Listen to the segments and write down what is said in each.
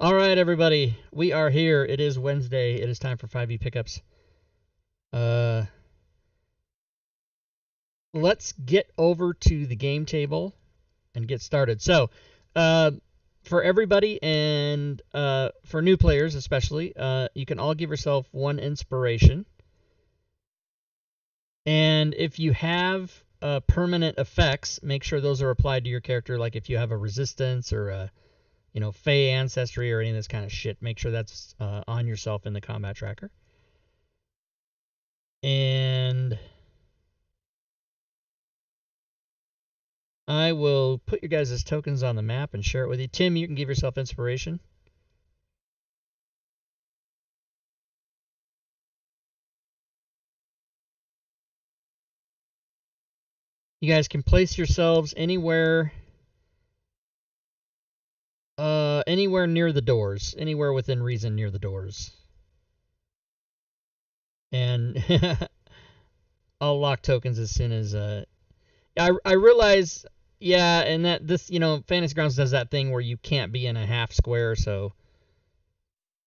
All right, everybody, we are here. It is Wednesday. It is time for 5e pickups. Let's get over to the game table and get started. So, for everybody and for new players especially, you can all give yourself one inspiration. And if you have permanent effects, make sure those are applied to your character. Like if you have a resistance or a Fey ancestry or any of this kind of shit, make sure that's on yourself in the combat tracker. And I will put your guys' tokens on the map and share it with you. Tim, you can give yourself inspiration. You guys can place yourselves anywhere anywhere near the doors, anywhere within reason near the doors. And I'll lock tokens as soon as I realize, yeah, and that this, Fantasy Grounds does that thing where you can't be in a half square, so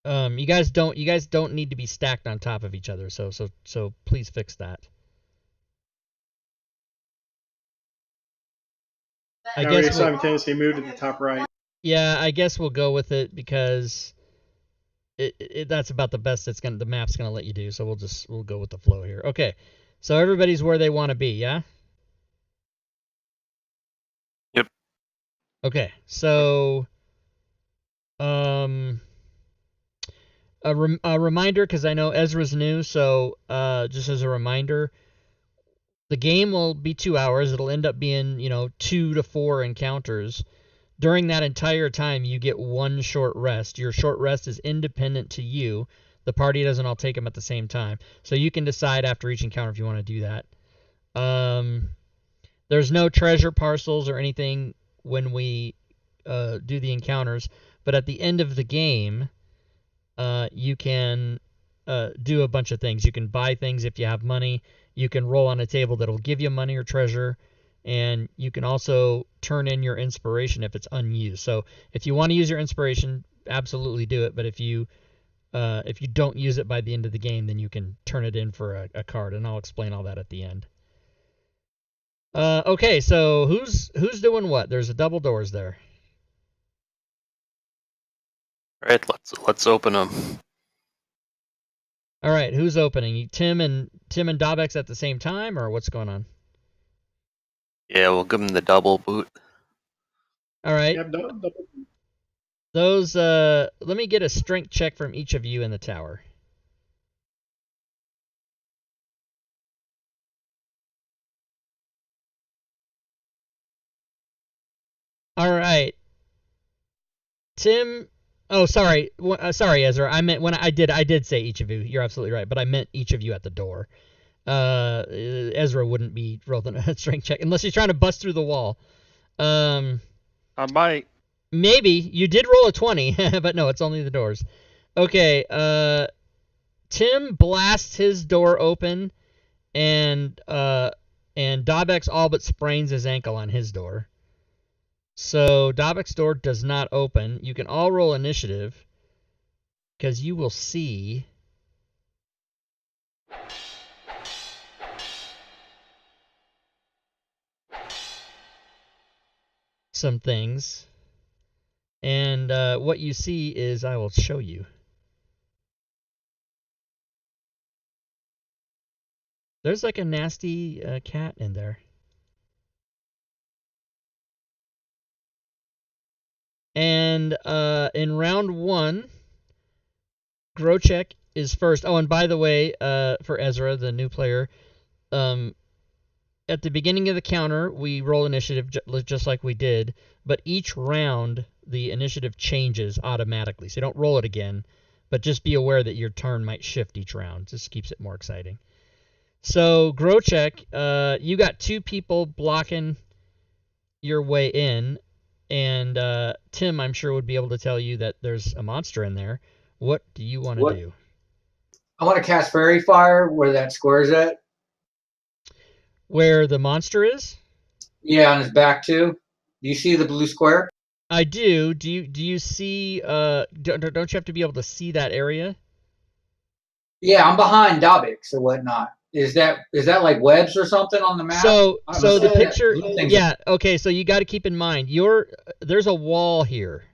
you guys don't need to be stacked on top of each other, so please fix that. I guess we simultaneously moved to the top right. Yeah, I guess we'll go with it because that's about the best the map's gonna let you do. So we'll go with the flow here. Okay, so everybody's where they want to be, yeah. Yep. Okay, so a reminder, because I know Ezra's new, so just as a reminder, the game will be 2 hours. It'll end up being 2 to 4 encounters. During that entire time, you get one short rest. Your short rest is independent to you. The party doesn't all take them at the same time. So you can decide after each encounter if you want to do that. There's no treasure parcels or anything when we do the encounters. But at the end of the game, you can do a bunch of things. You can buy things if you have money. You can roll on a table that'll give you money or treasure. And you can also turn in your inspiration if it's unused. So if you want to use your inspiration, absolutely do it. But if you don't use it by the end of the game, then you can turn it in for a card, and I'll explain all that at the end. Okay, so who's doing what? There's a double doors there. All right, let's open them. All right, who's opening? Tim and Dobex at the same time, or what's going on? Yeah, we'll give them the double boot. All right. Yep, double. Those, let me get a strength check from each of you in the tower. All right. Tim, oh, sorry. Sorry, Ezra. I meant when I did say each of you. You're absolutely right, but I meant each of you at the door. Ezra wouldn't be rolling a strength check unless he's trying to bust through the wall. I might. Maybe. You did roll a 20, but no, it's only the doors. Okay, Tim blasts his door open, and Dobex all but sprains his ankle on his door. So Dobek's door does not open. You can all roll initiative, because you will see some things. And what you see is, I will show you. There's like a nasty cat in there. And in round 1, Grochek is first. Oh, and by the way, for Ezra, the new player, at the beginning of the counter, we roll initiative just like we did, but each round, the initiative changes automatically. So don't roll it again, but just be aware that your turn might shift each round. This keeps it more exciting. So, Grochek, you got 2 people blocking your way in, and Tim, I'm sure, would be able to tell you that there's a monster in there. What do you want to do? I want to cast Fairy Fire where that square is at. Where the monster is? Yeah, on his back too. Do you see the blue square? I do. Do you see? Don't you have to be able to see that area? Yeah, I'm behind Dobix or whatnot. Is that like webs or something on the map? So the picture. Yeah. Okay. So you got to keep in mind, there's a wall here.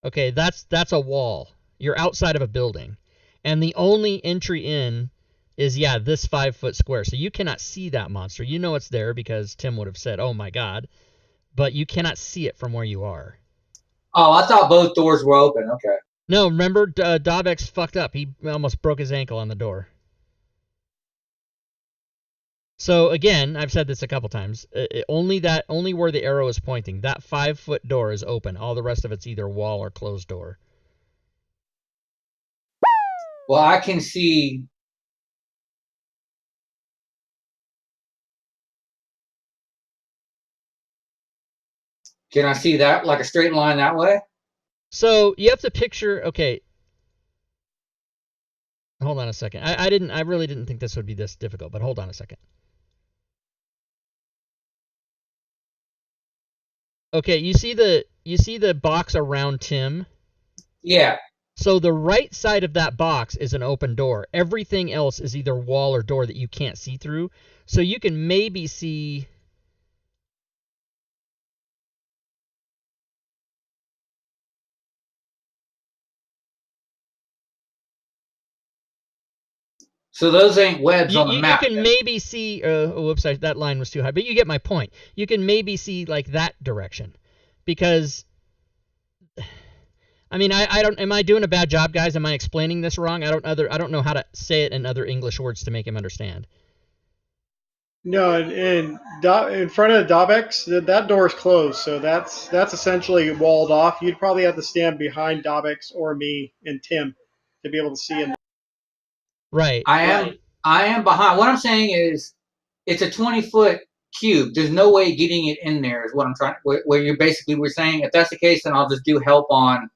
Okay, that's a wall. You're outside of a building, and the only entry in is this 5-foot square. So you cannot see that monster. You know it's there because Tim would have said, "Oh my God," but you cannot see it from where you are. Oh, I thought both doors were open. Okay. No, remember, Dobex fucked up. He almost broke his ankle on the door. So again, I've said this a couple times. Only where the arrow is pointing, that 5-foot door is open. All the rest of it's either wall or closed door. Well, I can see. Can I see that like a straight line that way? So you have to picture. Okay. Hold on a second. I really didn't think this would be this difficult, but hold on a second. Okay, you see the box around Tim? Yeah. So the right side of that box is an open door. Everything else is either wall or door that you can't see through. So you can maybe see. So those ain't webs on the map. You can maybe see. Whoops, that line was too high. But you get my point. You can maybe see like that direction, because. I mean, I don't. Am I doing a bad job, guys? Am I explaining this wrong? I don't know how to say it in other English words to make him understand. No, in front of Dobex, that door is closed, so that's essentially walled off. You'd probably have to stand behind Dobex or me and Tim to be able to see him. Right. I am behind. What I'm saying is, it's a 20-foot cube. There's no way getting it in there. Is what I'm trying. Where you basically were saying, if that's the case, then I'll just do help on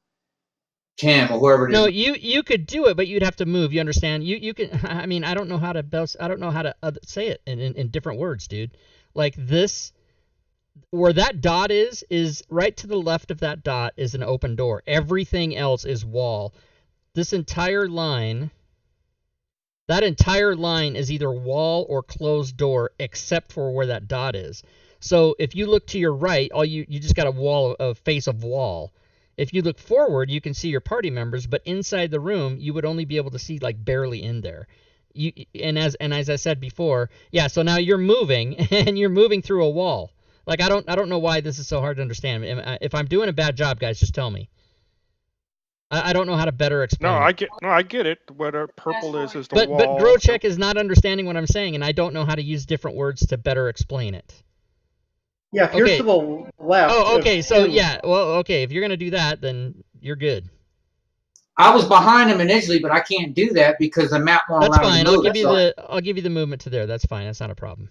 Tim or whoever it is. No, you could do it, but you'd have to move. You understand? You can. I mean, I don't know how to say it in different words, dude. Like this, where that dot is right to the left of that dot is an open door. Everything else is wall. This entire line. That entire line is either wall or closed door, except for where that dot is. So if you look to your right, you just got a face of wall. If you look forward, you can see your party members, but inside the room, you would only be able to see like barely in there. And as I said before, so now you're moving and you're moving through a wall. Like I don't know why this is so hard to understand. If I'm doing a bad job, guys, just tell me. I don't know how to better explain. I get it. What purple is the but, wall. But Grocek is not understanding what I'm saying, and I don't know how to use different words to better explain it. Yeah, if you're to the left. Oh, okay. So if you're gonna do that, then you're good. I was behind him initially, but I can't do that because the map won't allow me to move. That's fine. I'll give you the movement to there. That's fine. That's not a problem.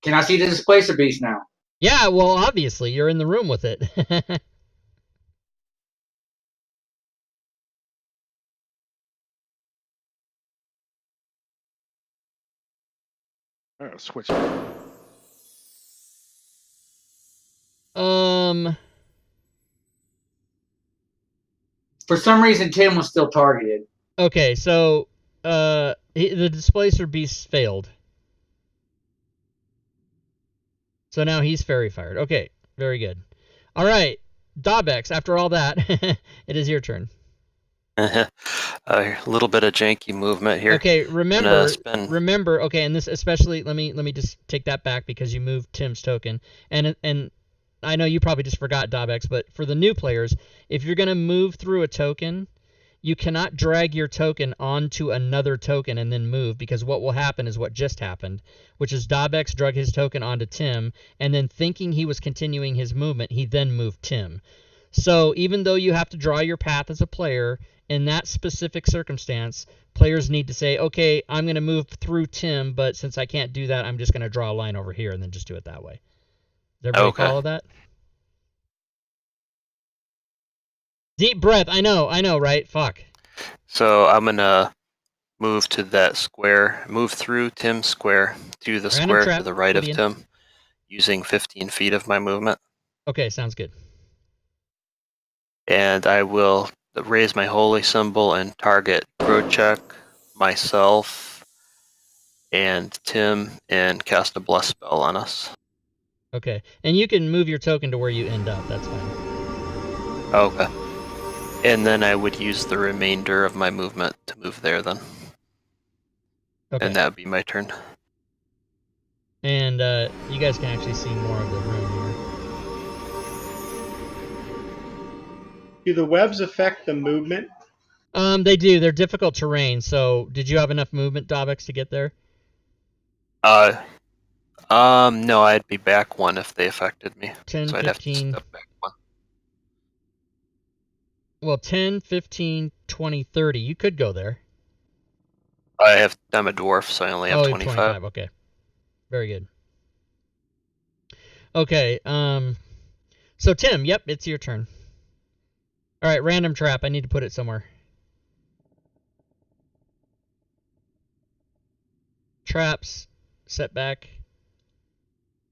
Can I see the Displacer Beast now? Yeah. Well, obviously you're in the room with it. Switch. For some reason, Tim was still targeted. Okay, so the Displacer Beast failed. So now he's fairy fired. Okay, very good. All right, Dobex, after all that, it is your turn. A little bit of janky movement here. Okay, remember. Okay, and this especially. Let me just take that back because you moved Tim's token, and I know you probably just forgot Dobex, but for the new players, if you're gonna move through a token, you cannot drag your token onto another token and then move, because what will happen is what just happened, which is Dobex drug his token onto Tim, and then thinking he was continuing his movement, he then moved Tim. So even though you have to draw your path as a player, in that specific circumstance, players need to say, okay, I'm going to move through Tim, but since I can't do that, I'm just going to draw a line over here and then just do it that way. Does everybody follow that? Deep breath. I know, right? Fuck. So I'm going to move to that square, move through Tim's square to the square to the right of Tim, using 15 feet of my movement. Okay, sounds good. And I will raise my holy symbol and target Grochek, myself, and Tim, and cast a bless spell on us. Okay, and you can move your token to where you end up. That's fine. Okay. And then I would use the remainder of my movement to move there then. Okay. And that would be my turn. And you guys can actually see more of the room here. Do the webs affect the movement? They do. They're difficult terrain. So, did you have enough movement, Dobix, to get there? No, I'd be back one if they affected me. 10, So I'd have to 15. step back one. Well, 10, 15, 20, 30. You could go there. I'm a dwarf, so I only have Oh, 25. Okay. Very good. Okay, so Tim, yep, it's your turn. All right, random trap. I need to put it somewhere. Traps, setback,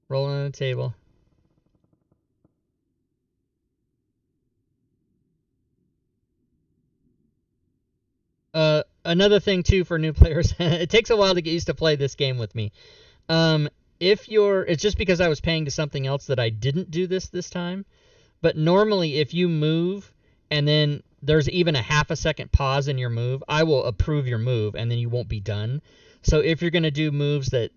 rolling on the table. Another thing too for new players, it takes a while to get used to play this game with me. It's just because I was paying to something else that I didn't do this time. But normally, if you move and then there's even a half a second pause in your move, I will approve your move and then you won't be done. So if you're going to do moves that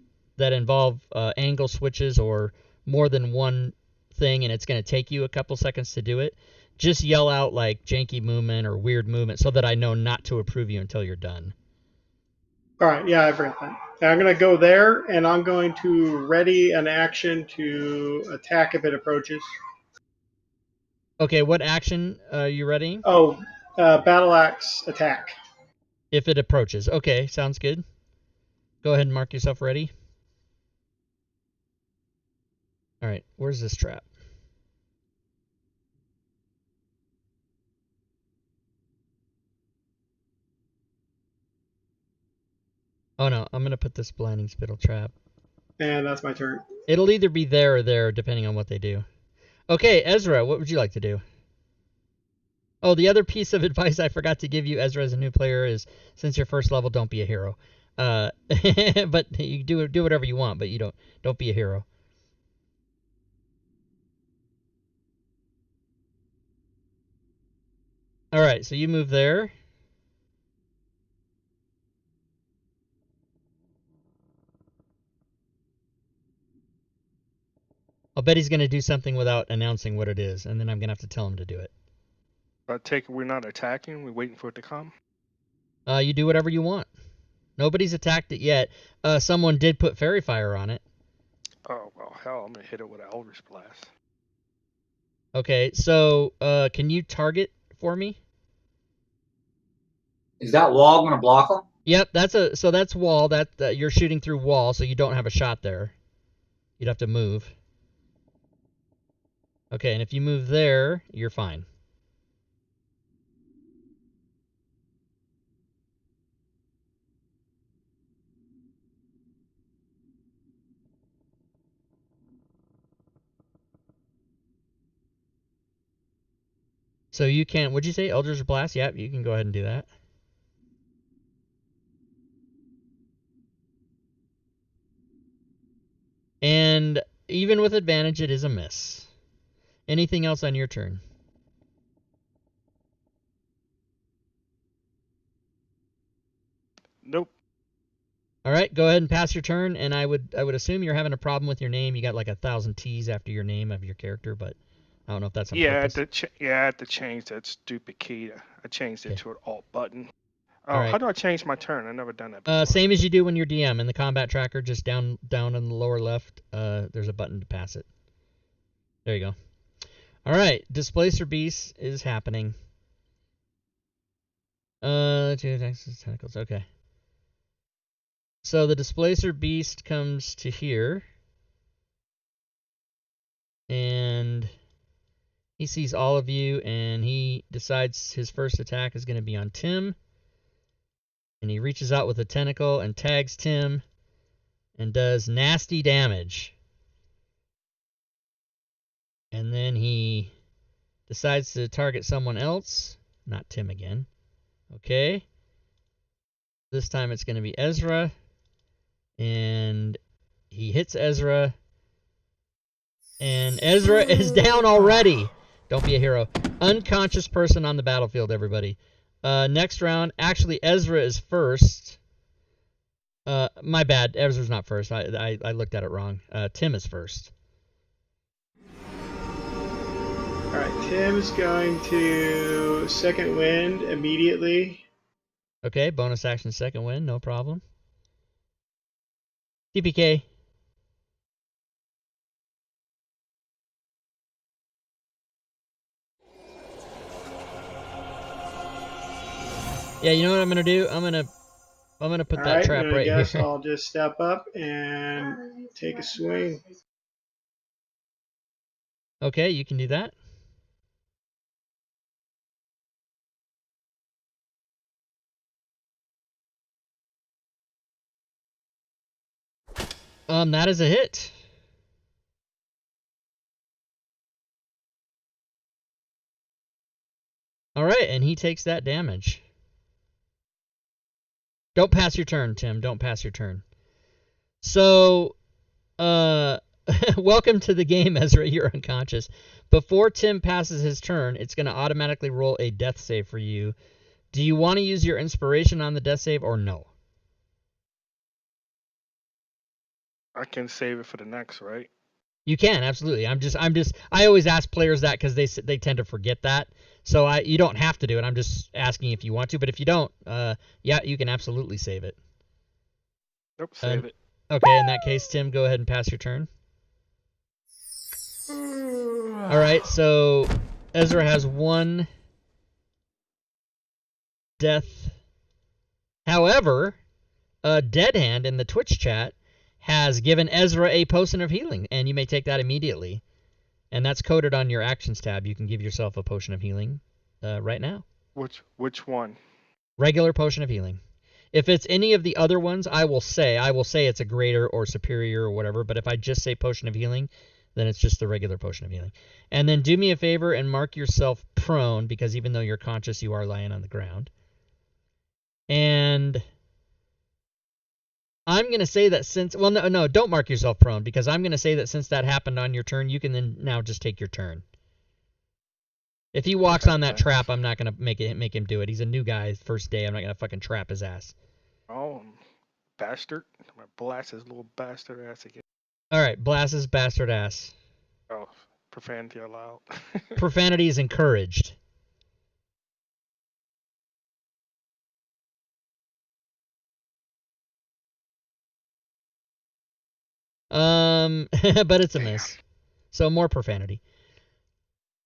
involve angle switches or more than one thing and it's going to take you a couple seconds to do it, just yell out like janky movement or weird movement so that I know not to approve you until you're done. All right, yeah, I forgot that. I'm going to go there, and I'm going to ready an action to attack if it approaches. Okay, what action are you readying? Oh, battle axe attack. If it approaches. Okay, sounds good. Go ahead and mark yourself ready. All right, where's this trap? Oh no, I'm going to put this blinding spittle trap. And that's my turn. It'll either be there or there, depending on what they do. Okay, Ezra, what would you like to do? Oh, the other piece of advice I forgot to give you, Ezra, as a new player, is since you're first level, don't be a hero. But you do whatever you want, but you don't be a hero. All right, so you move there. I'll bet he's going to do something without announcing what it is, and then I'm going to have to tell him to do it. I take it we're not attacking. We're waiting for it to come. You do whatever you want. Nobody's attacked it yet. Someone did put fairy fire on it. Oh, well, hell, I'm going to hit it with an Eldritch Blast. Okay, so can you target for me? Is that wall going to block them? Yep, that's wall. That you're shooting through wall, so you don't have a shot there. You'd have to move. Okay, and if you move there, you're fine. So you can, what'd you say, Eldritch Blast? Yep, you can go ahead and do that. And even with advantage, it is a miss. Anything else on your turn? Nope. All right, go ahead and pass your turn. And I would assume you're having a problem with your name. You got like 1,000 T's after your name of your character, but I don't know if that's on purpose. I had to change that stupid key. I changed it to an alt button. Oh, right. How do I change my turn? I've never done that before. Same as you do when you're DM. In the combat tracker, just down in the lower left, there's a button to pass it. There you go. All right, Displacer Beast is happening. 2 attacks, tentacles. Okay. So the Displacer Beast comes to here. And he sees all of you, and he decides his first attack is going to be on Tim. And he reaches out with a tentacle and tags Tim and does nasty damage. And then he decides to target someone else. Not Tim again. Okay. This time it's going to be Ezra. And he hits Ezra. And Ezra is down already. Don't be a hero. Unconscious person on the battlefield, everybody. Next round. Actually, Ezra is first. My bad. Ezra's not first. I looked at it wrong. Tim is first. All right, Tim's going to second wind immediately. Okay, bonus action second wind, no problem. TPK. Yeah, you know what I'm gonna do? I'm gonna put that trap I right guess here. I'll just step up and take a swing. Okay, you can do that. That is a hit. All right, and he takes that damage. Don't pass your turn, Tim. Don't pass your turn. So, welcome to the game, Ezra. You're unconscious. Before Tim passes his turn, it's going to automatically roll a death save for you. Do you want to use your inspiration on the death save or no? I can save it for the next, right? You can, absolutely. I always ask players that because they tend to forget that. So you don't have to do it. I'm just asking if you want to. But if you don't, yeah, you can absolutely save it. Nope, save it. Okay, in that case, Tim, go ahead and pass your turn. All right, so Ezra has one death. However, Dead Hand in the Twitch chat has given Ezra a potion of healing, and you may take that immediately. And that's coded on your actions tab. You can give yourself a potion of healing right now. Which one? Regular potion of healing. If it's any of the other ones, I will say it's a greater or superior or whatever, but if I just say potion of healing, then it's just the regular potion of healing. And then do me a favor and mark yourself prone, because even though you're conscious, you are lying on the ground. And I'm going to say that since... Well, no, don't mark yourself prone, because I'm going to say that since that happened on your turn, you can then now just take your turn. If he walks on that trap, I'm not going to make him do it. He's a new guy, first day. I'm not going to fucking trap his ass. Oh, bastard. I'm going to blast his little bastard ass again. All right, blast his bastard ass. Oh, profanity allowed. Profanity is encouraged. But it's a miss. So more profanity.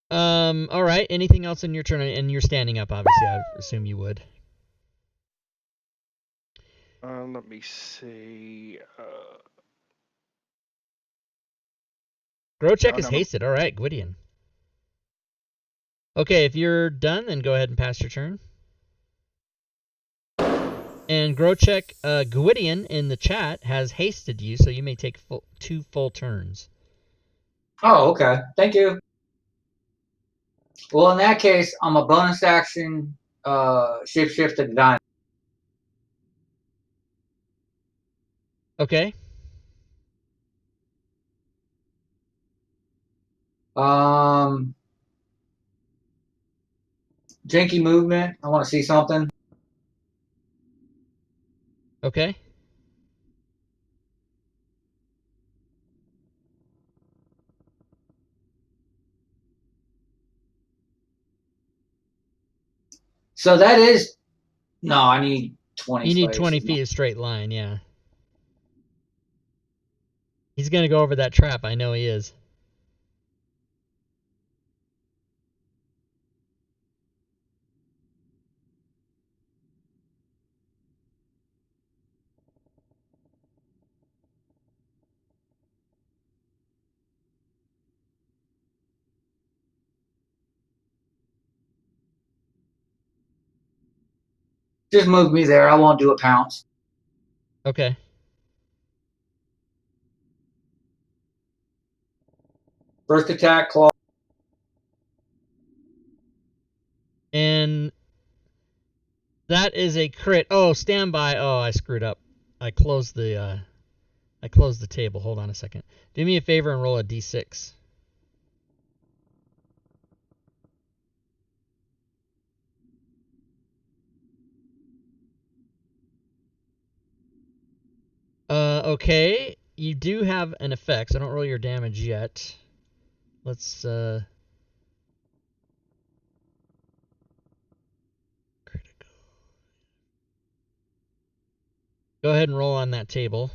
All right. Anything else in your turn? And you're standing up, obviously. I assume you would. Let me see. Grocheck is hasted. All right, Gwydion. Okay, if you're done, then go ahead and pass your turn. And Grocheck, Gwydion in the chat has hasted you, so you may take 2 full turns. Oh, okay. Thank you. Well, in that case, I'm a bonus action shapeshift to dime. Okay. Janky movement. I want to see something. Okay. So that is... No, I need 20 You need space. 20 feet of straight line, yeah. He's going to go over that trap. I know he is. Just move me there. I won't do a pounce. Okay. First attack, claw. And that is a crit. Oh, stand by. Oh, I screwed up. I closed the table. Hold on a second. Do me a favor and roll a d6. Okay. You do have an effect. So don't roll your damage yet. Let's critical. Go ahead and roll on that table.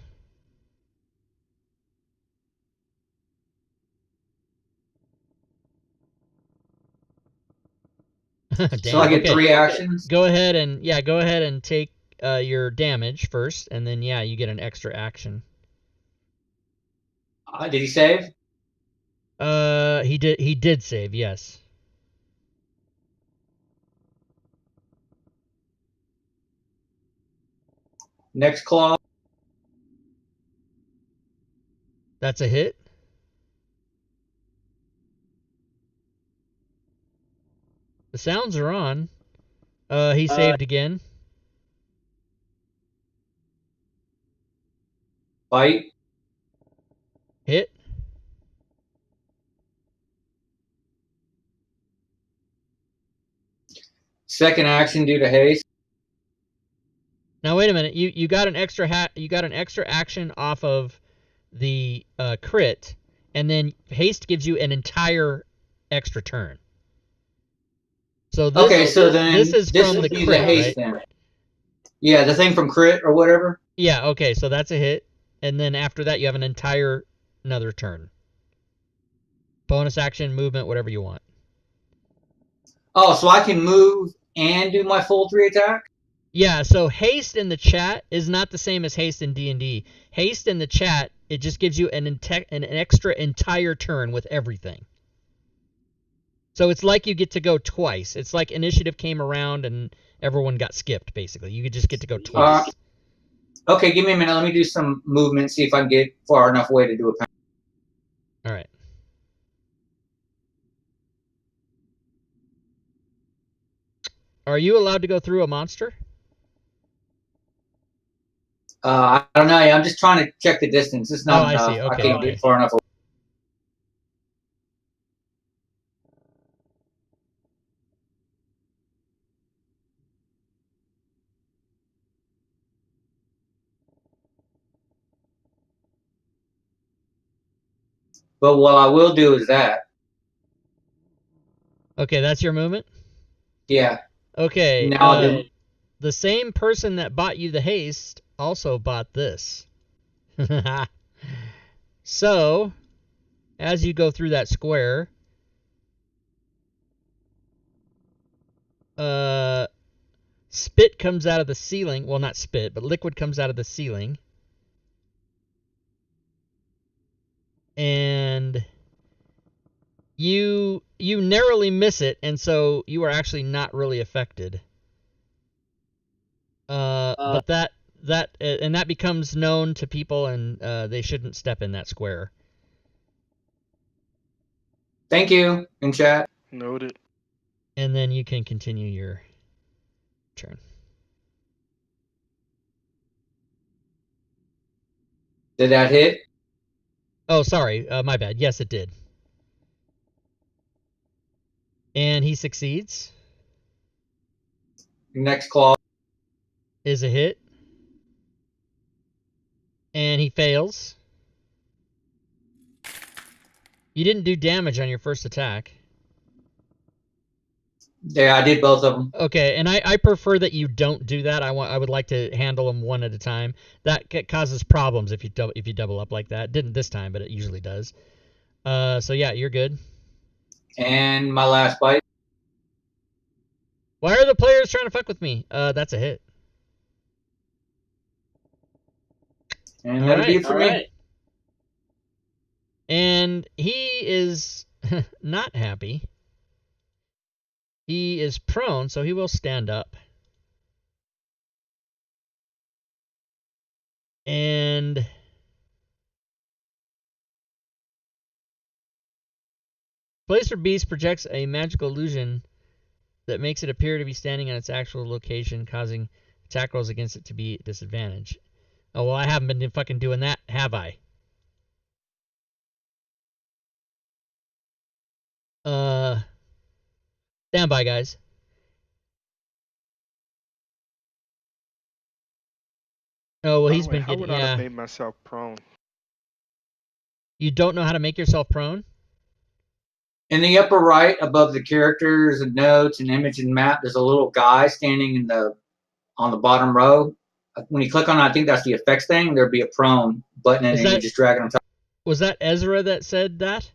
Damn, So I get okay. 3 actions. Go ahead and take your damage first, and then you get an extra action. Did he save? He did save, yes. Next claw. That's a hit. The sounds are on. He saved again. Bite. Hit. Second action due to haste. Now wait a minute. You got an extra action off of the crit, and then haste gives you an entire extra turn. So this, Okay, so then this is from the would be crit, the haste right? then. Yeah, the thing from crit or whatever. Yeah, okay, so that's a hit. And then after that, you have another turn. Bonus action, movement, whatever you want. Oh, so I can move and do my full 3 attack? Yeah, so haste in the chat is not the same as haste in D&D. Haste in the chat, it just gives you an extra entire turn with everything. So it's like you get to go twice. It's like initiative came around and everyone got skipped, basically. You could just get to go twice. Okay, give me a minute. Let me do some movement, see if I can get far enough away to do a pound. All right. Are you allowed to go through a monster? I don't know. I'm just trying to check the distance. It's not enough. I see. Okay, I can't get far enough away. But what I will do is that. Okay, that's your movement? Yeah. Okay. Now the same person that bought you the haste also bought this. So, as you go through that square, spit comes out of the ceiling. Well, not spit, but liquid comes out of the ceiling. And you narrowly miss it, and so you are actually not really affected. But that becomes known to people, and they shouldn't step in that square. Thank you in chat. Noted. And then you can continue your turn. Did that hit? Oh, sorry, my bad. Yes, it did. And he succeeds. Next claw. Is a hit. And he fails. You didn't do damage on your first attack. Yeah, I did both of them. Okay, and I prefer that you don't do that. I would like to handle them one at a time. That causes problems if you double up like that. Didn't this time, but it usually does. So yeah, you're good. And my last bite. Why are the players trying to fuck with me? That's a hit. And that'll be it for me. And he is not happy. He is prone, so he will stand up. And Placer Beast projects a magical illusion that makes it appear to be standing on its actual location, causing attack rolls against it to be disadvantaged. Oh, well, I haven't been fucking doing that, have I? Stand by, guys. Oh, well, By he's the way, been how getting, would I yeah. have made myself prone? You don't know how to make yourself prone? In the upper right, above the characters and notes and image and map, there's a little guy standing on the bottom row. When you click on it, I think that's the effects thing. There'd be a prone button, and you just drag it on top. Was that Ezra that said that?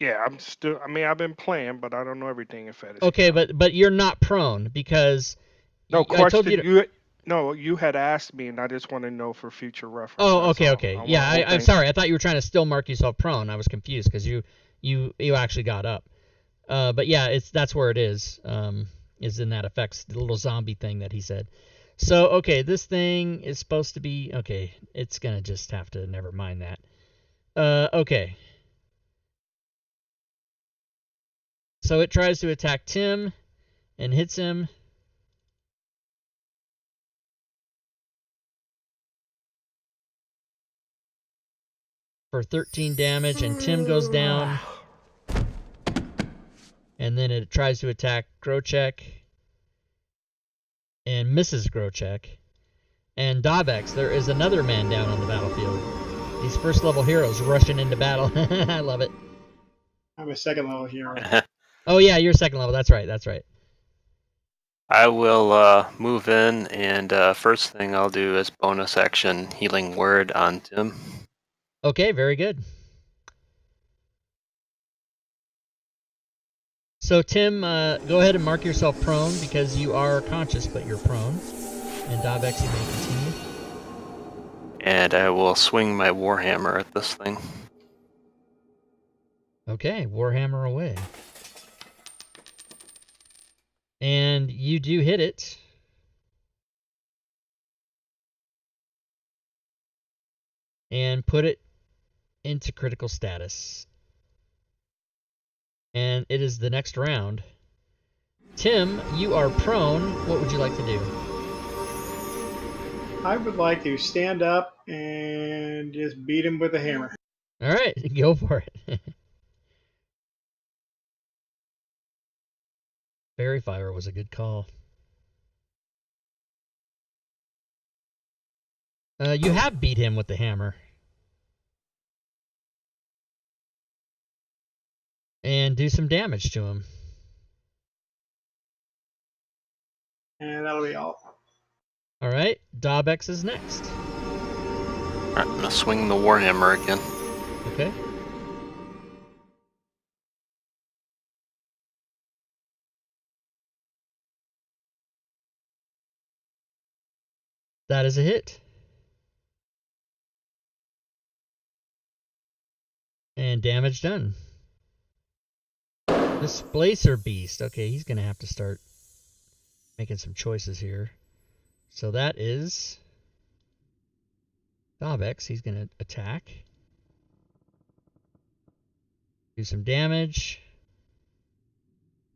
Yeah, I've been playing, but I don't know everything in fantasy. Okay, but you're not prone because No I question. told you to, You had asked me, and I just want to know for future reference. Oh, that's okay. all. Yeah, I'm sorry. I thought you were trying to still mark yourself prone. I was confused because you actually got up. But yeah, that's where it is. Is in that effects, the little zombie thing that he said. So okay, this thing is supposed to be okay. It's gonna just have to never mind that. Okay. So it tries to attack Tim and hits him. For 13 damage, and Tim goes down. And then it tries to attack Grochek and misses Grochek. And Dabex, there is another man down on the battlefield. These first level heroes rushing into battle. I love it. I'm a second level hero. Oh yeah, you're second level. That's right. I will move in, and first thing I'll do is bonus action healing word on Tim. Okay, very good. So Tim, go ahead and mark yourself prone because you are conscious, but you're prone. And Dabex, you may continue. And I will swing my Warhammer at this thing. Okay, Warhammer away. And you do hit it. And put it into critical status. And it is the next round. Tim, you are prone. What would you like to do? I would like to stand up and just beat him with a hammer. All right, go for it. Fairy Fire was a good call. You have beat him with the hammer. And do some damage to him. And that'll be all. All right, Dabex is next. Alright, I'm gonna swing the Warhammer again. Okay. That is a hit. And damage done. Displacer Beast. Okay, he's going to have to start making some choices here. So that is Dabex. He's going to attack. Do some damage.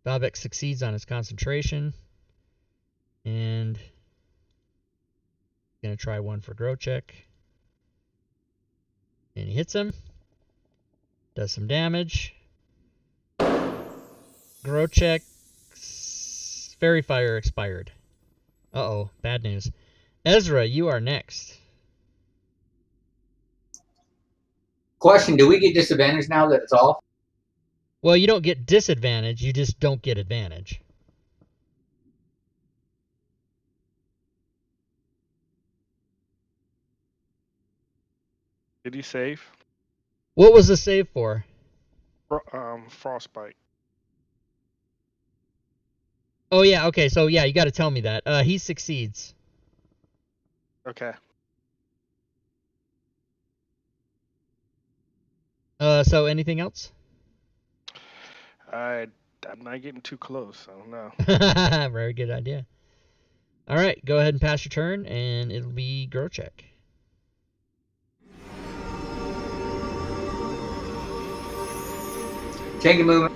Dabex succeeds on his concentration. And going to try one for Grochek. And he hits him. Does some damage. Grochek's Fairy Fire expired. Uh-oh, bad news. Ezra, you are next. Question, do we get disadvantage now that it's off? Well, you don't get disadvantage, you just don't get advantage. Did he save? What was the save for? Frostbite. Oh, yeah, okay, so yeah, you got to tell me that. He succeeds. Okay. So anything else? I'm not getting too close. I don't know. Very good idea. All right, go ahead and pass your turn, and it'll be Grochek. Take it moving.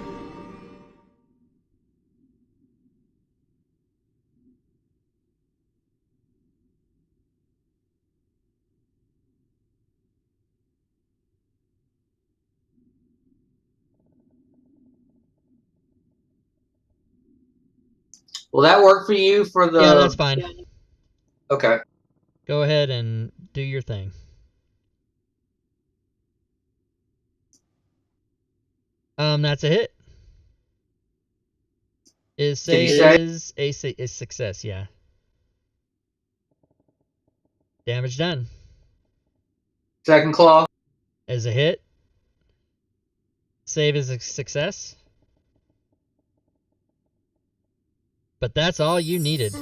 Will that work for you for the? Yeah, that's fine. Okay. Go ahead and do your thing. That's a hit. Is Did you save say? is success, yeah. Damage done. Second claw. Is a hit. Save is a success. But that's all you needed.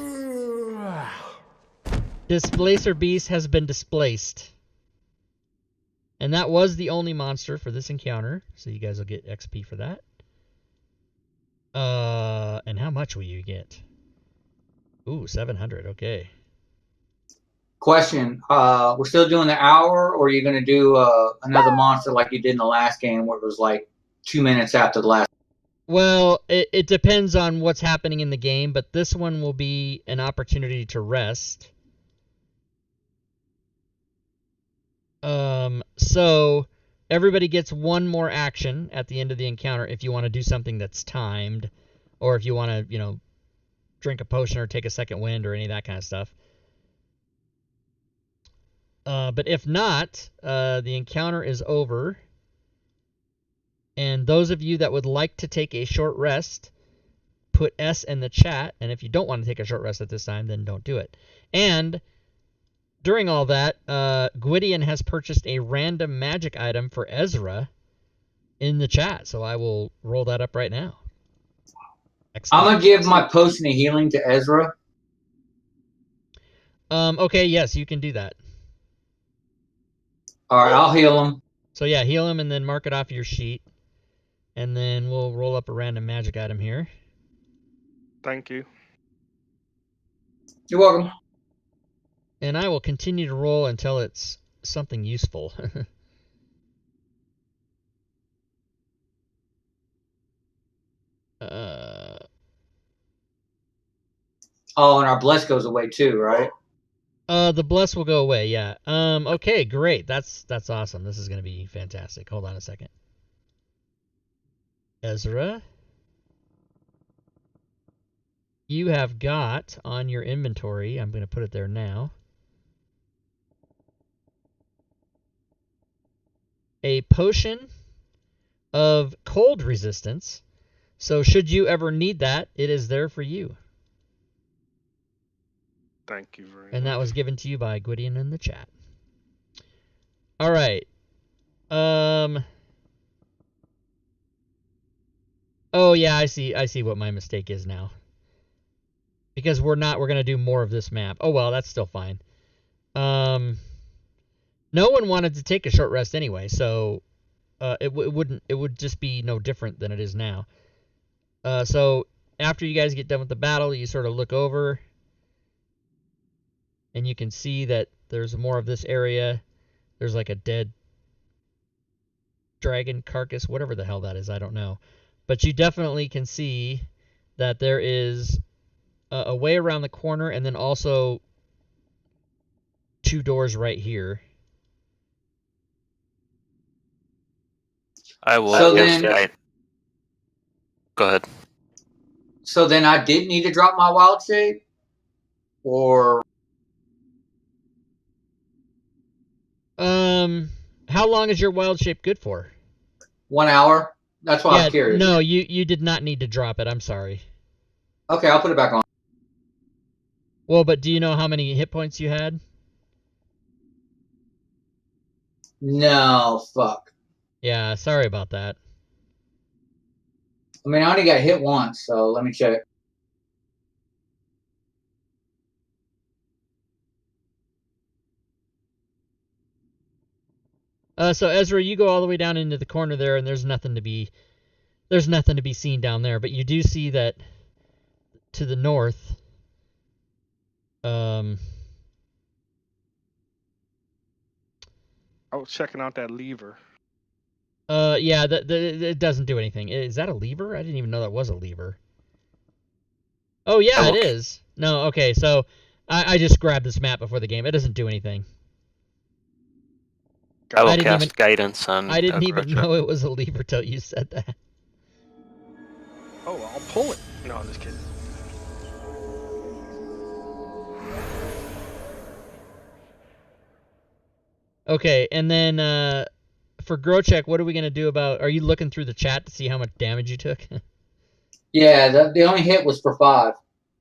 Displacer Beast has been displaced. And that was the only monster for this encounter, so you guys will get XP for that. And how much will you get? Ooh, 700, okay. Question. We're still doing the hour, or are you going to do another monster like you did in the last game where it was like 2 minutes after the last? Well, it depends on what's happening in the game, but this one will be an opportunity to rest. So everybody gets one more action at the end of the encounter if you want to do something that's timed, or if you want to, you know, drink a potion or take a second wind or any of that kind of stuff. But if not, the encounter is over. And those of you that would like to take a short rest, put S in the chat. And if you don't want to take a short rest at this time, then don't do it. And during all that, Gwydion has purchased a random magic item for Ezra in the chat. So I will roll that up right now. Excellent. I'm going to give my potion of healing to Ezra. Okay, yes, you can do that. All right, I'll heal him. So yeah, heal him and then mark it off your sheet. And then we'll roll up a random magic item here. Thank you. You're welcome. And I will continue to roll until it's something useful. Oh, and our bless goes away too, right? The bless will go away, yeah. Okay, great. That's awesome. This is gonna be fantastic. Hold on a second. Ezra, you have got on your inventory, I'm gonna put it there now, a potion of cold resistance. So should you ever need that, it is there for you. Thank you very much. And that was given to you by Gwydion in the chat. All right. Oh yeah, I see what my mistake is now. Because we're going to do more of this map. Oh well, that's still fine. No one wanted to take a short rest anyway, so it would just be no different than it is now. So after you guys get done with the battle, you sort of look over and you can see that there's more of this area. There's like a dead dragon carcass, whatever the hell that is, I don't know. But you definitely can see that there is a way around the corner and then also 2 doors right here. I will. So then- Go ahead. So then I did need to drop my wild shape? Or... How long is your wild shape good for? 1 hour? That's why I'm curious. No, you did not need to drop it. I'm sorry. Okay, I'll put it back on. Well, but do you know how many hit points you had? No, fuck. Yeah, sorry about that. I mean, I only got hit once, so let me check. So Ezra, you go all the way down into the corner there, and there's nothing to be seen down there. But you do see that to the north. I was checking out that lever. Yeah, it doesn't do anything. Is that a lever? I didn't even know that was a lever. Oh, yeah, it is. No, okay, so I just grabbed this map before the game. It doesn't do anything. I will cast guidance on. I didn't even know it was a lever till you said that. Oh, I'll pull it. No, I'm just kidding. Okay, and then for Grochek, what are we going to do about... Are you looking through the chat to see how much damage you took? Yeah, the only hit was for 5.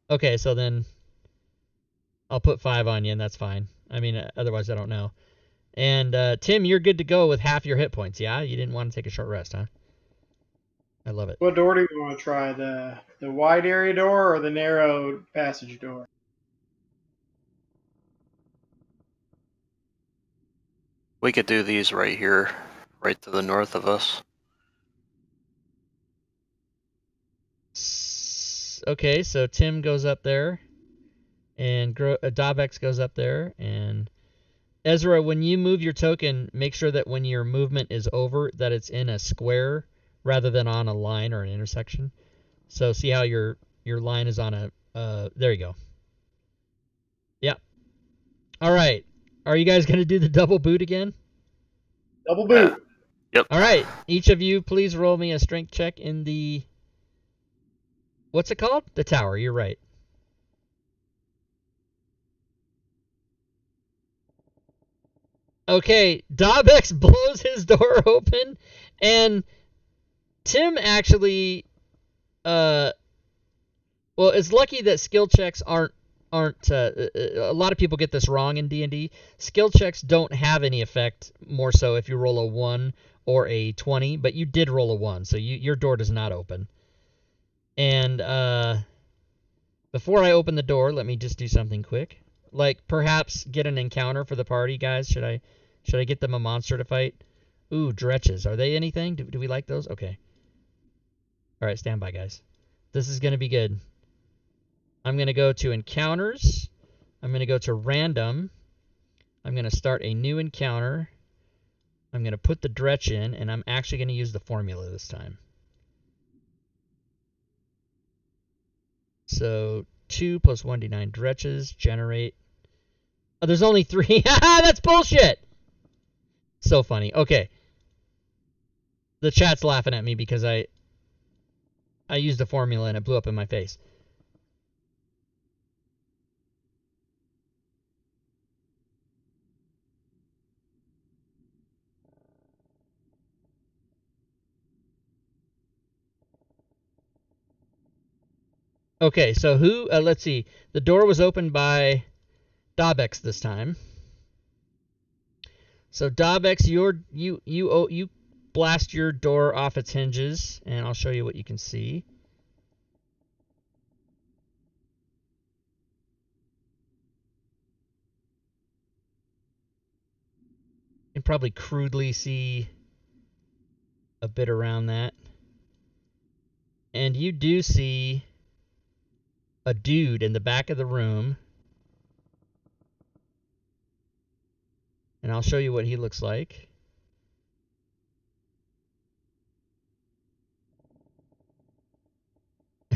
Okay, so then I'll put 5 on you, and that's fine. I mean, otherwise I don't know. And Tim, you're good to go with half your hit points, yeah? You didn't want to take a short rest, huh? I love it. What door do you want to try? The wide area door or the narrow passage door? We could do these right here, right to the north of us. Okay, so Tim goes up there, and Dabex goes up there, and Ezra, when you move your token, make sure that when your movement is over, that it's in a square rather than on a line or an intersection. So see how your line is on a... there you go. Yep. All right. Are you guys going to do the double boot again? Double boot. Yep. All right. Each of you, please roll me a strength check in the... What's it called? The tower. You're right. Okay. Dabex blows his door open, and Tim actually... well, it's lucky that skill checks aren't a lot of people get this wrong in D&D. Skill checks don't have any effect, more so if you roll a 1 or a 20, but you did roll a 1, so your door does not open. And before I open the door, let me just do something quick. Like perhaps get an encounter for the party, guys. Should I get them a monster to fight? Ooh, dretches. Are they anything? Do we like those? Okay. All right, stand by, guys. This is going to be good. I'm going to go to encounters. I'm going to go to random. I'm going to start a new encounter. I'm going to put the dretch in, and I'm actually going to use the formula this time. So 2 plus 1d9 dretches generate. Oh, there's only 3. That's bullshit. So funny. Okay. The chat's laughing at me because I used the formula and it blew up in my face. Okay, so who? Let's see. The door was opened by Dabex this time. So Dabex, you blast your door off its hinges, and I'll show you what you can see. You can probably crudely see a bit around that. And you do see a dude in the back of the room. And I'll show you what he looks like.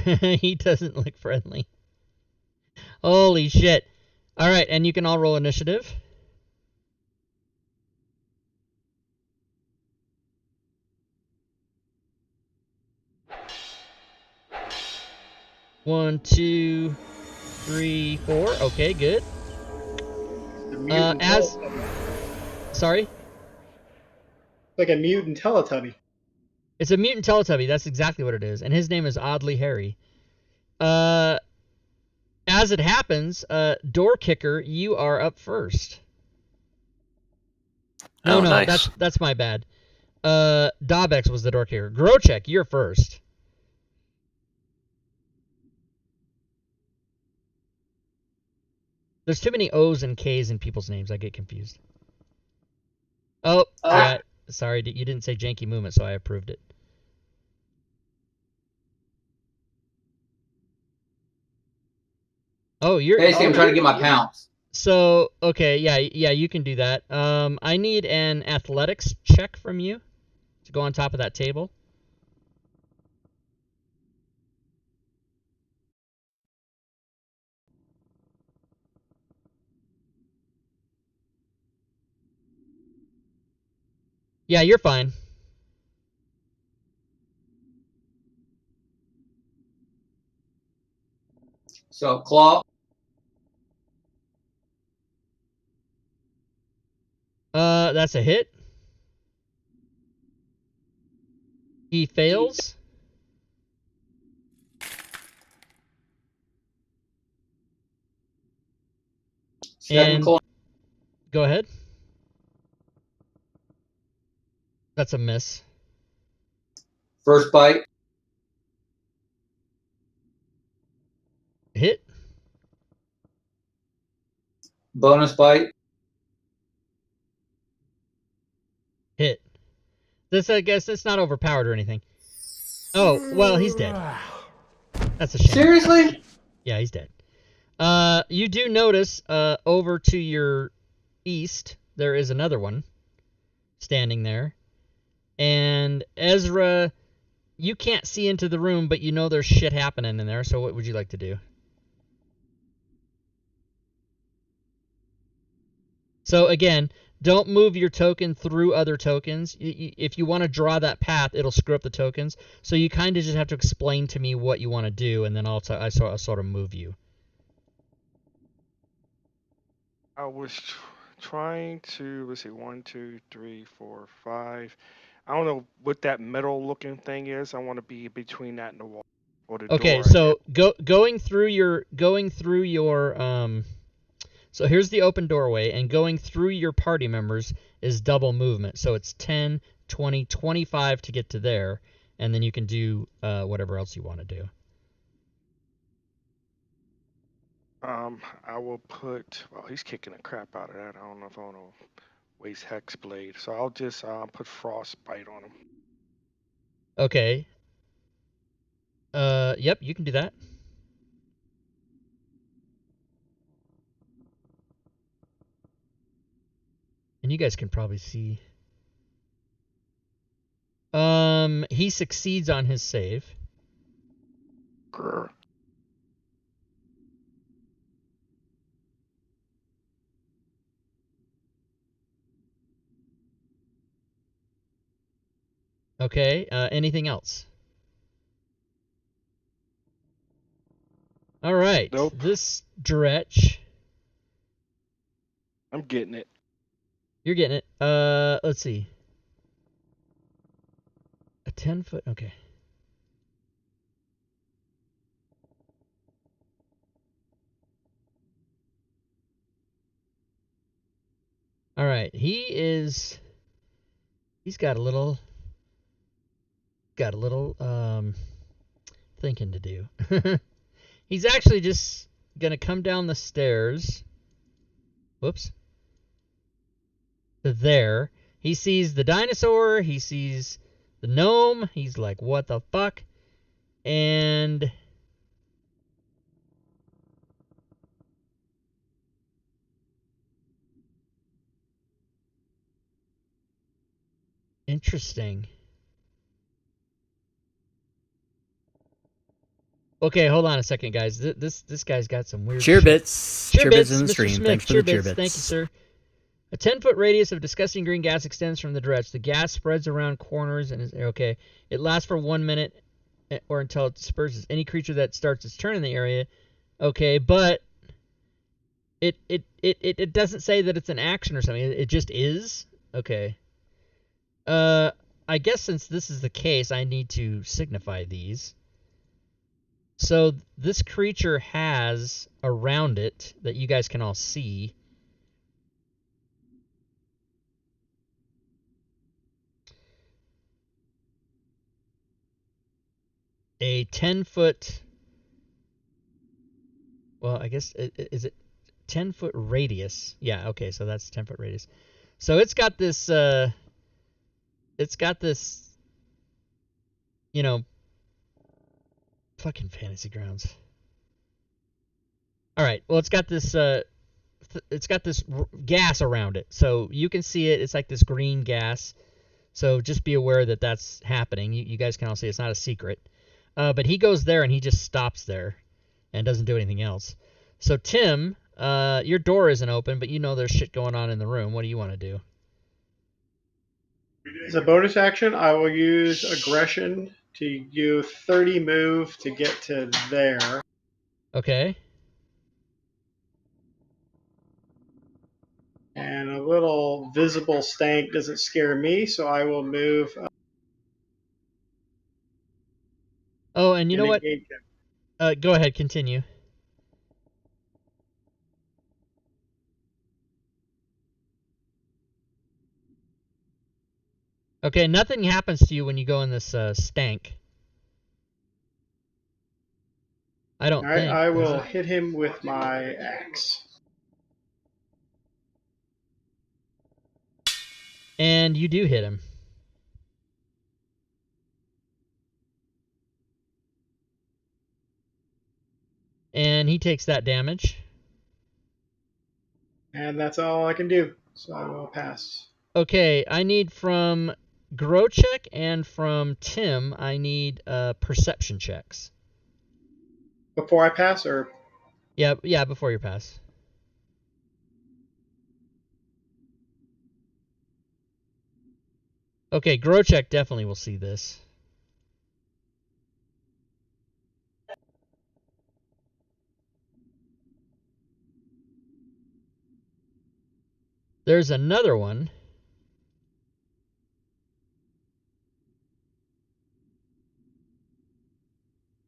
He doesn't look friendly. Holy shit. All right, and you can all roll initiative. One, 2, 3, 4. Okay, good. Sorry? Like a mutant Teletubby. It's a mutant Teletubby. That's exactly what it is. And his name is Oddly Harry. As it happens, Door Kicker, you are up first. No, nice. that's my bad. Dabex was the Door Kicker. Grochek, you're first. There's too many O's and K's in people's names. I get confused. Oh, sorry. You didn't say Janky Movement, so I approved it. Oh, you're... Basically, I'm trying to get my pounce. So, okay, yeah, you can do that. I need an athletics check from you. to go on top of that table. Yeah, you're fine. So claw. That's a hit. He fails. Second And claw. go ahead. That's a miss. First bite. Hit. Bonus bite. Hit. This, I guess, it's not overpowered or anything. Oh, well, he's dead. That's a shame. Seriously? Yeah, he's dead. You do notice, over to your east, there is another one standing there. And Ezra, you can't see into the room, but you know there's shit happening in there, so what would you like to do? So again, don't move your token through other tokens. If you want to draw that path, it'll screw up the tokens. So you kind of just have to explain to me what you want to do, and then I'll sort of move you. I was trying to, let's see, 1, 2, 3, 4, 5. I don't know what that metal looking thing is. I want to be between that and the wall or the Okay, door. so going through your so here's the open doorway, and going through your party members is double movement. So it's 10, 20, 25 to get to there, and then you can do whatever else you want to do. I will put, well, he's kicking the crap out of that. I don't know if I want to waste Hex Blade. So I'll just put Frostbite on him. Okay. Yep, you can do that. And you guys can probably see. He succeeds on his save. Grr. Okay, anything else? All right. Nope. This Dretch. I'm getting it. You're getting it. Let's see. A 10-foot. Okay. All right. He's got a little thinking to do. He's actually just gonna come down the stairs. Whoops. To there. He sees the dinosaur. He sees the gnome. He's like, what the fuck? And interesting. Okay, hold on a second, guys. This guy's got some weird Cheer shit. bits. Cheer bits in the Mr. stream. Smith, Thanks for the cheer bits. bits. Thank you, sir. A 10-foot radius of disgusting green gas extends from the dredge. The gas spreads around corners and is okay. It lasts for 1 minute or until it disperses. Any creature that starts its turn in the area, okay, but it doesn't say that it's an action or something. It just is. Okay. I guess since this is the case, I need to signify these. So this creature has around it that you guys can all see a 10-foot. Well, I guess is it 10-foot radius? Yeah. Okay. So that's 10-foot radius. So it's got this. You know. Fucking Fantasy Grounds. All right. Well, it's got this. It's got this gas around it, so you can see it. It's like this green gas. So just be aware that that's happening. You guys can all see it's not a secret. But he goes there and he just stops there and doesn't do anything else. So Tim, your door isn't open, but you know there's shit going on in the room. What do you want to do? As a bonus action, I will use aggression to do 30 move to get to there. Okay. And a little visible stank doesn't scare me, so I will move. Oh, and you know what? Engage him. Go ahead, continue. Okay, nothing happens to you when you go in this stank. I don't All right, think. I does will it? hit him with my axe. And you do hit him. And he takes that damage. And that's all I can do, so I will pass. Okay, I need from Grochek and from Tim, I need perception checks. Before I pass, or Yeah, before your pass. Okay, Grochek definitely will see this. There's another one.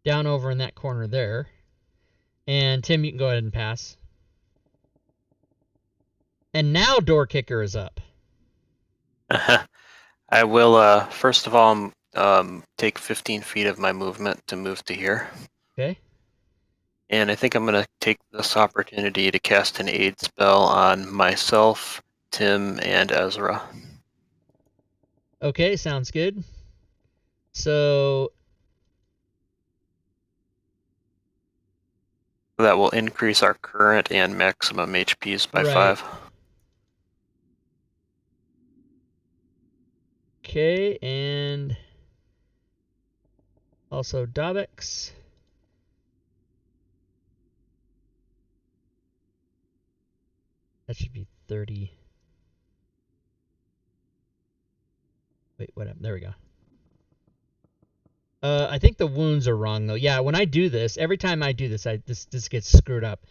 Down over in that corner there. And Tim, you can go ahead and pass. And now Door Kicker is up. I will, first of all, take 15 feet of my movement to move to here. Okay. And I think I'm going to take this opportunity to cast an aid spell on myself, Tim, and Ezra. Okay, sounds good. So That will increase our current and maximum HPs by Right. 5. okay, and also Dabex. That should be 30. Wait, what? There we go. I think the wounds are wrong though. Yeah, when I do this, every time I do this, this gets screwed up.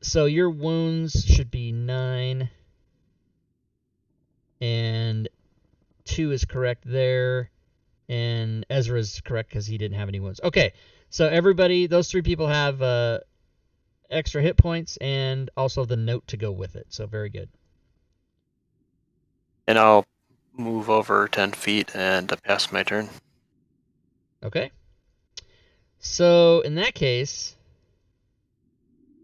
So your wounds should be 9, and 2 is correct there, and Ezra's correct because he didn't have any wounds. Okay, so everybody, those 3 people have extra hit points and also the note to go with it. So very good. And I'll move over 10 feet and pass my turn. Okay. So in that case,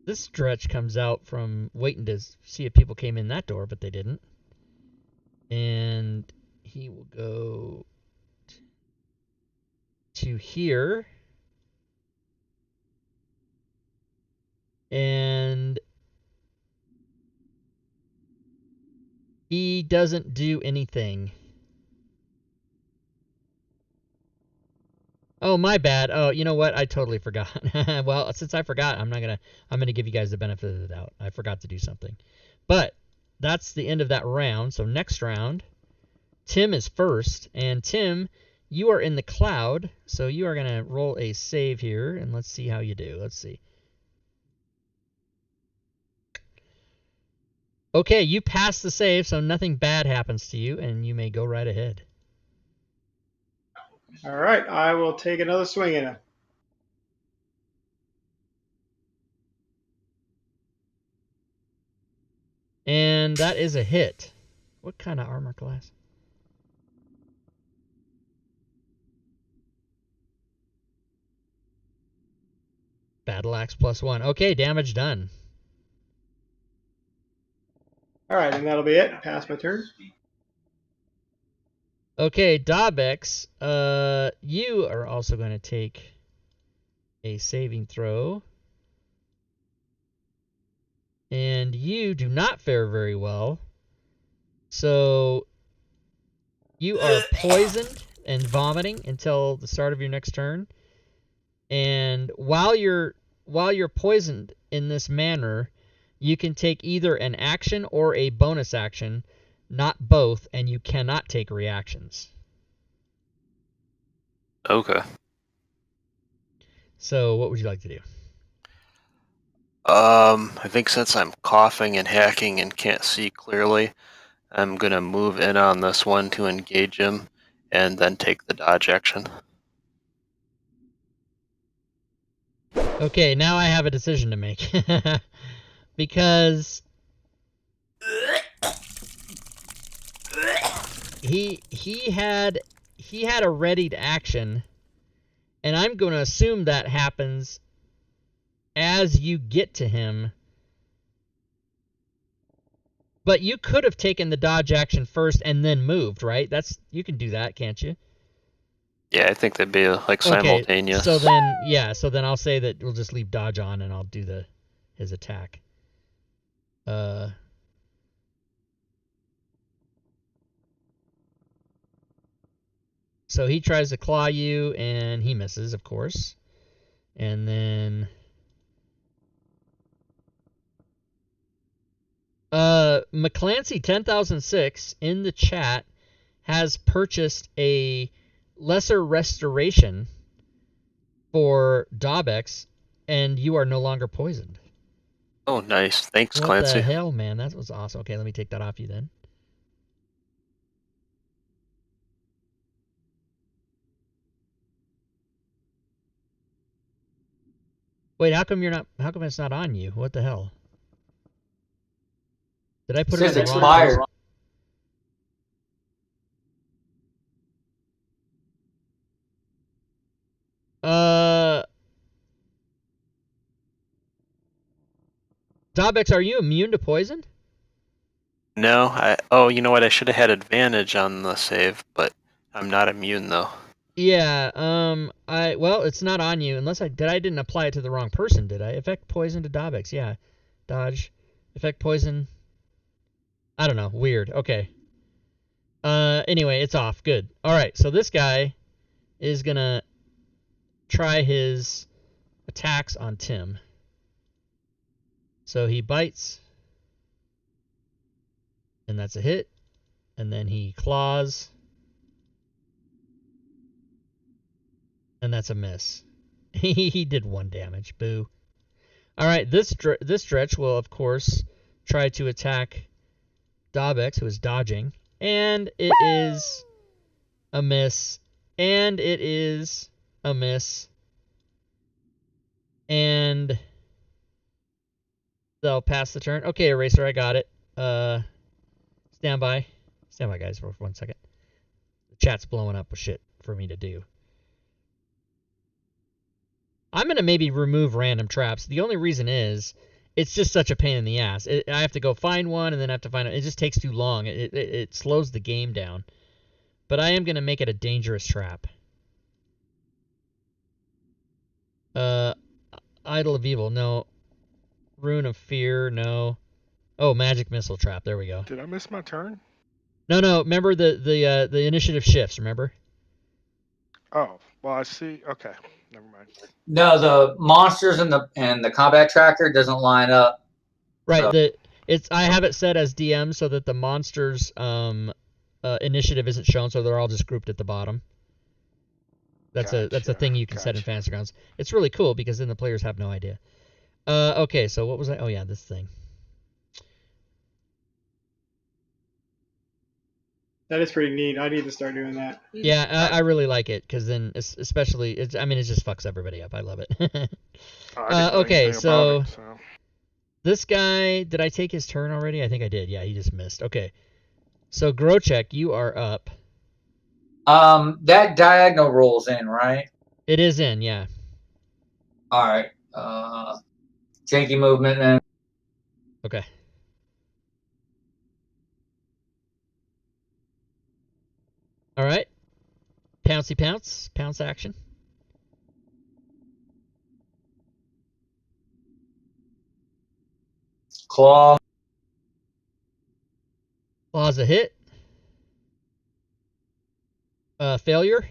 this stretch comes out from waiting to see if people came in that door, but they didn't. And he will go to here. And he doesn't do anything. Oh, my bad. Oh, you know what? I totally forgot. Well, since I forgot, I'm gonna give you guys the benefit of the doubt. I forgot to do something. But that's the end of that round. So next round, Tim is first, and Tim, you are in the cloud, so you are gonna roll a save here, and let's see how you do. Let's see. Okay, you pass the save, so nothing bad happens to you, and you may go right ahead. all right, I will take another swing at him. And that is a hit. What kind of armor class? Battle axe +1. Okay, damage done. All right, and that'll be it. Pass my turn. Okay, Dabex, you are also going to take a saving throw. And you do not fare very well. So You are poisoned and vomiting until the start of your next turn. And while you're poisoned in this manner, you can take either an action or a bonus action, not both, and you cannot take reactions. Okay. So what would you like to do? I think since I'm coughing and hacking and can't see clearly, I'm gonna move in on this one to engage him, and then take the dodge action. Okay, now I have a decision to make. Because he had a readied action, and I'm going to assume that happens as you get to him. But you could have taken the dodge action first and then moved, right? You can do that, can't you? Yeah, I think that'd be like simultaneous. Okay, so then I'll say that we'll just leave dodge on and I'll do his attack. So he tries to claw you and he misses, of course. And then McClancy 10,006 in the chat has purchased a lesser restoration for Daubex, and you are no longer poisoned. Oh, nice. Thanks, What Clancy. the hell, man? That was awesome. Okay, let me take that off you then. Wait, how come it's not on you? What the hell? Did I put it says on the wrong expired. person? Daubex, are you immune to poison? No, you know what? I should have had advantage on the save, but I'm not immune though. Yeah, well, it's not on you unless I didn't apply it to the wrong person, did I? Effect poison to Daubex, yeah. Dodge. Effect poison. I don't know, weird. Okay. Anyway, it's off. Good. Alright, so this guy is gonna try his attacks on Tim. So he bites. And that's a hit. And then he claws. And that's a miss. He did 1 damage. Boo. Alright, this stretch will, of course, try to attack Daubex, who is dodging. And it is a miss. And it is a miss. And they'll pass the turn. Okay, Eraser, I got it. Stand by. Stand by, guys, for 1 second. The chat's blowing up with shit for me to do. I'm going to maybe remove random traps. The only reason is it's just such a pain in the ass. I have to go find one and then I have to find it. It just takes too long. It slows the game down. But I am going to make it a dangerous trap. Idol of Evil, no. Rune of Fear, no. Oh, Magic Missile Trap. There we go. Did I miss my turn? No. Remember the initiative shifts. Remember? Oh, well, I see. Okay, never mind. No, the monsters and the combat tracker doesn't line up. Right. So. I have it set as DM so that the monsters initiative isn't shown, so they're all just grouped at the bottom. That's a thing you can set in Fantasy Grounds. It's really cool because then the players have no idea. Okay, so what was I? Oh yeah, this thing. That is pretty neat. I need to start doing that. Yeah, I really like it because then, especially, it just fucks everybody up. I love it. Okay, so this guy, did I take his turn already? I think I did. Yeah, he just missed. Okay, so Grochek, you are up. That diagonal rolls in, right? It is in, yeah. All right. Janky movement then. Okay. All right. Pouncy pounce. Pounce action. Claw. Claw's a hit. Failure.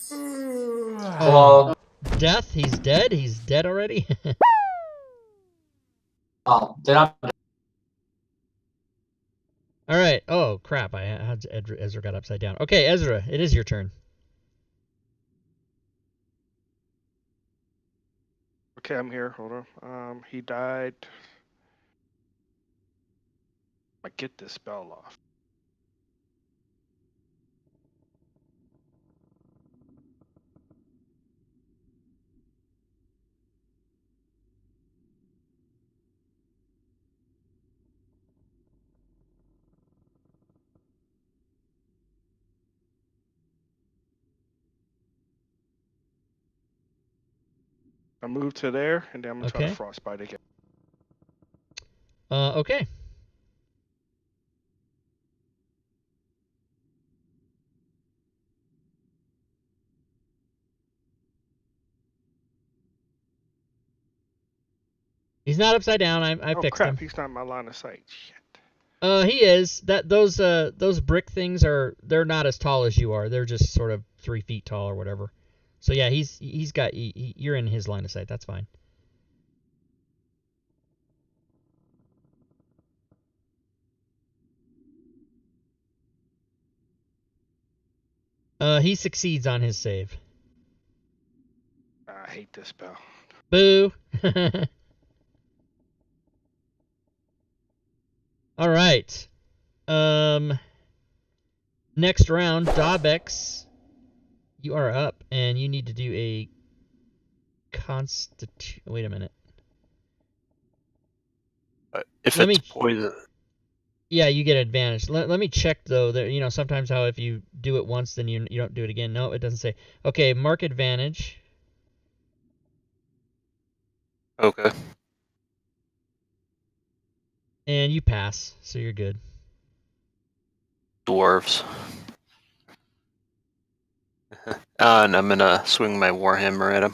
Well, Death. He's dead. He's dead already. oh, did I? All right. Oh crap! I had Ezra got upside down. Okay, Ezra, it is your turn. Okay, I'm here. Hold on. He died. I get this spell off. I move to there, and then I'm gonna try to Okay. frostbite again. Okay. He's not upside down. I Oh fixed crap! him. He's not in my line of sight. Shit. He is. Those brick things they're not as tall as you are. They're just sort of 3 feet tall or whatever. So yeah, he's got you're in his line of sight. That's fine. He succeeds on his save. I hate this spell. Boo. All right. Next round, Dabex, you are up, and you need to do a Wait a minute. If Let it's me- poison, Yeah, you get advantage. Let me check though. That sometimes how if you do it once, then you don't do it again. No, it doesn't say. Okay, mark advantage, okay. and you pass, so you're good. Dwarves. And I'm gonna swing my warhammer at him.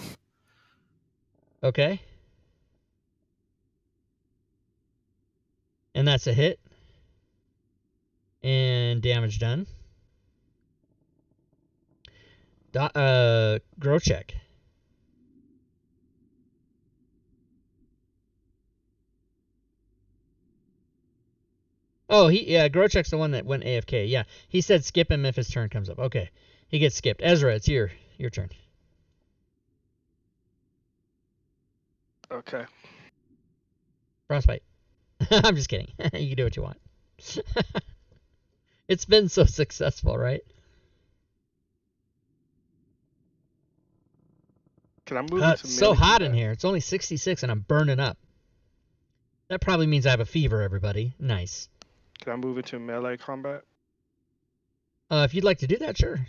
Okay. And that's a hit. And damage done. Grochek. Oh, Grochek's the one that went AFK. Yeah, he said skip him if his turn comes up. Okay, he gets skipped. Ezra, it's your turn. Okay. Frostbite. I'm just kidding. You can do what you want. It's been so successful, right? Can I move It's into so melee hot in combat? here. It's only 66 and I'm burning up. That probably means I have a fever, everybody. Nice. Can I move into melee combat? If you'd like to do that, sure.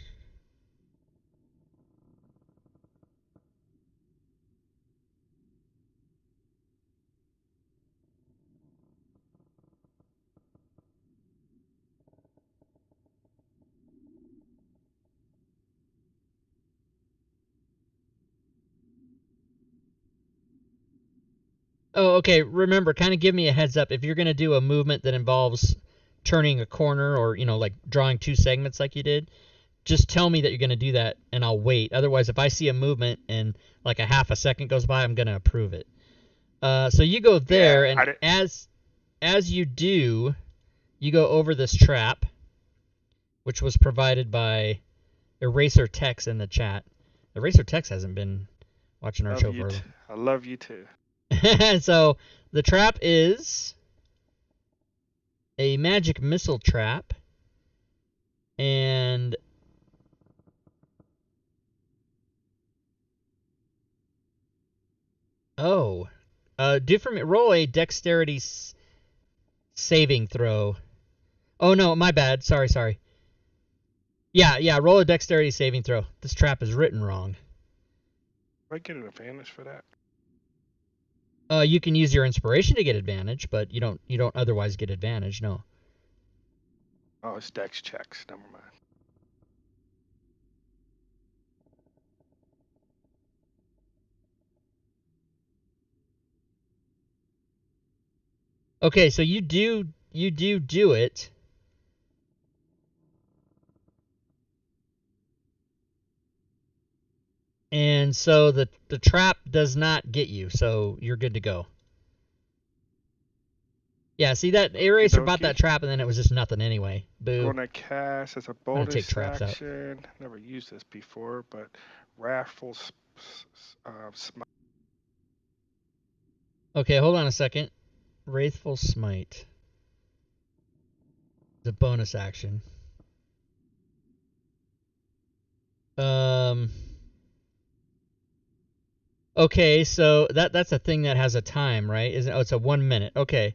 Oh, okay. Remember, kind of give me a heads up. If you're going to do a movement that involves turning a corner or, like drawing 2 segments like you did, just tell me that you're going to do that and I'll wait. Otherwise, if I see a movement and like a half a second goes by, I'm going to approve it. So you go there, Yeah, and as you do, you go over this trap, which was provided by Eraser Tex in the chat. Eraser Tex hasn't been watching our show for I love you too. So the trap is a magic missile trap, and roll a dexterity saving throw. Oh no, my bad. Sorry. Yeah, roll a dexterity saving throw. This trap is written wrong. Do I get an advantage for that? You can use your inspiration to get advantage, but you don't otherwise get advantage. No. Oh, it's dex checks. Never mind. Okay, so you do it. And so the trap does not get you, so you're good to go. Yeah, see that eraser bought that trap, and then it was just nothing anyway. Boo. Going to cast as a gonna take bonus traps out. action. Never used this before, but Wrathful Smite. Okay, hold on a second. Wrathful Smite. The bonus action. Okay, so that's a thing that has a time, right? Isn't? Oh, it's a 1 minute. Okay,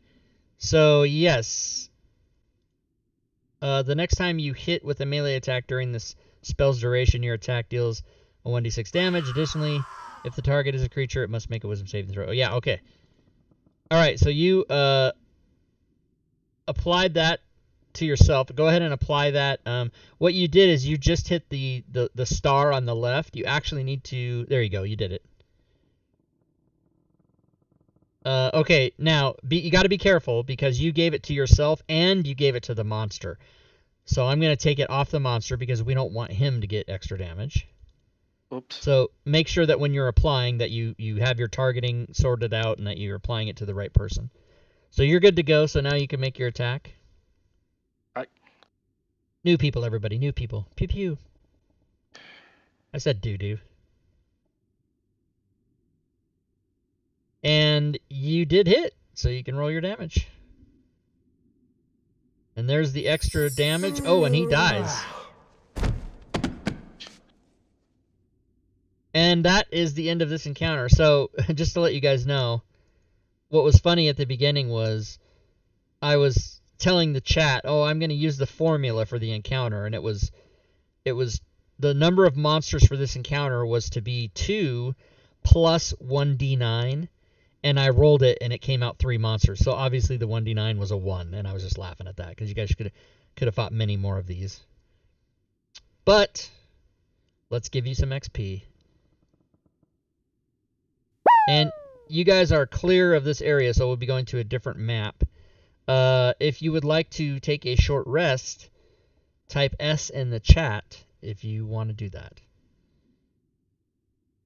so yes. The next time you hit with a melee attack during this spell's duration, your attack deals a 1d6 damage. Additionally, if the target is a creature, it must make a wisdom saving throw. Oh, yeah, okay. All right, so you applied that to yourself. Go ahead and apply that. What you did is you just hit the star on the left. You actually need to... There you go. You did it. Okay, now, you got to be careful because you gave it to yourself and you gave it to the monster. So I'm going to take it off the monster because we don't want him to get extra damage. Oops. So make sure that when you're applying that you have your targeting sorted out and that you're applying it to the right person. So you're good to go, so now you can make your attack. New people, everybody. New people. Pew pew. I said doo-doo. And you did hit, so you can roll your damage. And there's the extra damage. Oh, and he dies. And that is the end of this encounter. So, just to let you guys know, what was funny at the beginning was I was telling the chat, oh, I'm going to use the formula for the encounter, and it was the number of monsters for this encounter was to be 2 plus 1d9, and I rolled it, and it came out 3 monsters. So obviously the 1d9 was a 1, and I was just laughing at that because you guys could have fought many more of these. But let's give you some XP. And you guys are clear of this area, so we'll be going to a different map. If you would like to take a short rest, type S in the chat if you want to do that.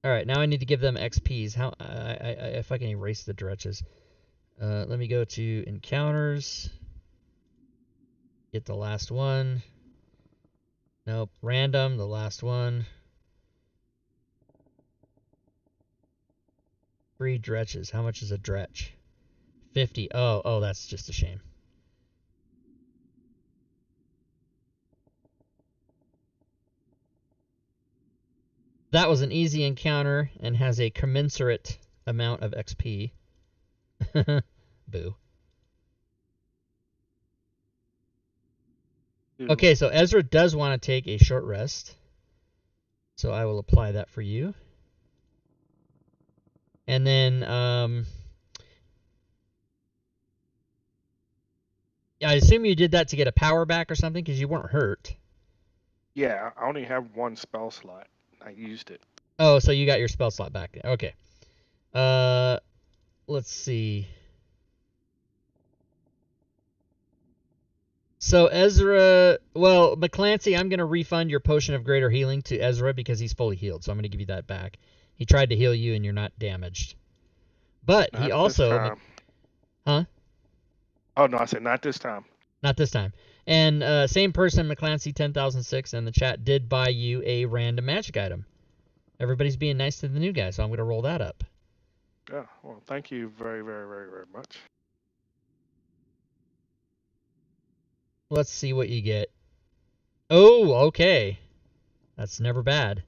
All right, now I need to give them XPs. How? If I can erase the dretches. Let me go to encounters. Get the last one. Nope. Random, the last one. 3 dretches. How much is a dretch? 50. Oh, that's just a shame. That was an easy encounter and has a commensurate amount of XP. Boo. Okay, so Ezra does want to take a short rest. So I will apply that for you. And then, I assume you did that to get a power back or something because you weren't hurt. Yeah, I only have 1 spell slot. I used it. Oh, so you got your spell slot back. Okay. Let's see. So Ezra, well, McClancy, I'm going to refund your potion of greater healing to Ezra because he's fully healed. So I'm going to give you that back. He tried to heal you and you're not damaged. But Not he also... This time. Huh? Oh, no, I said not this time. Not this time. And same person, McClancy 10,006, in the chat did buy you a random magic item. Everybody's being nice to the new guy, so I'm going to roll that up. Yeah, well, thank you very, very, very, very much. Let's see what you get. Oh, okay. That's never bad.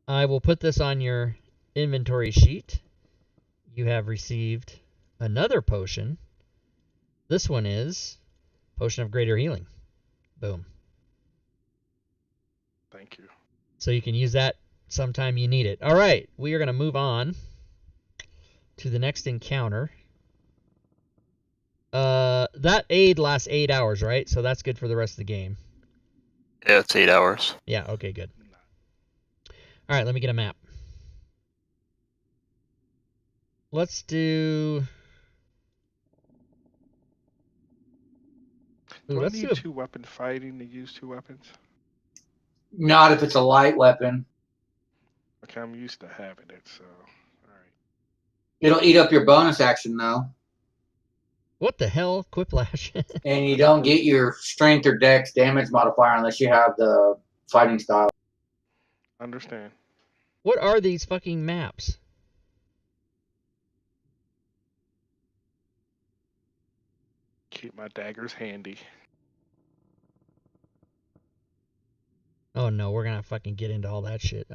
I will put this on your inventory sheet. You have received another potion. This one is Potion of Greater Healing. Boom. Thank you. So you can use that sometime you need it. All right, we are going to move on to the next encounter. That aid lasts 8 hours, right? So that's good for the rest of the game. Yeah, it's 8 hours. Yeah, okay, good. All right, let me get a map. Let's do... Ooh, Do I let's do need a, 2-weapon fighting to use 2 weapons? Not if it's a light weapon. Okay, I'm used to having it, so alright. It'll eat up your bonus action though, what the hell? Quiplash. and you don't get your strength or dex damage modifier unless you have the fighting style. Understand. What are these fucking maps? Keep my daggers handy. Oh no, we're gonna fucking get into all that shit.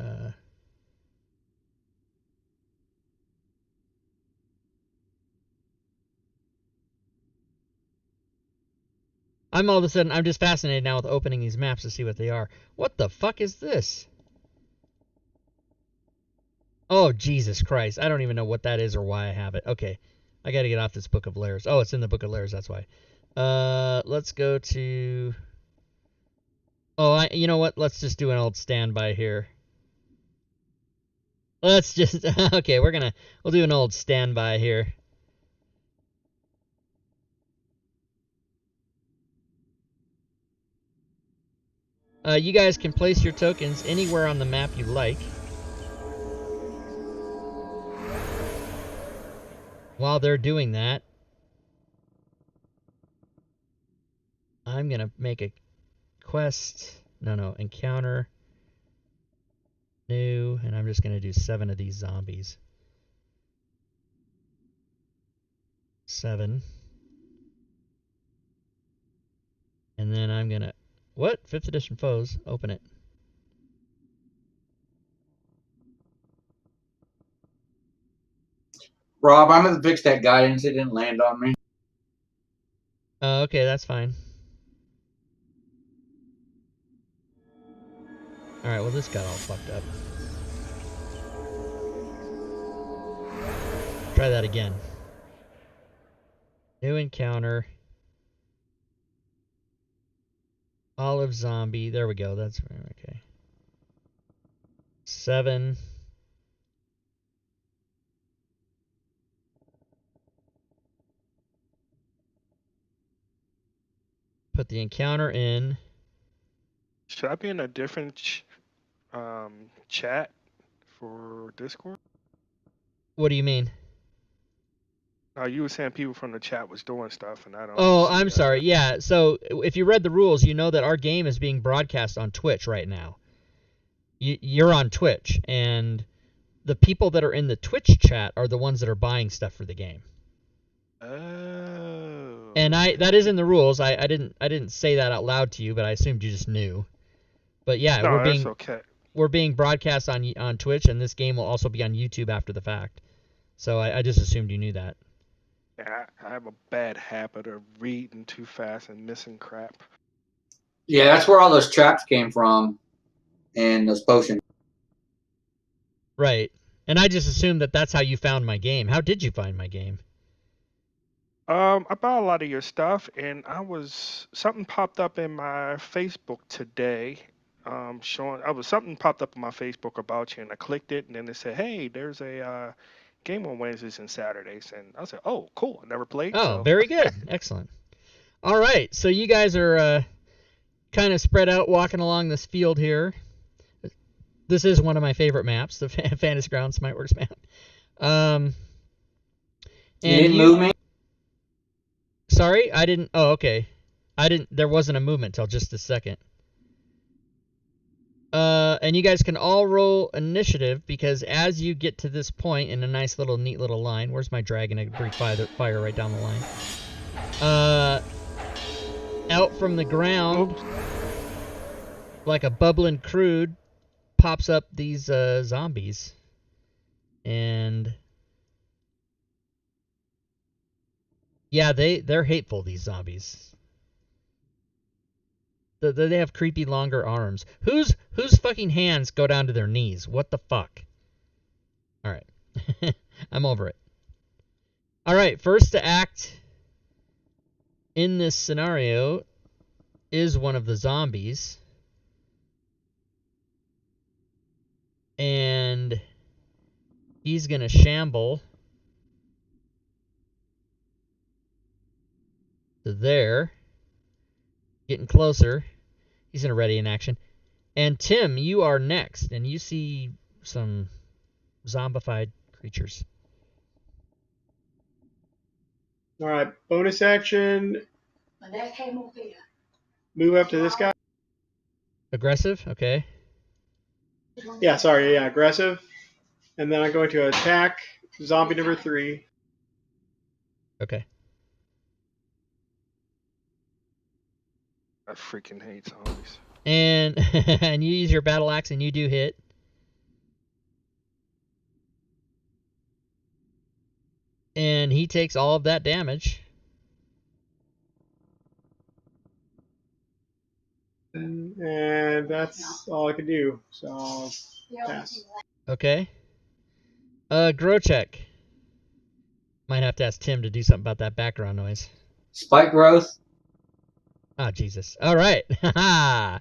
I'm all of a sudden, I'm just fascinated now with opening these maps to see what they are. What the fuck is this? Oh, Jesus Christ. I don't even know what that is or why I have it. Okay. I gotta get off this Book of Lairs. Oh, it's in the Book of Lairs, that's why. Let's go to... Oh, you know what? Let's just do an old standby here. Let's just... Okay, we'll do an old standby here. You guys can place your tokens anywhere on the map you like. While they're doing that, I'm going to make a quest. No, encounter. New. And I'm just going to do 7 of these zombies. 7. And then I'm going to... What? 5th edition foes. Open it. Rob, I'm gonna fix that guidance. It didn't land on me. Okay, that's fine. Alright, well this got all fucked up. Try that again. New encounter. Olive zombie. There we go. That's okay. 7. Put the encounter in. Should I be in a different chat for Discord? What do you mean? You were saying people from the chat was doing stuff, and I don't. Oh, see I'm that. sorry. Yeah, so if you read the rules, you know that our game is being broadcast on Twitch right now. You're on Twitch, and the people that are in the Twitch chat are the ones that are buying stuff for the game. Oh. And that is in the rules. I didn't say that out loud to you, but I assumed you just knew. But yeah, No, that's okay. we're being broadcast on Twitch, and this game will also be on YouTube after the fact. So I just assumed you knew that. Yeah, I have a bad habit of reading too fast and missing crap. Yeah, that's where all those traps came from, and those potions. Right. And I just assumed that that's how you found my game. How did you find my game? I bought a lot of your stuff, and something popped up in my Facebook today, something popped up on my Facebook about you, and I clicked it, and then it said, "Hey, there's a game on Wednesdays and Saturdays," and I said, "Oh, cool! I never played." Oh, so. very good. Excellent. All right, so you guys are kind of spread out walking along this field here. This is one of my favorite maps, the Fantasy Ground Smiteworks map. You didn't move me? Sorry, I didn't. Oh, okay. There wasn't a movement till just a second. And you guys can all roll initiative, because as you get to this point in a nice little, neat little line, where's my dragon? I can breathe fire right down the line. Out from the ground, like a bubbling crude, pops up these zombies. And yeah, they're hateful, these zombies. They have creepy longer arms. Whose fucking hands go down to their knees? What the fuck? Alright. I'm over it. Alright, first to act in this scenario is one of the zombies. And he's gonna shamble to there. Getting closer. He's in a ready in action. And Tim, you are next, and you see some zombified creatures. All right, bonus action. Move up to this guy. Aggressive? Okay. Yeah, sorry, yeah, aggressive. And then I'm going to attack zombie number 3. Okay. I freaking hate zombies. And and you use your battle axe and you do hit. And he takes all of that damage. And that's all I can do. So I'll pass. Okay. Grochek. Might have to ask Tim to do something about that background noise. Spike growth. Ah, Jesus. All right. Haha.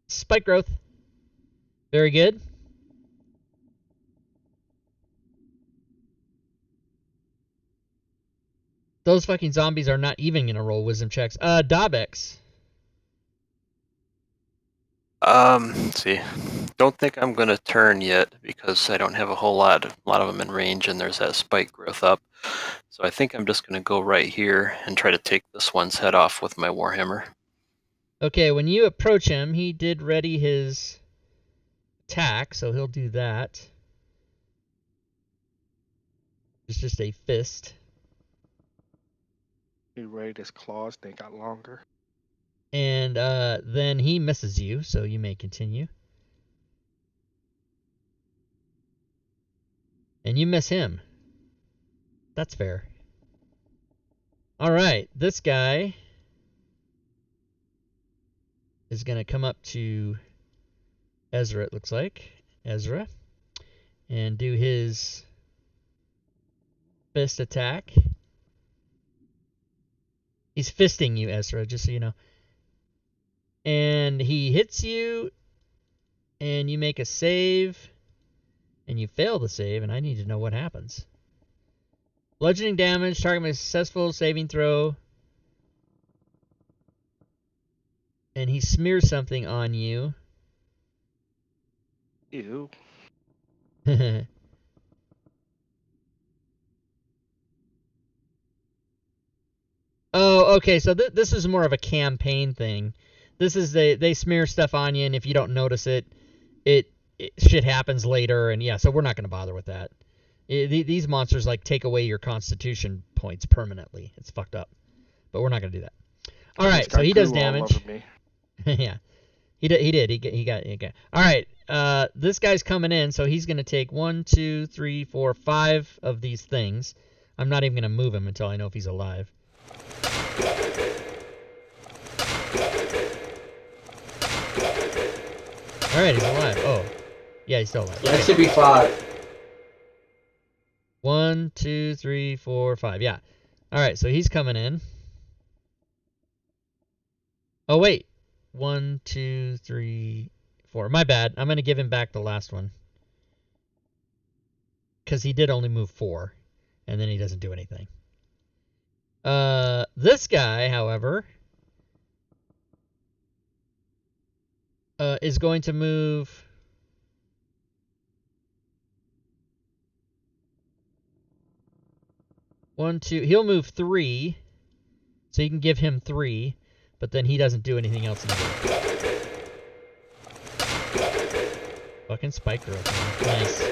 Spike growth. Very good. Those fucking zombies are not even going to roll wisdom checks. Dabex. Let's see. Don't think I'm gonna turn yet because I don't have a lot of them in range, and there's that spike growth up. So I think I'm just gonna go right here and try to take this one's head off with my warhammer. Okay, when you approach him, he did ready his attack, so he'll do that. It's just a fist. He raised his claws, they got longer. And then he misses you, so you may continue. And you miss him. That's fair. Alright, this guy is going to come up to Ezra, it looks like. Ezra. And do his fist attack. He's fisting you, Ezra, just so you know. And he hits you, and you make a save, and you fail the save, and I need to know what happens. Bludgeoning damage, target makes a successful saving throw. And he smears something on you. Ew. Oh, okay, so this is more of a campaign thing. This is they smear stuff on you, and if you don't notice it, shit happens later, and yeah, so we're not going to bother with that. These monsters like take away your constitution points permanently. It's fucked up, but we're not going to do that. All right, so he does damage. Yeah, he did. He got. All right, this guy's coming in, so he's going to take 1, 2, 3, 4, 5 of these things. I'm not even going to move him until I know if he's alive. Alright, he's alive. Oh. Yeah, he's still alive. That should be 5. 1, 2, 3, 4, 5. Yeah. Alright, so he's coming in. Oh, wait. 1, 2, 3, 4. My bad. I'm going to give him back the last one. Because he did only move 4. And then he doesn't do anything. This guy, however, is going to move 1, 2. He'll move 3, so you can give him 3, but then he doesn't do anything else in the game. Fucking spike growth. Nice.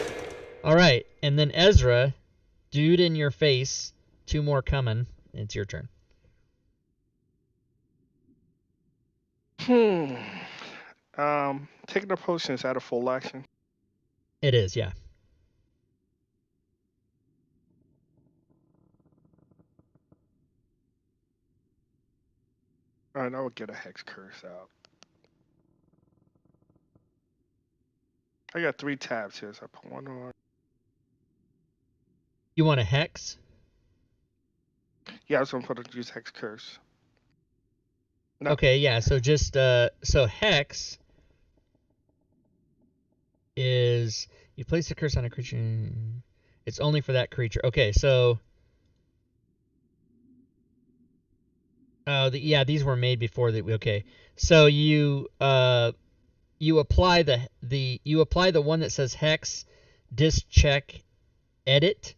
Alright, and then Ezra, dude in your face, 2 more coming. It's your turn. Taking a potion is out of full action. It is, yeah. Alright, I will get a hex curse out. I got 3 tabs here, so I put one on. You want a hex? Yeah, I was gonna use hex curse. No. Okay, yeah, so just so hex is you place a curse on a creature. It's only for that creature. Okay, so Oh, yeah, these were made before that. Okay, so you apply the one that says hex, disc check, edit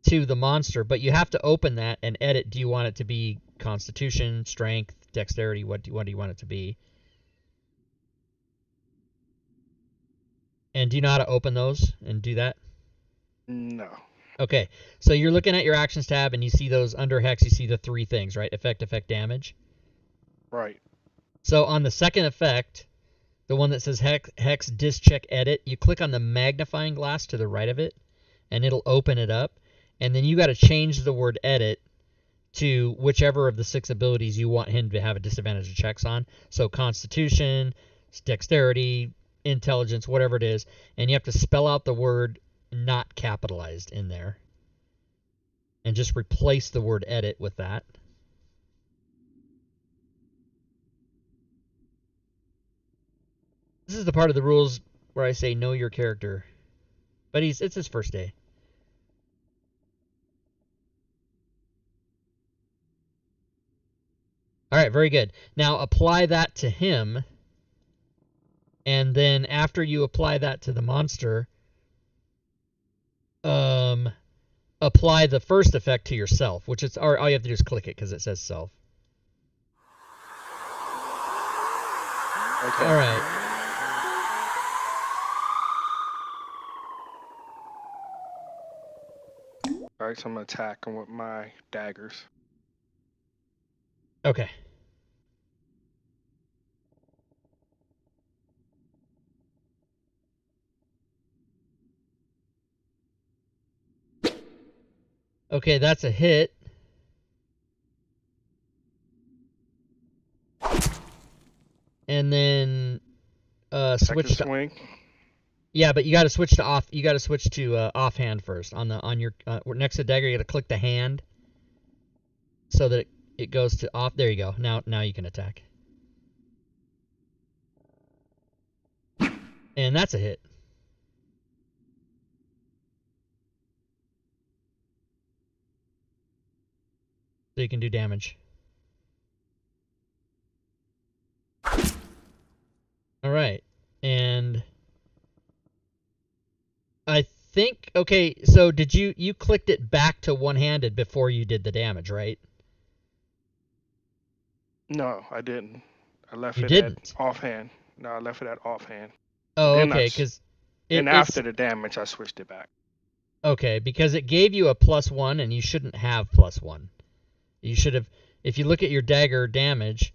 to the monster, but you have to open that and edit. Do you want it to be Constitution, Strength, Dexterity? What do you want it to be? And do you know how to open those and do that? No. Okay, so you're looking at your Actions tab, and you see those under Hex, you see the 3 things, right? Effect, damage. Right. So on the second effect, the one that says Hex, disc check, edit, you click on the magnifying glass to the right of it, and it'll open it up. And then you got to change the word edit to whichever of the 6 abilities you want him to have a disadvantage of checks on. So Constitution, Dexterity, Intelligence, whatever it is. And you have to spell out the word not capitalized in there. And just replace the word edit with that. This is the part of the rules where I say know your character. But it's his first day. All right, very good. Now apply that to him, and then after you apply that to the monster, apply the first effect to yourself, which is all you have to do is click it because it says self. Okay. All right. All right, so I'm gonna attack him with my daggers. Okay. Okay, that's a hit. And then switch to swing. Yeah, but you got to switch to off. You got to switch to offhand first. On your next to dagger, you got to click the hand so that it goes to off. There you go. Now you can attack. And that's a hit. So you can do damage. All right. And I think, okay, so did you clicked it back to one-handed before you did the damage, right? No, I didn't. I left You it didn't? at offhand. No, I left it at offhand. Oh, Then okay, because and after the damage, I switched it back. Okay, because it gave you a +1, and you shouldn't have +1. You should have, if you look at your dagger damage,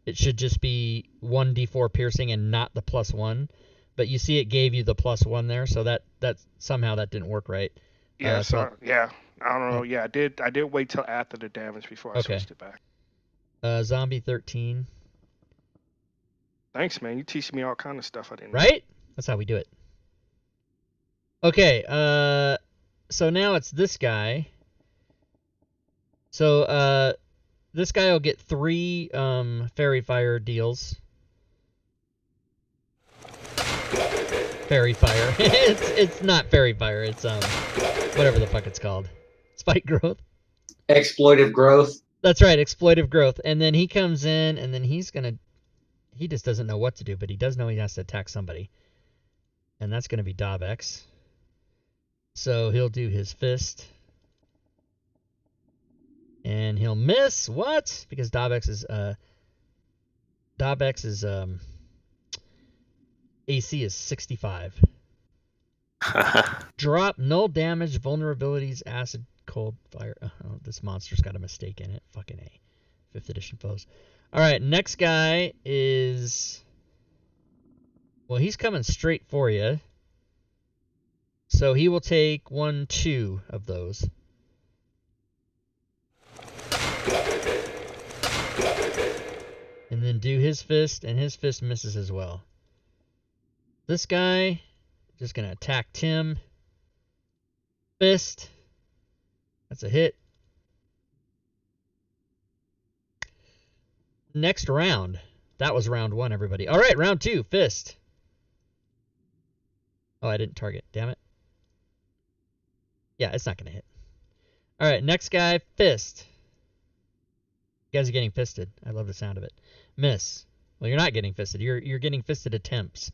it should just be 1d4 piercing and not the +1. But you see it gave you the +1 there, so that somehow that didn't work right. Yeah, yeah. I don't know. Yeah, I did wait till after the damage before I switched it back. Zombie 13. Thanks, man. You teaching me all kind of stuff I didn't know. Right? That's how we do it. Okay, so now it's this guy. So, this guy will get 3 Fairy Fire deals. Fairy Fire. it's not Fairy Fire. It's whatever the fuck it's called. Spike Growth. Exploitive growth. That's right, Exploitive Growth. And then he comes in, and then he just doesn't know what to do, but he does know he has to attack somebody. And that's going to be Dabex. So he'll do his fist. And he'll miss. What? Because Dabex is AC is 65. Drop, null damage, vulnerabilities, acid, cold, fire. Oh, this monster's got a mistake in it. Fucking A. 5th edition foes. Alright, next guy is... Well, he's coming straight for you. So he will take 1, 2 of those. And then do his fist, and his fist misses as well. This guy, just going to attack Tim. Fist. That's a hit. Next round. That was round 1, everybody. All right, round 2, fist. Oh, I didn't target. Damn it. Yeah, it's not going to hit. All right, next guy, fist. You guys are getting fisted. I love the sound of it. Miss. Well, you're not getting fisted. You're getting fisted attempts.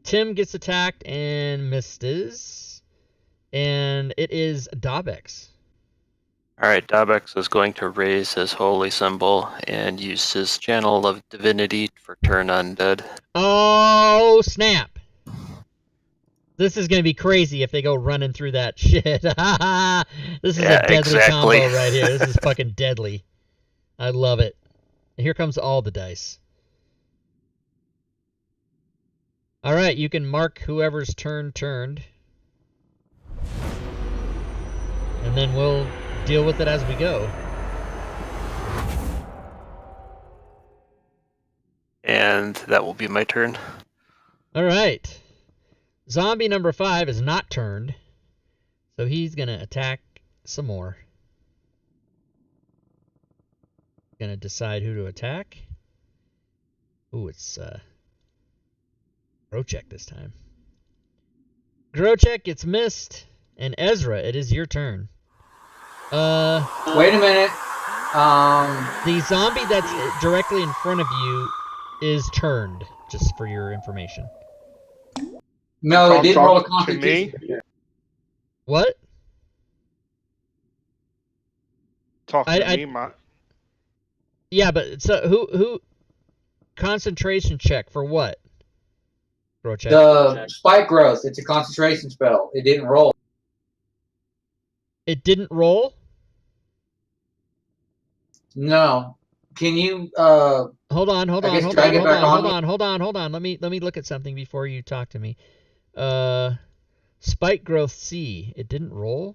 Tim gets attacked and misses. And it is Dabex. All right, Dabex is going to raise his holy symbol and use his channel of divinity for turn undead. Oh, snap. This is going to be crazy if they go running through that shit. This is a deadly combo right here. This is fucking deadly. I love it. And here comes all the dice. All right, you can mark whoever's turn turned. And then we'll deal with it as we go. And that will be my turn. All right. Zombie number 5 is not turned. So he's going to attack some more. Going to decide who to attack. Ooh, it's Grochek this time. Grochek gets missed. And Ezra, it is your turn. Wait a minute. The zombie that's directly in front of you is turned, just for your information. No, it didn't roll a To constitution. me? What? Talking to me, Yeah, but so who concentration check for what? Grochek. The spike growth. It's a concentration spell. It didn't roll. It didn't roll? No. Can you Hold on. guess drag it back on Hold on. Let me look at something before you talk to me. Spike growth C. It didn't roll?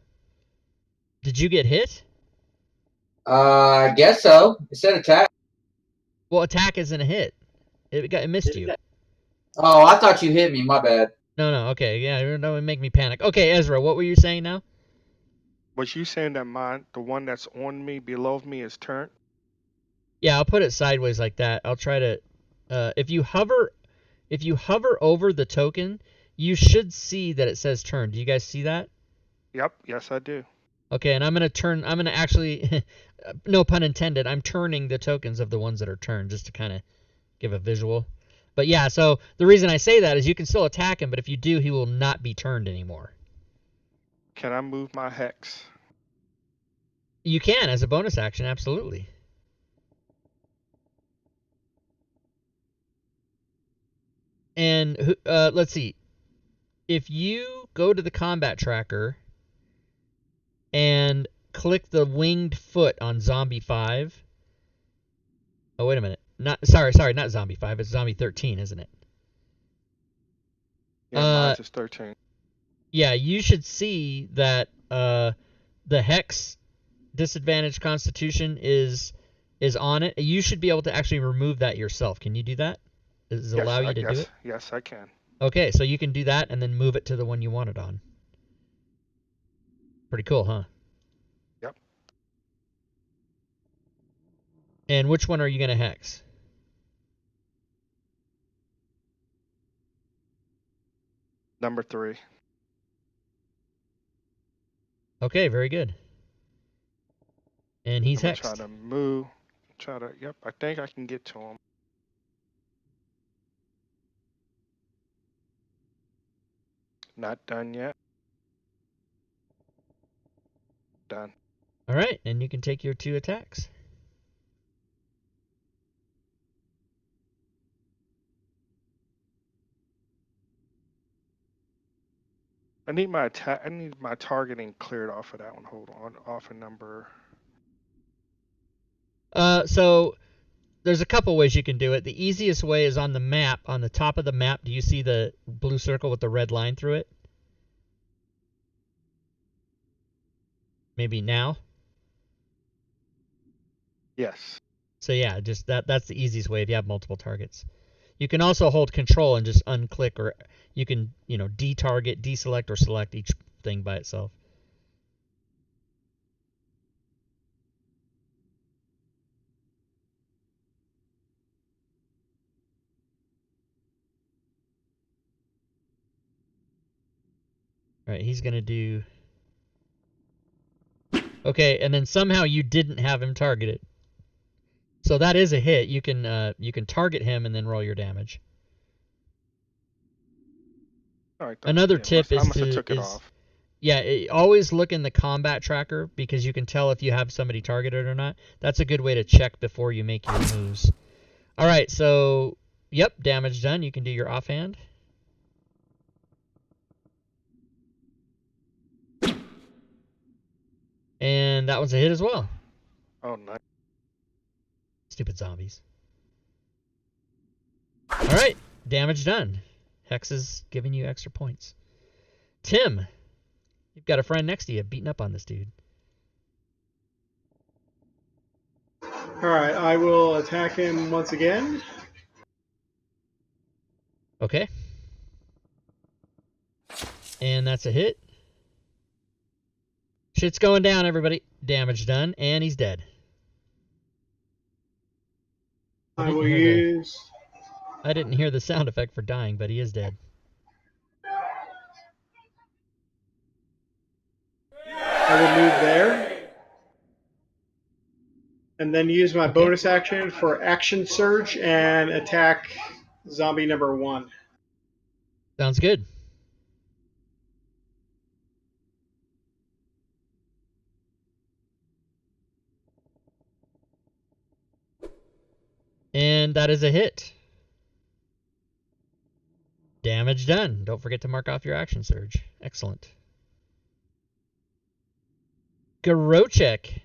Did you get hit? I guess so. It said attack. Well, attack isn't a hit. It missed you. Oh, I thought you hit me. My bad. No. Okay, yeah, that would make me panic. Okay, Ezra, what were you saying now? Was you saying that the one that's on me, below me, is turned? Yeah, I'll put it sideways like that. I'll try to. If you hover over the token, you should see that it says turn. Do you guys see that? Yep. Yes, I do. Okay, and I'm gonna actually, no pun intended, I'm turning the tokens of the ones that are turned just to kind of give a visual. But yeah, so the reason I say that is you can still attack him, but if you do, he will not be turned anymore. Can I move my hex? You can, as a bonus action, absolutely. And let's see. If you go to the combat tracker and click the winged foot on Zombie 5. Oh, wait a minute. Sorry, not Zombie 5. It's Zombie 13, isn't it? Yeah, mine's is 13. Yeah, you should see that the Hex disadvantage Constitution is on it. You should be able to actually remove that yourself. Can you do that? Does it allow you to do it? Yes, I can. Okay, so you can do that and then move it to the one you want it on. Pretty cool, huh? Yep. And which one are you going to hex? Number 3. Okay, very good. And he's hexed. Try to move. Yep, I think I can get to him. Not done yet. Done. All right, and you can take your 2 attacks. I need my targeting cleared off of that one. Hold on, off a number. So there's a couple ways you can do it. The easiest way is on the map. On the top of the map, do you see the blue circle with the red line through it? Maybe now? Yes. So yeah, just that's the easiest way if you have multiple targets. You can also hold control and just unclick, or you can, detarget, deselect, or select each thing by itself. All right, he's going to do... Okay, and then somehow you didn't have him targeted. So that is a hit. You can target him and then roll your damage. All right. Another tip I is must have took it off. always look in the combat tracker because you can tell if you have somebody targeted or not. That's a good way to check before you make your moves. All right, so yep, damage done. You can do your offhand. And that one's a hit as well. Oh, nice. Stupid zombies. All right, damage done. Hex is giving you extra points. Tim, you've got a friend next to you beating up on this dude. All right, I will attack him once again. Okay. And that's a hit. Shit's going down, everybody. Damage done, and he's dead. I will use. I didn't hear the sound effect for dying, but he is dead. I will move there. And then use my bonus action for Action Surge and attack zombie number 1. Sounds good. And that is a hit. Damage done. Don't forget to mark off your action surge. Excellent. Garocek.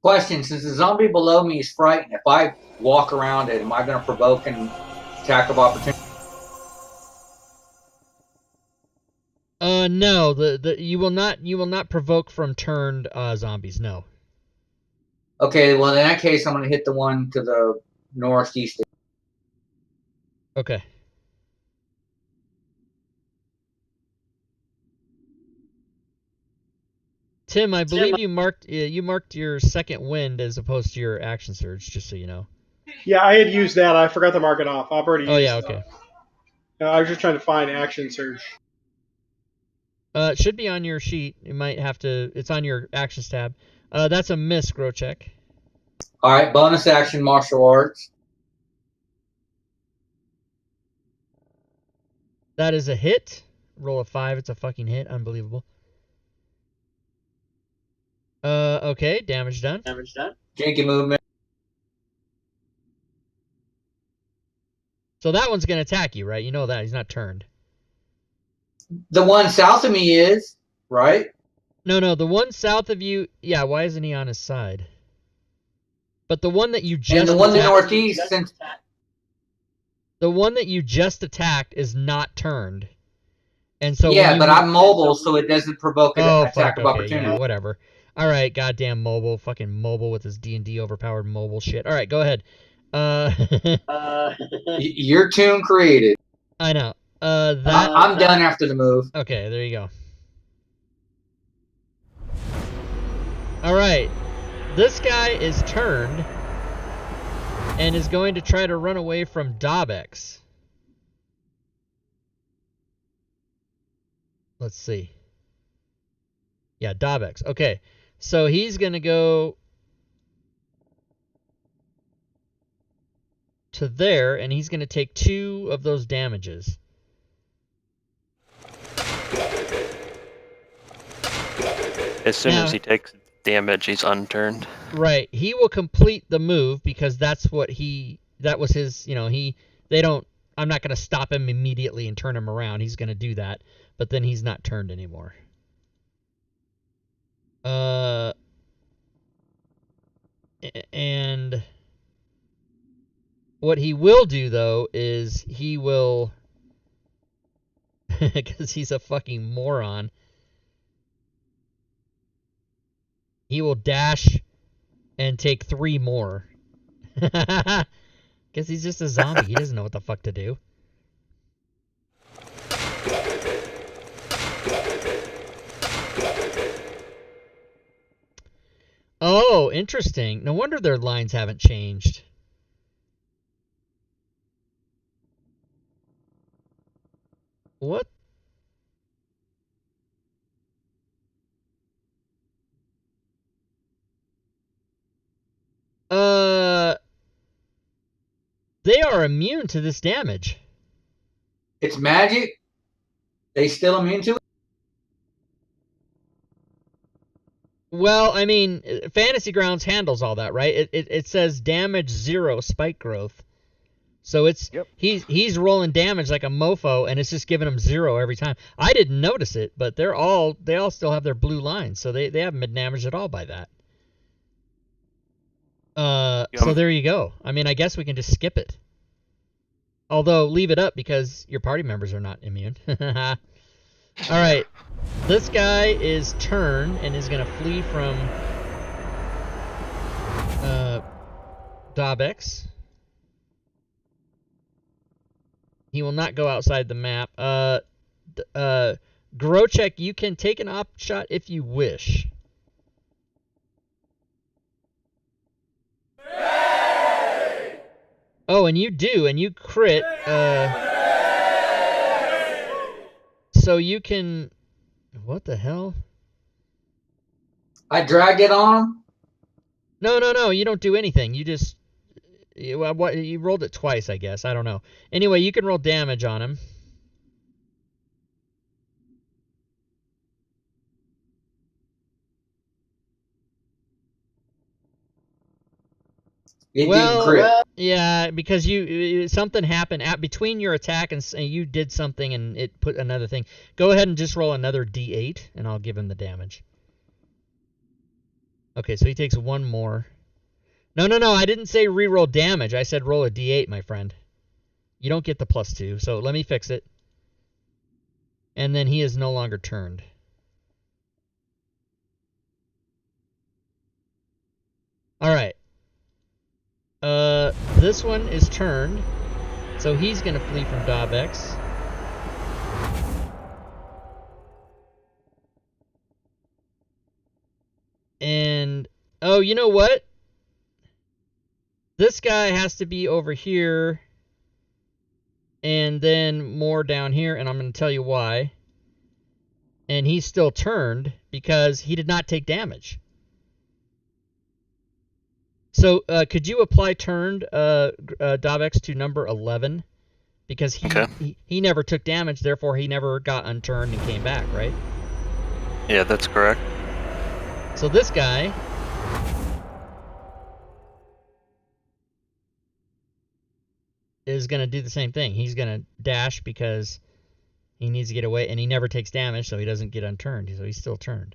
Question: since the zombie below me is frightened, if I walk around it, am I going to provoke an attack of opportunity? No. You will not provoke from turned zombies. No. Okay, well in that case, I'm going to hit the one to the northeast. Okay. Tim, I believe you marked your second wind as opposed to your action surge, just so you know. Yeah, I had used that. I forgot to mark it off. I've already used it. Okay. I was just trying to find Action Surge. It should be on your sheet. You might have to. It's on your actions tab. That's a miss, Grocek. All right, bonus action martial arts. That is a hit. Roll a 5. It's a fucking hit. Unbelievable. Okay. Damage done. Janky movement. So that one's gonna attack you, right? You know that he's not turned. The one south of me is, right? No. The one south of you. Yeah. Why isn't he on his side? But the one that you just And the one in the attacked, northeast, since the one that you just attacked is not turned. And so yeah, when you but move- I'm mobile, so it doesn't provoke an attack fuck, of okay, opportunity. yeah, whatever. All right, goddamn mobile, fucking mobile with his D&D overpowered mobile shit. All right, go ahead. Your tune created. I know. I'm done after the move. Okay, there you go. All right, this guy is turned and is going to try to run away from Dabex. Let's see. Yeah, Dabex. Okay, so he's going to go to there, and he's going to take 2 of those damages. As soon as he takes damage, he's unturned. Right. He will complete the move because that was his, I'm not going to stop him immediately and turn him around. He's going to do that, but then he's not turned anymore. And what he will do, though, is he will, because he's a fucking moron, he will dash and take 3 more. Guess he's just a zombie. He doesn't know what the fuck to do. Oh, interesting. No wonder their lines haven't changed. What? are immune to this damage. It's magic. They still immune to it? Well, I mean, Fantasy Grounds handles all that, right? It says damage 0 spike growth. So it's Yep. he's rolling damage like a mofo, and it's just giving him 0 every time. I didn't notice it, but they all still have their blue lines, so they haven't been damaged at all by that. So there you go. I mean, I guess we can just skip it. Although leave it up because your party members are not immune. All right, this guy is turned and is gonna flee from Dabex. He will not go outside the map. Grochek, you can take an op shot if you wish. Oh, and you do, and you crit. So you can. What the hell? I dragged it on him. No. You don't do anything. You just. You rolled it twice, I guess. I don't know. Anyway, you can roll damage on him. It didn't crit. Yeah, because something happened between your attack and you did something and it put another thing. Go ahead and just roll another d8 and I'll give him the damage. Okay, so he takes one more. No, I didn't say reroll damage. I said roll a d8, my friend. You don't get the +2, so let me fix it. And then he is no longer turned. All right. This one is turned, so he's gonna flee from Dabex. And oh, you know what? This guy has to be over here, and then more down here, and I'm gonna tell you why. And he's still turned because he did not take damage. So, could you apply turned Dabex to number 11? Because he never took damage, therefore he never got unturned and came back, right? Yeah, that's correct. So this guy is going to do the same thing. He's going to dash because he needs to get away, and he never takes damage, so he doesn't get unturned. So he's still turned.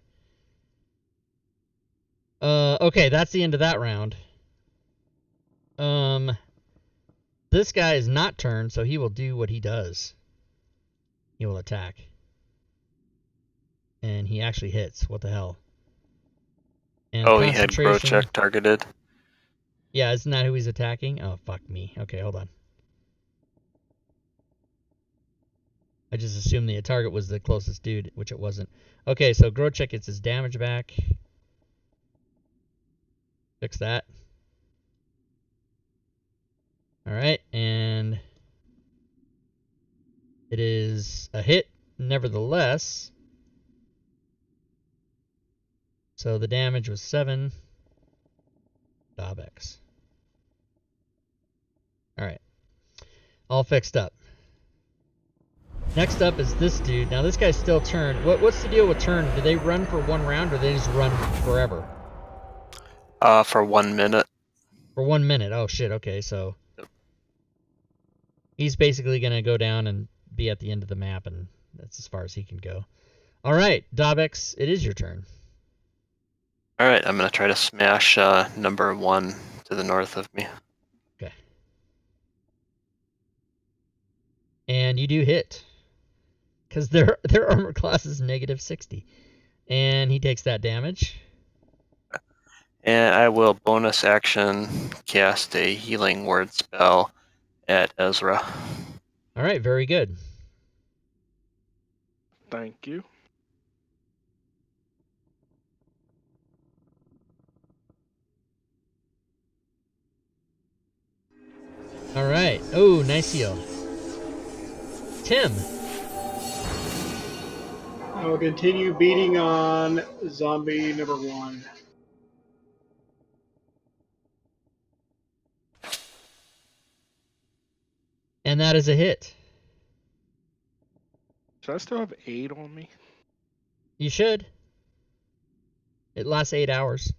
Okay, that's the end of that round. This guy is not turned, so he will do what he does. He will attack. And he actually hits. What the hell? And he had Grochek targeted. Yeah, isn't that who he's attacking? Oh, fuck me. Okay, hold on. I just assumed the target was the closest dude, which it wasn't. Okay, so Grochek gets his damage back. Fix that. Alright, and it is a hit, nevertheless. So the damage was 7. Dabex. Alright. All fixed up. Next up is this dude. Now this guy's still turned. What's the deal with turn? Do they run for 1 round or they just run forever? For 1 minute. For 1 minute. Oh shit, okay, so he's basically gonna go down and be at the end of the map, and that's as far as he can go. Alright, Dabex, it is your turn. Alright, I'm gonna try to smash number 1 to the north of me. Okay. And you do hit. Because their armor class is -60. And he takes that damage. And I will bonus action cast a healing word spell at Ezra. Alright, very good. Thank you. Alright. Oh, nice heal. Tim. I will continue beating on zombie number 1. And that is a hit. Should I still have 8 on me? You should. It lasts 8 hours.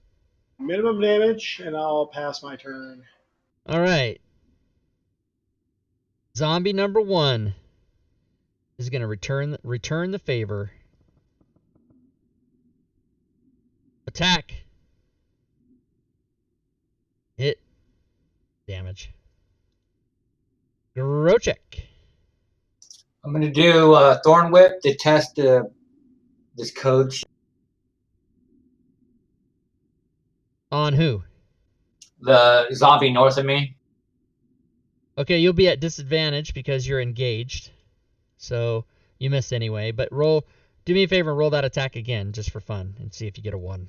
Minimum damage, and I'll pass my turn. All right. Zombie number 1 is going to return the favor. Attack. Hit. Damage. Grochek. I'm going to do Thorn Whip to test this code. On who? The zombie north of me. Okay, you'll be at disadvantage because you're engaged. So you missed anyway. But do me a favor and roll that attack again just for fun and see if you get a 1.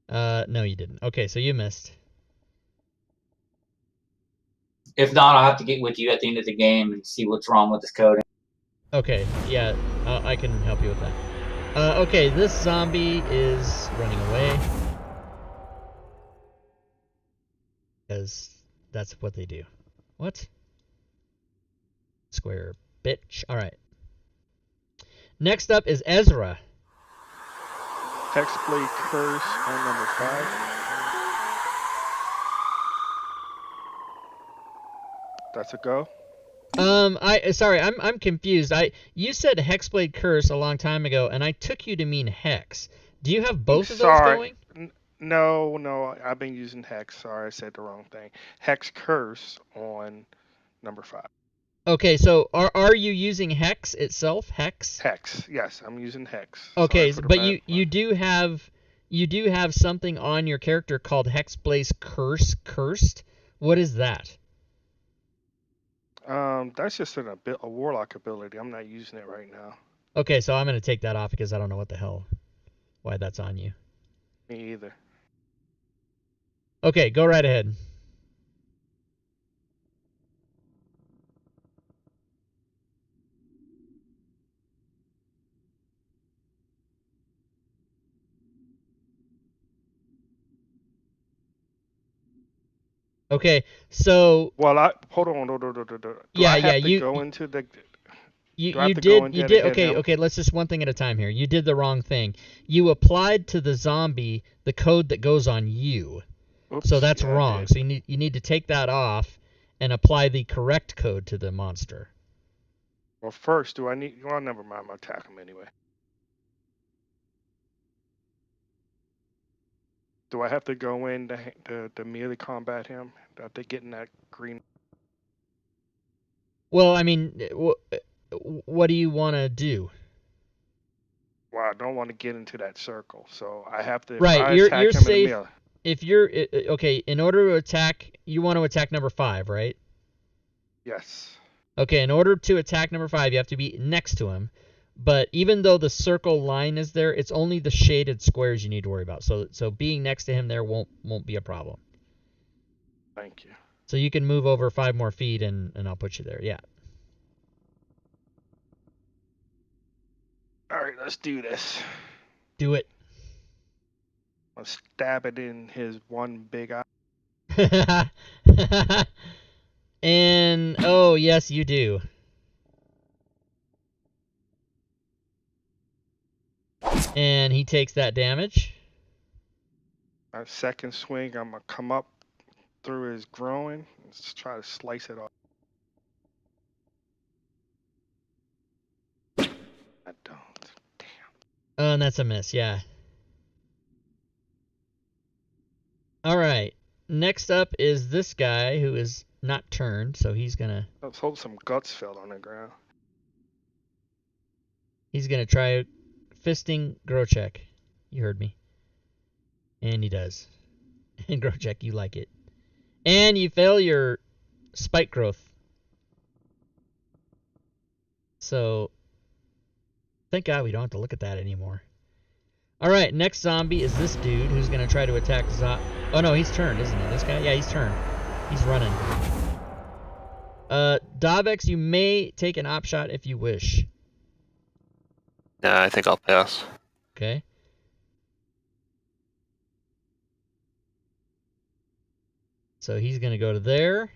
No, you didn't. Okay, so you missed. If not, I'll have to get with you at the end of the game and see what's wrong with this code. Okay, yeah, I can help you with that. Okay, this zombie is running away. Because that's what they do. What? Square bitch. Alright. Next up is Ezra. Hexblade Curse on number 5. That's a go. I'm confused. You said Hexblade Curse a long time ago, and I took you to mean Hex. Do you have both of those going? No, I've been using Hex. Sorry, I said the wrong thing. Hex Curse on number 5. Okay, so are you using Hex itself? Hex? Hex, yes, I'm using Hex. Okay, but you do have something on your character called Hexblade Curse Cursed. What is that? That's just a warlock ability. I'm not using it right now. Okay, so I'm gonna take that off because I don't know what the hell why that's on you. Me either. Okay, go right ahead. Okay, so well, hold on. Do I have to go into the? You did. Okay. Let's just one thing at a time here. You did the wrong thing. You applied to the zombie the code that goes on you. Oops, so that's wrong. So you need to take that off and apply the correct code to the monster. Well, first, do I need? Well, never mind. I'm gonna attack him anyway. Do I have to go in to melee combat him? After getting that green? Well, I mean, what do you want to do? Well, I don't want to get into that circle, so I have to. Right, you're safe. If you're okay, in order to attack, you want to attack number 5, right? Yes. Okay, in order to attack number 5, you have to be next to him. But even though the circle line is there, it's only the shaded squares you need to worry about. So being next to him there won't be a problem. Thank you. So you can move over 5 more feet and I'll put you there. Yeah. All right, let's do this. Do it. I'll stab it in his one big eye. And oh yes, you do. And he takes that damage. My second swing, I'm gonna come up through his groin and try to slice it off. I don't. Damn. Oh, and that's a miss. Yeah. All right. Next up is this guy who is not turned, so he's gonna. Let's hope some guts fell on the ground. He's gonna try fisting Grochek. You heard me. And he does. And Grochek, you like it. And you fail your spike growth. So, thank God we don't have to look at that anymore. Alright, next zombie is this dude who's going to try to attack Oh no, he's turned, isn't he? This guy? Yeah, he's turned. He's running. Davex, you may take an op shot if you wish. Yeah, I think I'll pass. Okay. So he's going to go to there.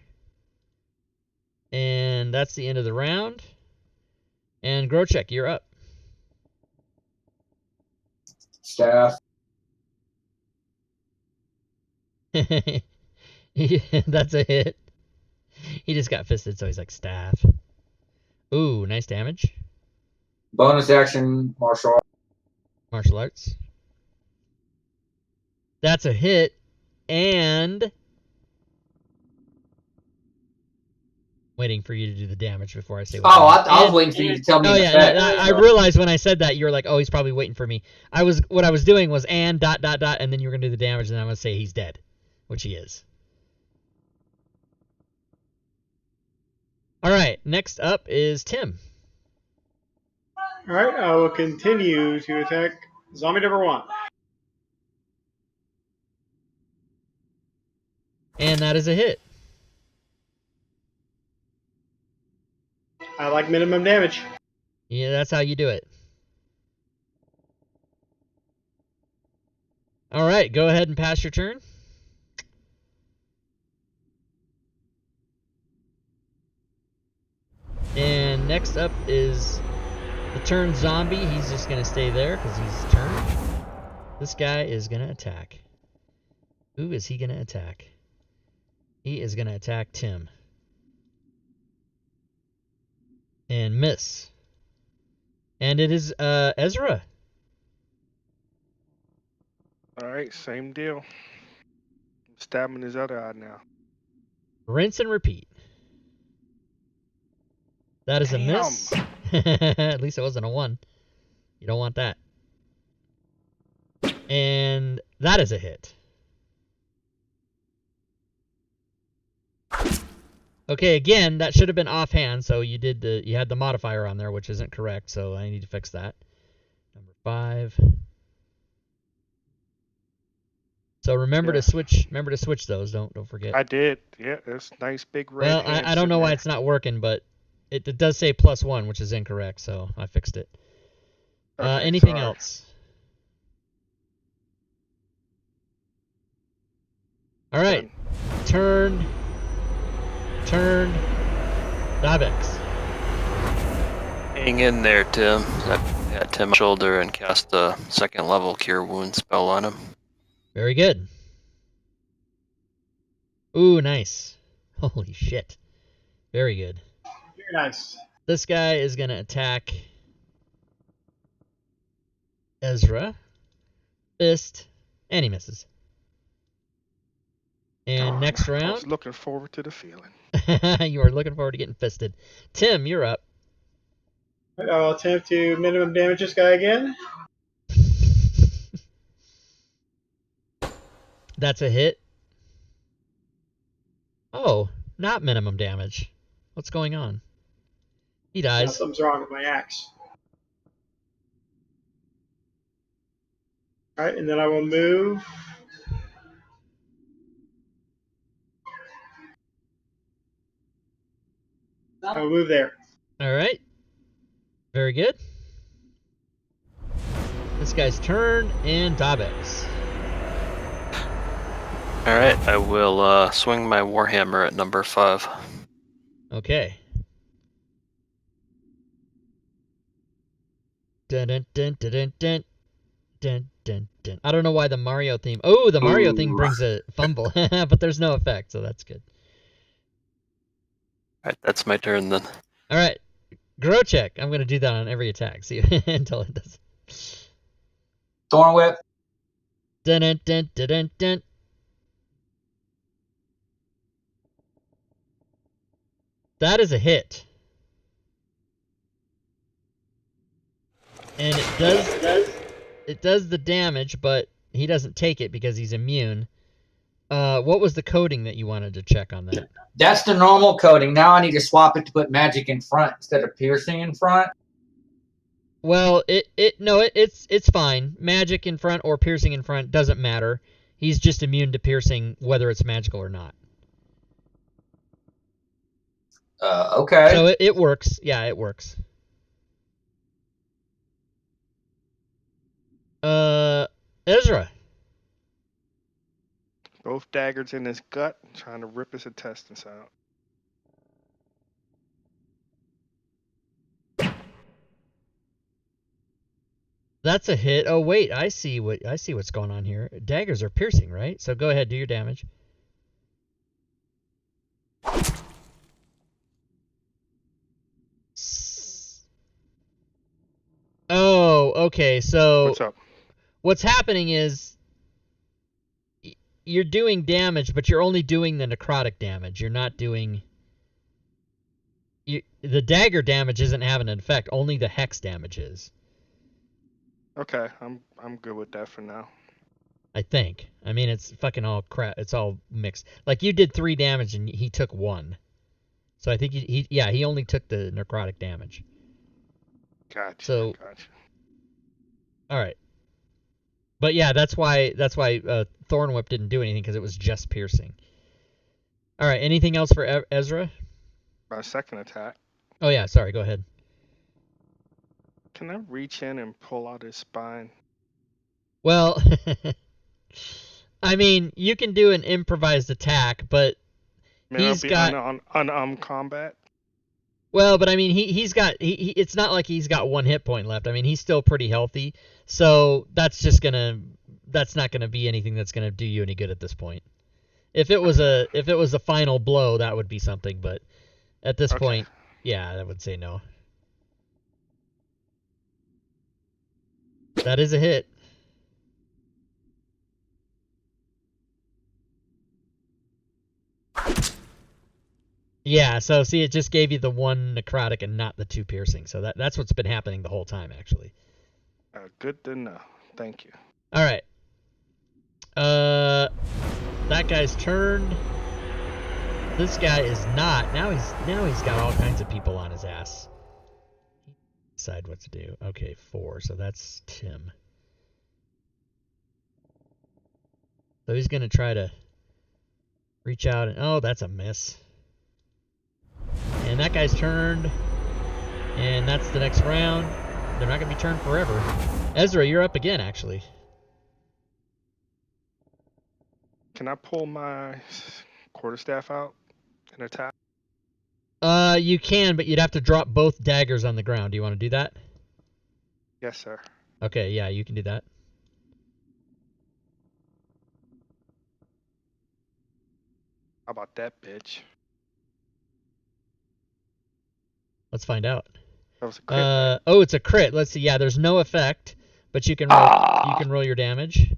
And that's the end of the round. And Grochek, you're up. Staff. That's a hit. He just got fisted, so he's like staff. Ooh, nice damage. Bonus action, martial arts. Martial arts. That's a hit. And waiting for you to do the damage before I say what. Oh, I was waiting for you to tell me. Oh the yeah, effect. I realized when I said that you were like, oh, he's probably waiting for me. What I was doing was and ... and then you were gonna do the damage, and I'm gonna say he's dead, which he is. All right, next up is Tim. All right, I will continue to attack zombie number 1. And that is a hit. I like minimum damage. Yeah, that's how you do it. All right, go ahead and pass your turn. And next up is the turn zombie. He's just going to stay there because he's turned. This guy is going to attack. Who is he going to attack? He is going to attack Tim. And miss. And it is Ezra. All right, same deal. I'm stabbing his other eye now. Rinse and repeat. That is a miss. At least it wasn't a 1. You don't want that. And that is a hit. Okay, again, that should have been offhand, so you had the modifier on there, which isn't correct, so I need to fix that. Number 5. So remember to switch those. Don't forget. I did. Yeah, that's nice big red. Well, I don't know why it's not working, but it does say +1, which is incorrect, so I fixed it. Okay, anything sorry. else? All right. Turn. Dabex. Hang in there, Tim. I had Tim on the shoulder and cast a 2nd level Cure Wound spell on him. Very good. Ooh, nice. Holy shit. Very good. Very nice. This guy is going to attack Ezra. Fist. And he misses. And next I round, was looking forward to the feeling. you are looking forward to getting fisted. Tim, you're up. I'll attempt to minimum damage this guy again. That's a hit. Oh, not minimum damage. What's going on? He Now, dies. something's wrong with my axe. All right, and then I will move. I will move there. All right. Very good. This guy's turn and Dabex. Alright, I will swing my Warhammer at number 5. Okay. Dun dun dun dun dun dun dun dun dun. I don't know why the Mario theme. Oh, the Mario theme brings a fumble, but there's no effect, so that's good. Alright, that's my turn then. All right, Grochek. I'm gonna do that on every attack. See until it does. Thorn whip. Dun dun dun dun dun dun. That is a hit. And it does the damage, but he doesn't take it because he's immune. What was the coding that you wanted to check on that? That's the normal coding. Now I need to swap it to put magic in front instead of piercing in front. Well, it's fine. Magic in front or piercing in front doesn't matter. He's just immune to piercing whether it's magical or not. Okay. So it works. Yeah, it works. Ezra. Both daggers in his gut, trying to rip his intestines out. That's a hit. Oh wait, I see what's going on here. Daggers are piercing, right? So go ahead, do your damage. Oh, okay. So What's up? what's happening is you're doing damage, but you're only doing the necrotic damage. You're not doing the dagger damage isn't having an effect. Only the hex damage is. Okay, I'm good with that for now. I think. I mean, it's fucking all crap. It's all mixed. Like you did 3 damage and he took 1. So I think he only took the necrotic damage. Gotcha. So- gotcha. All right. But yeah, that's why Thorn Whip didn't do anything because it was just piercing. All right. Anything else for Ezra? My second attack. Oh yeah. Sorry. Go ahead. Can I reach in and pull out his spine? Well, I mean, you can do an improvised attack, but May He's I be got- unarmed combat? well, but I mean, he's got it's not like he's got 1 hit point left. I mean, he's still pretty healthy. So that's not gonna be anything that's gonna do you any good at this point. If it was a final blow, that would be something. But at this Okay. point, yeah, I would say no. That is a hit. Yeah, so see, it just gave you the 1 necrotic and not the 2 piercing. So that's what's been happening the whole time, actually. Good to know. Thank you. All right. That guy's turned. This guy is not. Now he's got all kinds of people on his ass. Decide what to do. Okay, 4. So that's Tim. So he's gonna try to reach out and oh, that's a miss. And that guy's turned. And that's the next round. They're not gonna be turned forever. Ezra, you're up again, actually. Can I pull my quarterstaff out and attack? You can, but you'd have to drop both daggers on the ground. Do you want to do that? Yes, sir. Okay, yeah, you can do that. How about that, bitch? Let's find out. That was a crit. Right? Oh, it's a crit. Let's see. Yeah, there's no effect, but you can roll your damage.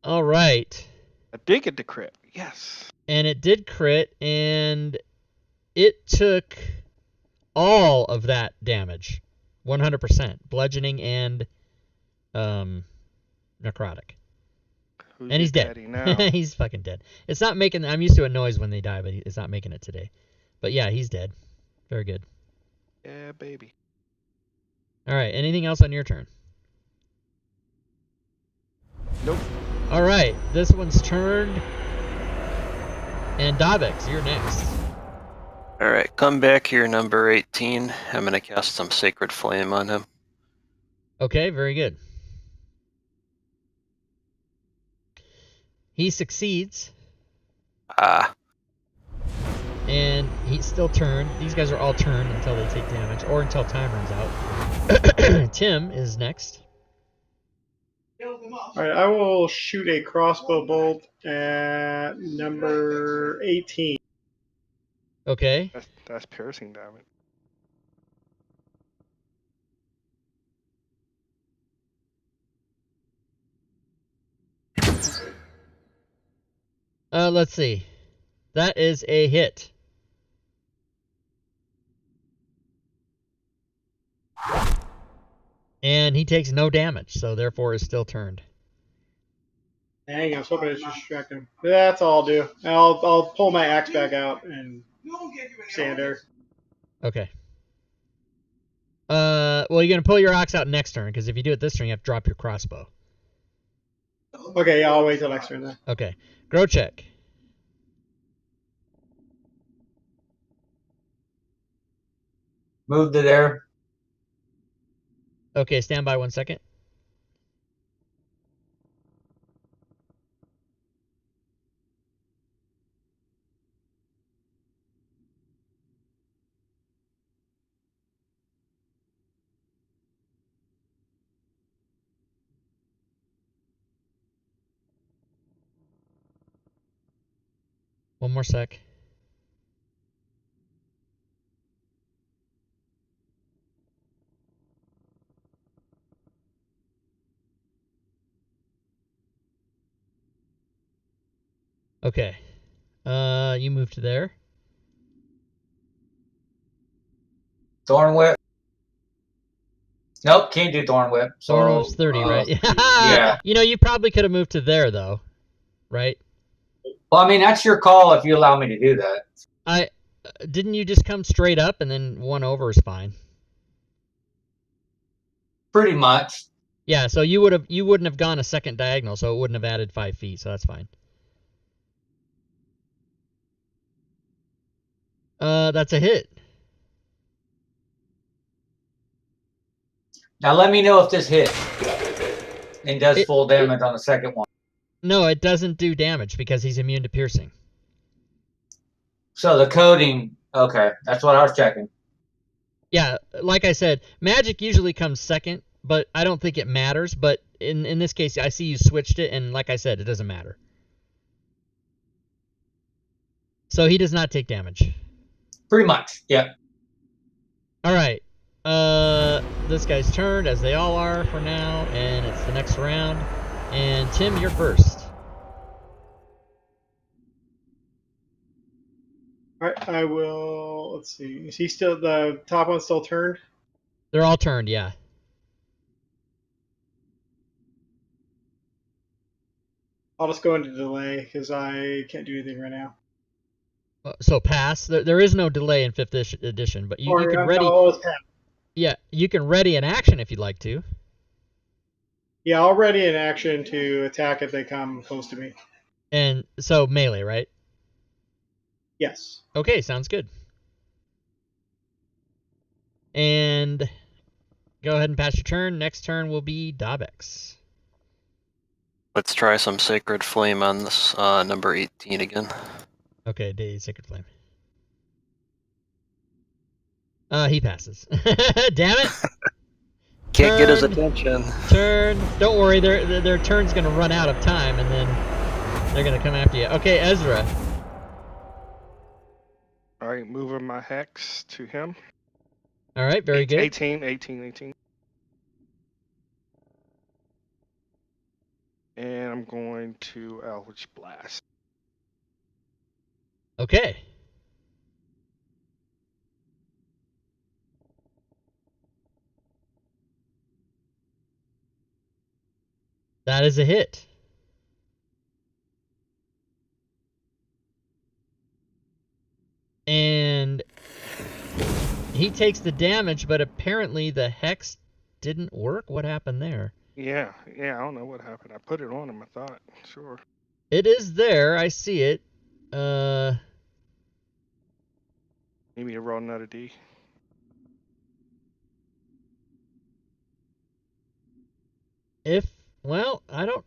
All right. I did get the crit. Yes. And it did crit, and it took all of that damage. 100%. Bludgeoning and necrotic. Who's And he's your dead. daddy now? He's fucking dead. It's not making... I'm used to a noise when they die, but it's not making it today. But yeah, he's dead. Very good. Yeah, baby. All right. Anything else on your turn? Nope. All right. This one's turned. And Davex, you're next. Alright, come back here, number 18. I'm going to cast some Sacred Flame on him. Okay, very good. He succeeds, Ah, and he's still turned. These guys are all turned until they take damage, or until time runs out. Tim is next. All right, I will shoot a crossbow bolt at number 18. Okay. That's piercing damage. Let's see. That is a hit. And he takes no damage, so therefore is still turned. Dang, I was hoping to distract him. That's all I'll do. I'll pull my axe back out and stand there. Okay. Well, you're gonna pull your ox out next turn, because if you do it this turn, you have to drop your crossbow. Okay, yeah, I'll wait till next turn then. Okay. Grow check. Move to there. Okay, stand by 1 second. One more sec. Okay. You move to there. Thorn Whip. Nope, can't do Thorn Whip. So, Thorn Whip's 30, right? yeah. You know, you probably could have moved to there, though. Right? Well, I mean, that's your call if you allow me to do that. Didn't you just come straight up and then 1 over is fine? Pretty much. Yeah, so you wouldn't have gone a second diagonal, so it wouldn't have added 5 feet, so that's fine. That's a hit. Now let me know if this hits and does full damage on the second one. No, it doesn't do damage because he's immune to piercing. So the coding, okay, that's what I was checking. Yeah, like I said, magic usually comes second, but I don't think it matters. But in this case, I see you switched it, and like I said, it doesn't matter. So he does not take damage. Pretty much, yeah. All right. This guy's turned, as they all are for now, and it's the next round. And Tim, you're first. All right, I will. Let's see. Is he still the top one still turned? They're all turned, yeah. I'll just go into delay because I can't do anything right now. So pass. There is no delay in 5th edition, but you can ready. No, it's pass. Yeah, you can ready an action if you'd like to. Yeah, I'll ready an action to attack if they come close to me. And so melee, right? Yes. Okay, sounds good. And go ahead and pass your turn. Next turn will be Dabex. Let's try some Sacred Flame on this number 18 again. Okay, Sacred Flame. He passes. Damn it! Can't get his attention. Turn. Don't worry, their turn's gonna run out of time, and then they're gonna come after you. Okay, Ezra. All right, moving my hex to him. All right, very good. 18. And I'm going to Eldritch Blast. Okay. That is a hit. And he takes the damage, but apparently the hex didn't work. What happened there? Yeah, I don't know what happened. I put it on him, I thought. Sure. It is there. I see it. Need me to roll another D? Well, I don't...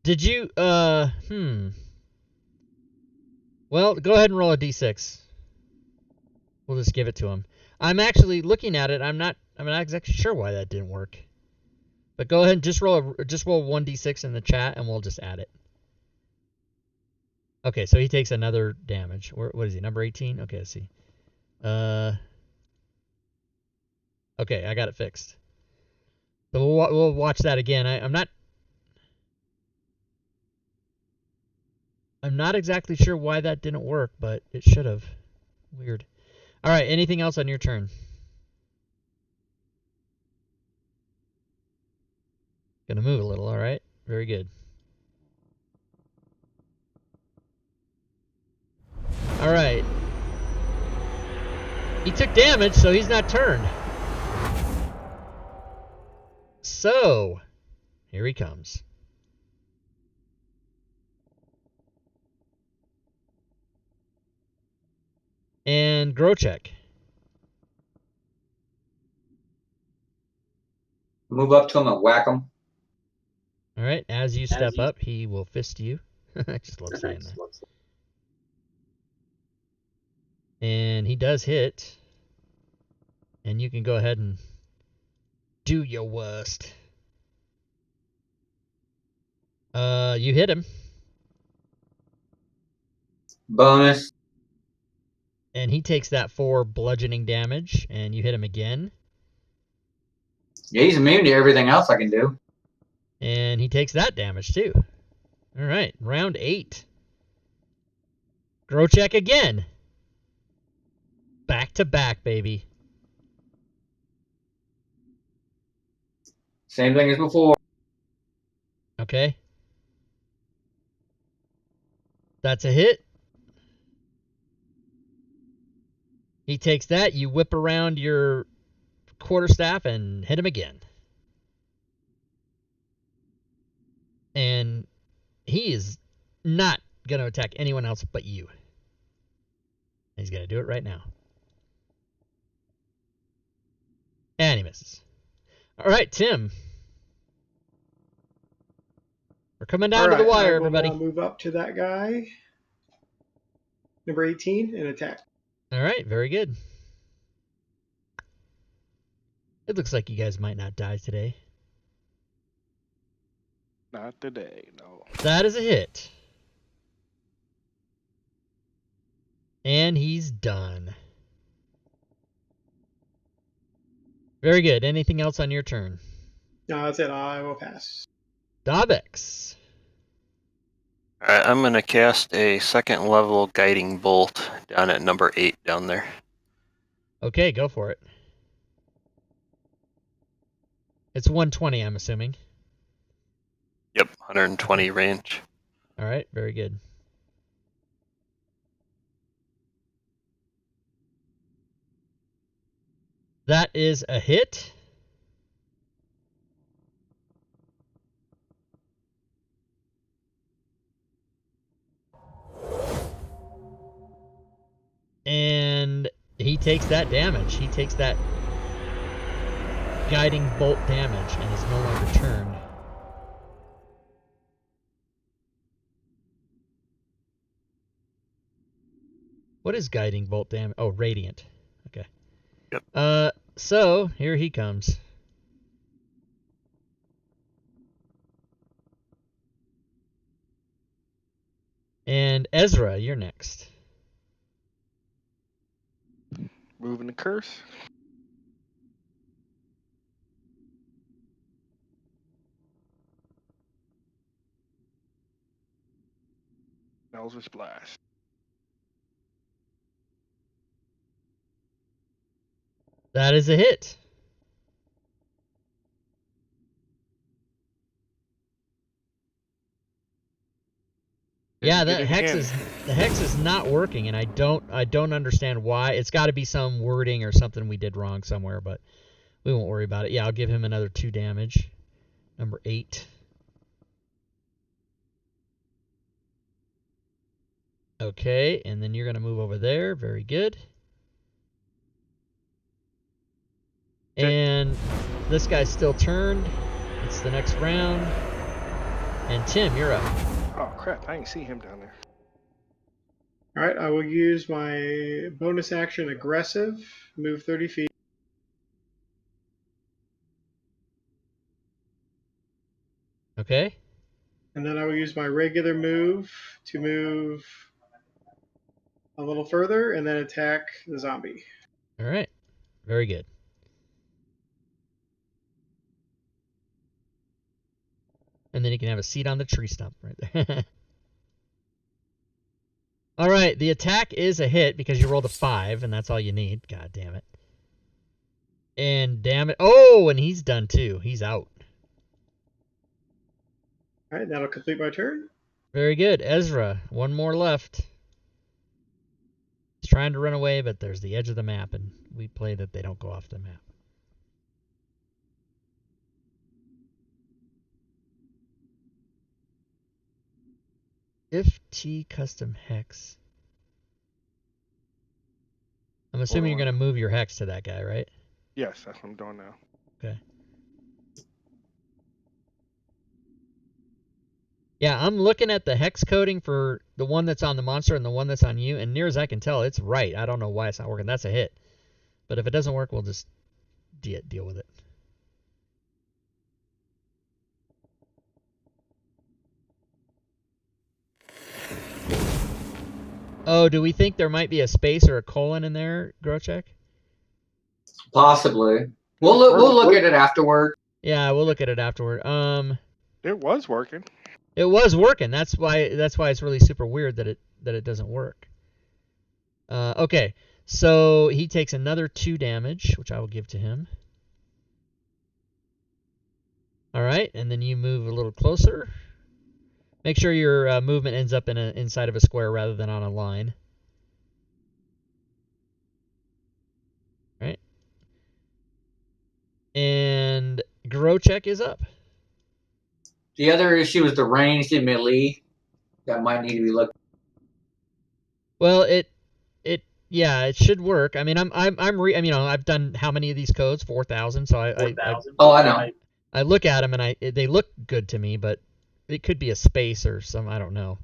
Did you, Well, go ahead and roll a D6. We'll just give it to him. I'm actually looking at it. I'm not exactly sure why that didn't work. But go ahead and just roll 1d6 in the chat, and we'll just add it. Okay, so he takes another damage. What is he, number 18? Okay, let's see. Okay, I got it fixed. So we'll watch that again. I'm not exactly sure why that didn't work, but it should have. Weird. All right, anything else on your turn? Gonna move a little, all right? Very good. All right. He took damage, so he's not turned. So, here he comes. And Grochek. Move up to him and whack him. All right, as you step up, he will fist you. I just love saying that. And he does hit. And you can go ahead and do your worst. You hit him, Bonus. and he takes that 4 bludgeoning damage, and you hit him again, Yeah, he's immune to everything else I can do. and he takes that damage too. All right, round 8. Grow check again. Back to back, baby. Same thing as before. Okay. That's a hit. He takes that. You whip around your quarterstaff and hit him again. And he is not going to attack anyone else but you. He's going to do it right now. And he misses. All right, Tim. We're coming down to the wire, I will everybody. now move up to that guy. Number 18 and attack. All right, very good. It looks like you guys might not die today. Not today, no. That is a hit. And he's done. Very good. Anything else on your turn? No, that's it. I will pass. Dabex. Alright, I'm going to cast a 2nd level guiding bolt down at number 8 down there. Okay, go for it. It's 120, I'm assuming. Yep, 120 range. All right, very good. That is a hit. And he takes that damage. He takes that guiding bolt damage and is no longer turned. What is guiding bolt damage? Oh, radiant. Okay. Yep. So here he comes. And Ezra, you're next. Moving the curse. Eldritch Blast. That is a hit. Yeah, Did that it hex again. the hex is not working, and I don't understand why. It's got to be some wording or something we did wrong somewhere, but we won't worry about it. Yeah, I'll give him another 2 damage. Number 8. Okay, and then you're going to move over there. Very good. And this guy's still turned. It's the next round. And Tim, you're up. Oh crap! I ain't see him down there. All right, I will use my bonus action aggressive, move 30 feet. Okay. And then I will use my regular move to move a little further and then attack the zombie. All right. Very good. And then you can have a seat on the tree stump right there. All right, the attack is a hit because you rolled a 5, and that's all you need. God damn it. And damn it. Oh, and he's done too. He's out. All right, that'll complete my turn. Very good. Ezra, one more left. He's trying to run away, but there's the edge of the map, and we play that they don't go off the map. If T custom hex. I'm assuming you're going to move your hex to that guy, right? Yes, that's what I'm doing now. Okay. Yeah, I'm looking at the hex coding for the one that's on the monster and the one that's on you, and near as I can tell, it's right. I don't know why it's not working. That's a hit. But if it doesn't work, we'll just deal with it. Oh, do we think there might be a space or a colon in there, Grochek? Possibly. We'll look at it afterward. Yeah, we'll look at it afterward. It was working. It was working. That's why it's really super weird that it doesn't work. Okay, so he takes another 2 damage, which I will give to him. All right, and then you move a little closer. Make sure your movement ends up inside of a square rather than on a line. All right. And Grochek is up. The other issue is the ranged and melee. That might need to be looked. Well, it should work. I mean, I've done how many of these codes? 4,000. So I know. I look at them and they look good to me, but it could be a space or some, I don't know.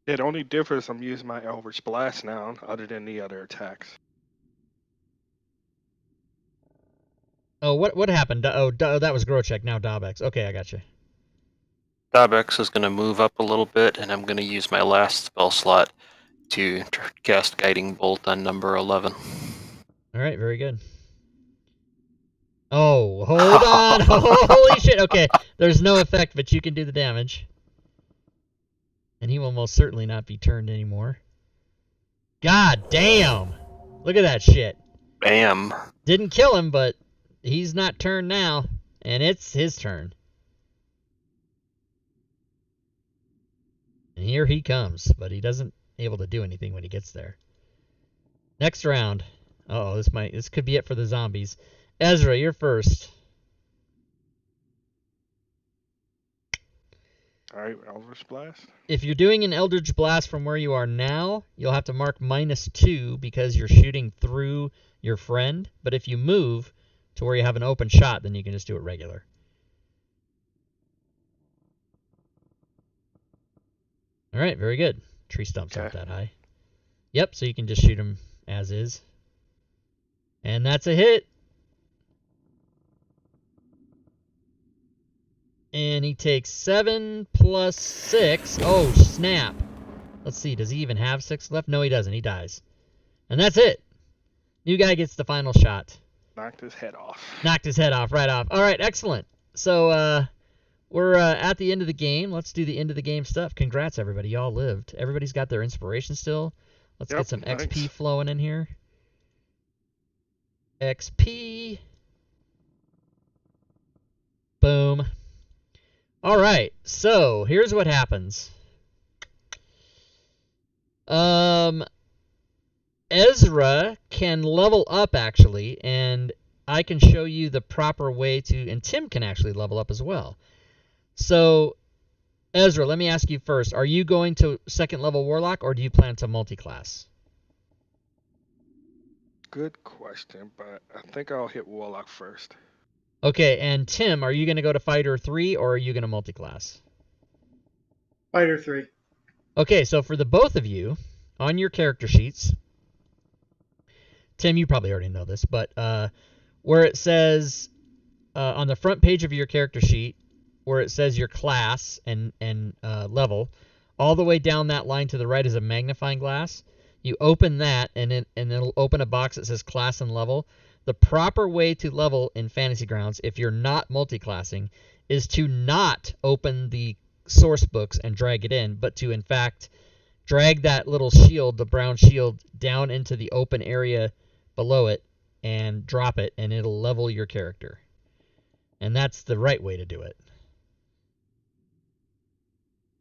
It only differs I'm using my Eldritch Blast now, other than the other attacks. Oh, what happened? That was Grochek, now Dabex. Okay, I got you. Dabex is going to move up a little bit, and I'm going to use my last spell slot to cast Guiding Bolt on number 11. All right, very good. Oh, hold on. Holy shit. Okay, there's no effect, but you can do the damage. And he will most certainly not be turned anymore. God damn. Look at that shit. Bam. Didn't kill him, but he's not turned now. And it's his turn. And here he comes, but he doesn't able to do anything when he gets there. Next round. Uh-oh, this could be it for the zombies. Ezra, you're first. Alright, Eldritch Blast. If you're doing an Eldritch Blast from where you are now, you'll have to mark -2 because you're shooting through your friend. But if you move to where you have an open shot, then you can just do it regular. Alright, very good. Tree stump's not that high. Yep, so you can just shoot him as is. And that's a hit. And he takes 7 plus 6. Oh, snap. Let's see, does he even have 6 left? No, he doesn't. He dies. And that's it. New guy gets the final shot. Knocked his head off. Knocked his head off, right off. All right, excellent. So, we're at the end of the game. Let's do the end of the game stuff. Congrats, everybody. Y'all lived. Everybody's got their inspiration still. Let's get some XP flowing in here. XP. Boom. All right, so here's what happens. Ezra can level up, actually, and I can show you the proper way to, and Tim can actually level up as well. So, Ezra, let me ask you first. Are you going to 2nd level Warlock, or do you plan to multi-class? Good question, but I think I'll hit Warlock first. Okay, and Tim, are you going to go to Fighter 3, or are you going to multi-class? Fighter 3. Okay, so for the both of you, on your character sheets, Tim, you probably already know this, but where it says, on the front page of your character sheet, where it says your class and level, all the way down that line to the right is a magnifying glass. You open that, and it'll open a box that says class and level. The proper way to level in Fantasy Grounds, if you're not multi-classing, is to not open the source books and drag it in, but to, in fact, drag that little shield, the brown shield, down into the open area below it and drop it, and it'll level your character. And that's the right way to do it.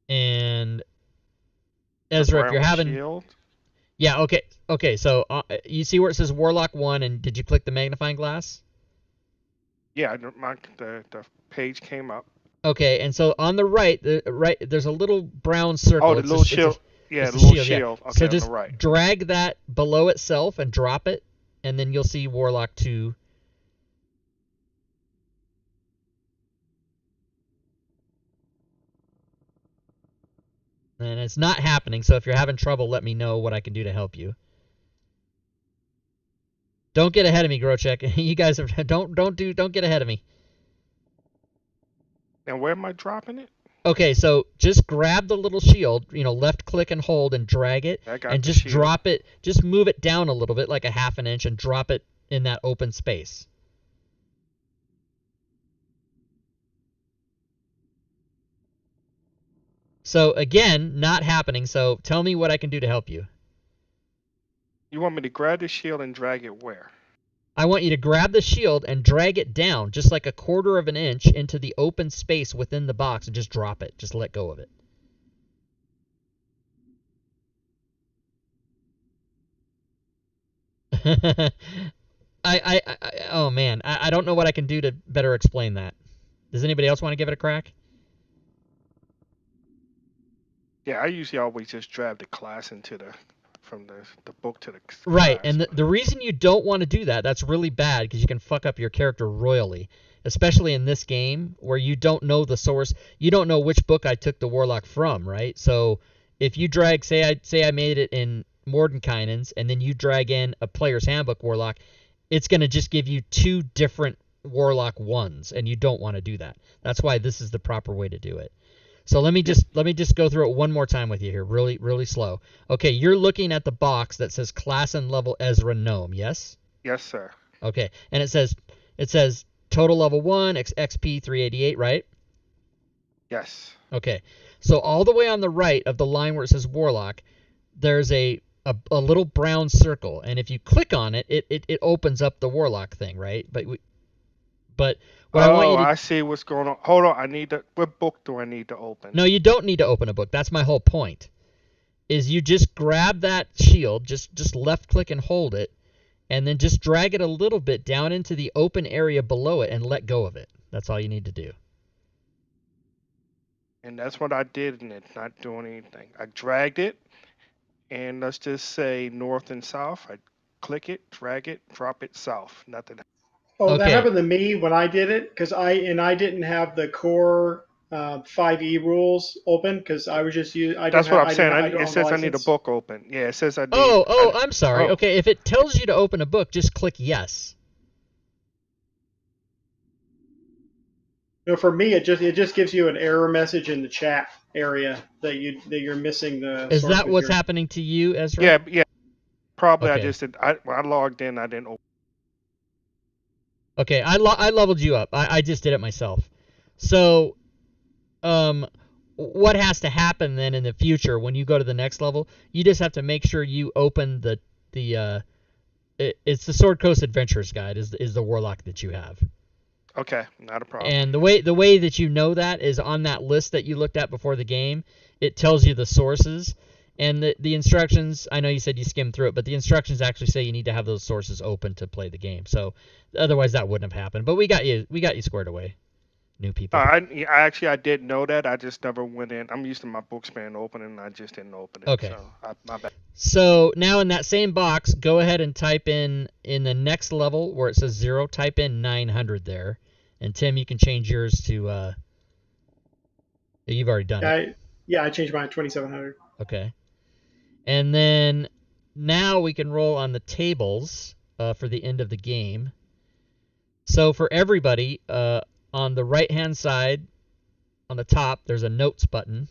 And Ezra, if you're having... Shield? Yeah, okay, so you see where it says Warlock 1, and did you click the magnifying glass? Yeah, the page came up. Okay, and so on the right, there's a little brown circle. Oh, the little shield. Yeah, the little shield. Yeah. Okay, so on just the right. drag that below itself and drop it, and then you'll see Warlock 2. And it's not happening, so if you're having trouble, let me know what I can do to help you. Don't get ahead of me, Grochek. You guys don't get ahead of me. And where am I dropping it? Okay, so just grab the little shield, left click and hold and drag it, I got and the just shield. drop it, just move it down a little bit, like a half an inch, and drop it in that open space. So again, not happening, so tell me what I can do to help you. You want me to grab the shield and drag it where? I want you to grab the shield and drag it down just like a quarter of an inch into the open space within the box and just drop it. Just let go of it. Oh man, I don't know what I can do to better explain that. Does anybody else want to give it a crack? Yeah, I usually always just drag the class from the book to the Right, class. and the reason you don't want to do that, that's really bad because you can fuck up your character royally, especially in this game where you don't know the source. You don't know which book I took the Warlock from, right? So if you drag, say I made it in Mordenkainen's, and then you drag in a Player's Handbook Warlock, it's going to just give you two different Warlock ones, and you don't want to do that. That's why this is the proper way to do it. So let me just go through it one more time with you here, really, really slow. Okay, you're looking at the box that says class and level Ezra Gnome, yes? Yes, sir. Okay, and it says total level 1, XP 388, right? Yes. Okay, so all the way on the right of the line where it says Warlock, there's a little brown circle, and if you click on it, it opens up the Warlock thing, right? But what I want you to... I see what's going on. Hold on, what book do I need to open? No, you don't need to open a book. That's my whole point. Is you just grab that shield, just left click and hold it, and then just drag it a little bit down into the open area below it and let go of it. That's all you need to do. And that's what I did, and it's not doing anything. I dragged it, and let's just say north and south. I click it, drag it, drop it south. Nothing. Oh, that Okay. happened to me when I did it because I didn't have the core 5e rules open because I was just That's what I'm saying. It says I need a license. book open. Yeah, it says I need. I'm sorry. Oh. Okay, if it tells you to open a book, just click yes. No, for me it just gives you an error message in the chat area that you're missing the. Is source that what's material. happening to you, Ezra? Yeah. Probably Okay. I just did. When I logged in, I didn't open. Okay, I leveled you up. I just did it myself. So, what has to happen then in the future when you go to the next level? You just have to make sure you open it's the Sword Coast Adventures Guide is the Warlock that you have. Okay, not a problem. And the way that you know that is on that list that you looked at before the game. It tells you the sources. And the instructions, I know you said you skimmed through it, but the instructions actually say you need to have those sources open to play the game. So otherwise that wouldn't have happened. But we got you squared away, new people. I did know that. I just never went in. I'm used to my books being open, and I just didn't open it. Okay. So my bad. So now in that same box, go ahead and type in the next level where it says 0, type in 900 there. And Tim, you can change yours to you've already done it. I changed mine to 2700. Okay. And then now we can roll on the tables for the end of the game. So for everybody, on the right-hand side, on the top, there's a notes button.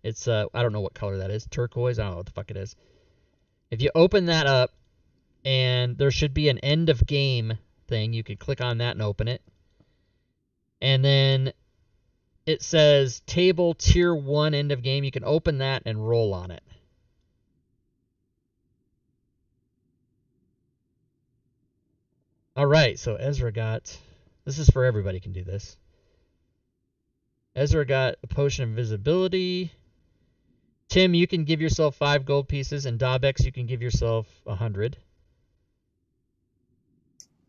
It's, I don't know what color that is. Turquoise? I don't know what the fuck it is. If you open that up, and there should be an end of game thing, you can click on that and open it. And then it says table tier 1 end of game. You can open that and roll on it. All right, so Ezra got... This is for everybody can do this. Ezra got a potion of invisibility. Tim, you can give yourself 5 gold pieces, and Dabex, you can give yourself 100.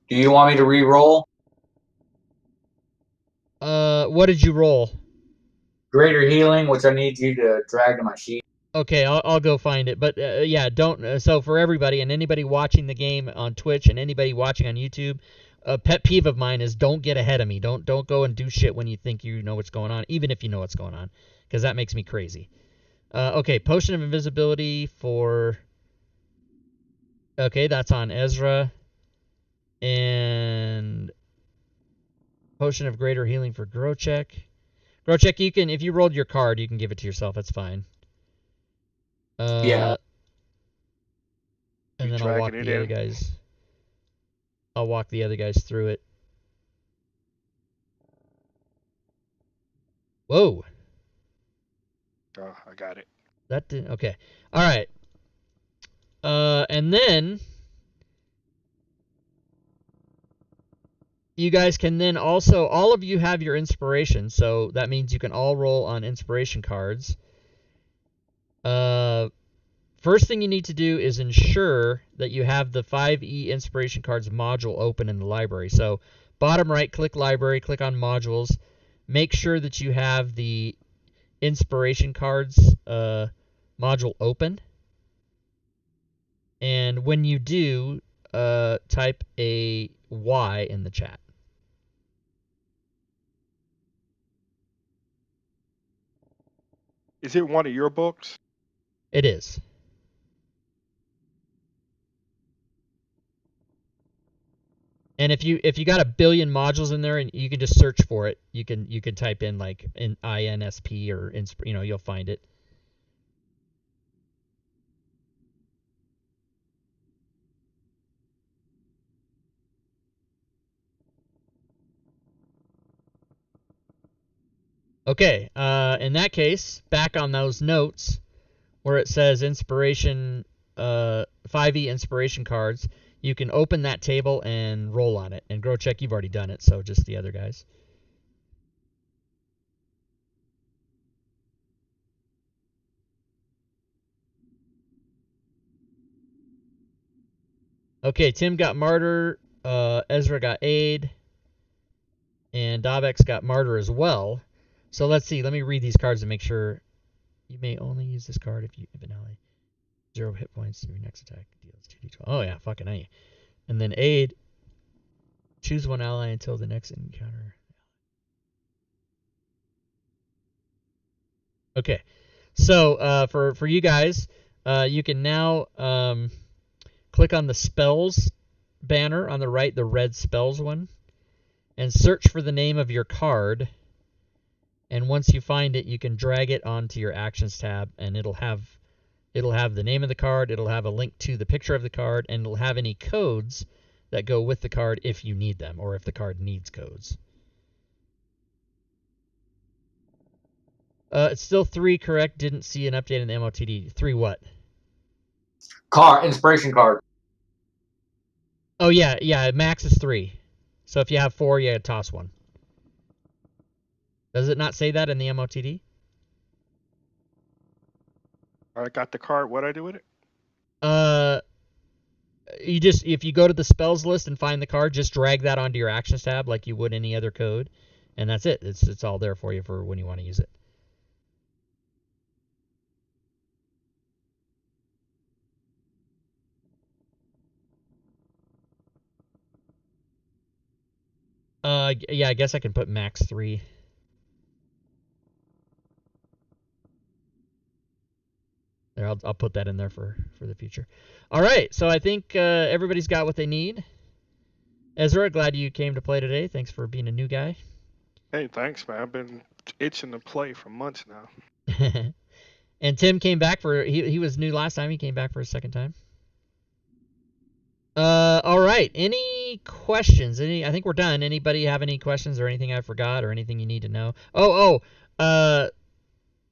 Do you want me to re-roll? What did you roll? Greater healing, which I need you to drag to my sheet. Okay, I'll go find it. But yeah, don't. So for everybody and anybody watching the game on Twitch and anybody watching on YouTube, a pet peeve of mine is don't get ahead of me. Don't go and do shit when you think you know what's going on, even if you know what's going on, because that makes me crazy. Okay, potion of invisibility for. Okay, that's on Ezra. And potion of greater healing for Grochek. Grocheck, you can, if you rolled your card, you can give it to yourself. That's fine. Yeah. And You then I'll walk dragging it the other in? guys. I'll walk the other guys through it. Whoa. Oh, I got it. That didn't. Okay. All right. And then you guys can then also, all of you have your inspiration, so that means you can all roll on inspiration cards. First thing you need to do is ensure that you have the 5e inspiration cards module open in the library. So bottom right, click library, click on modules. Make sure that you have the inspiration cards module open. And when you do, type a Y in the chat. Is it one of your books? It is. And if you got a billion modules in there and you can just search for it, you can type in like in INSP or you'll find it. Okay, in that case, back on those notes where it says inspiration, 5e inspiration cards, you can open that table and roll on it. And Grocheck, you've already done it, so just the other guys. Okay, Tim got Martyr, Ezra got Aid, and Dabex got Martyr as well. So let's see. Let me read these cards and make sure. You may only use this card if you have an ally. 0 hit points. Your next attack deals 2d12. Oh yeah, fucking A. And then Aid. Choose one ally until the next encounter. Okay. So for you guys, you can now click on the spells banner on the right, the red spells one, and search for the name of your card. And once you find it, you can drag it onto your actions tab, and it'll have the name of the card, it'll have a link to the picture of the card, and it'll have any codes that go with the card if you need them, or if the card needs codes. It's still 3 correct. Didn't see an update in the MOTD. 3 what? Inspiration card. Oh yeah. Max is 3. So if you have 4, you toss 1. Does it not say that in the MOTD? I got the card. What I do with it? If you go to the spells list and find the card, just drag that onto your actions tab like you would any other code, and that's it. It's all there for you for when you want to use it. Yeah, I guess I can put max 3. There, I'll put that in there for the future. All right, so I think everybody's got what they need. Ezra, glad you came to play today. Thanks for being a new guy. Hey, thanks, man. I've been itching to play for months now. And Tim came back for he was new last time. He came back for a second time. All right. Any questions? I think we're done. Anybody have any questions or anything I forgot or anything you need to know?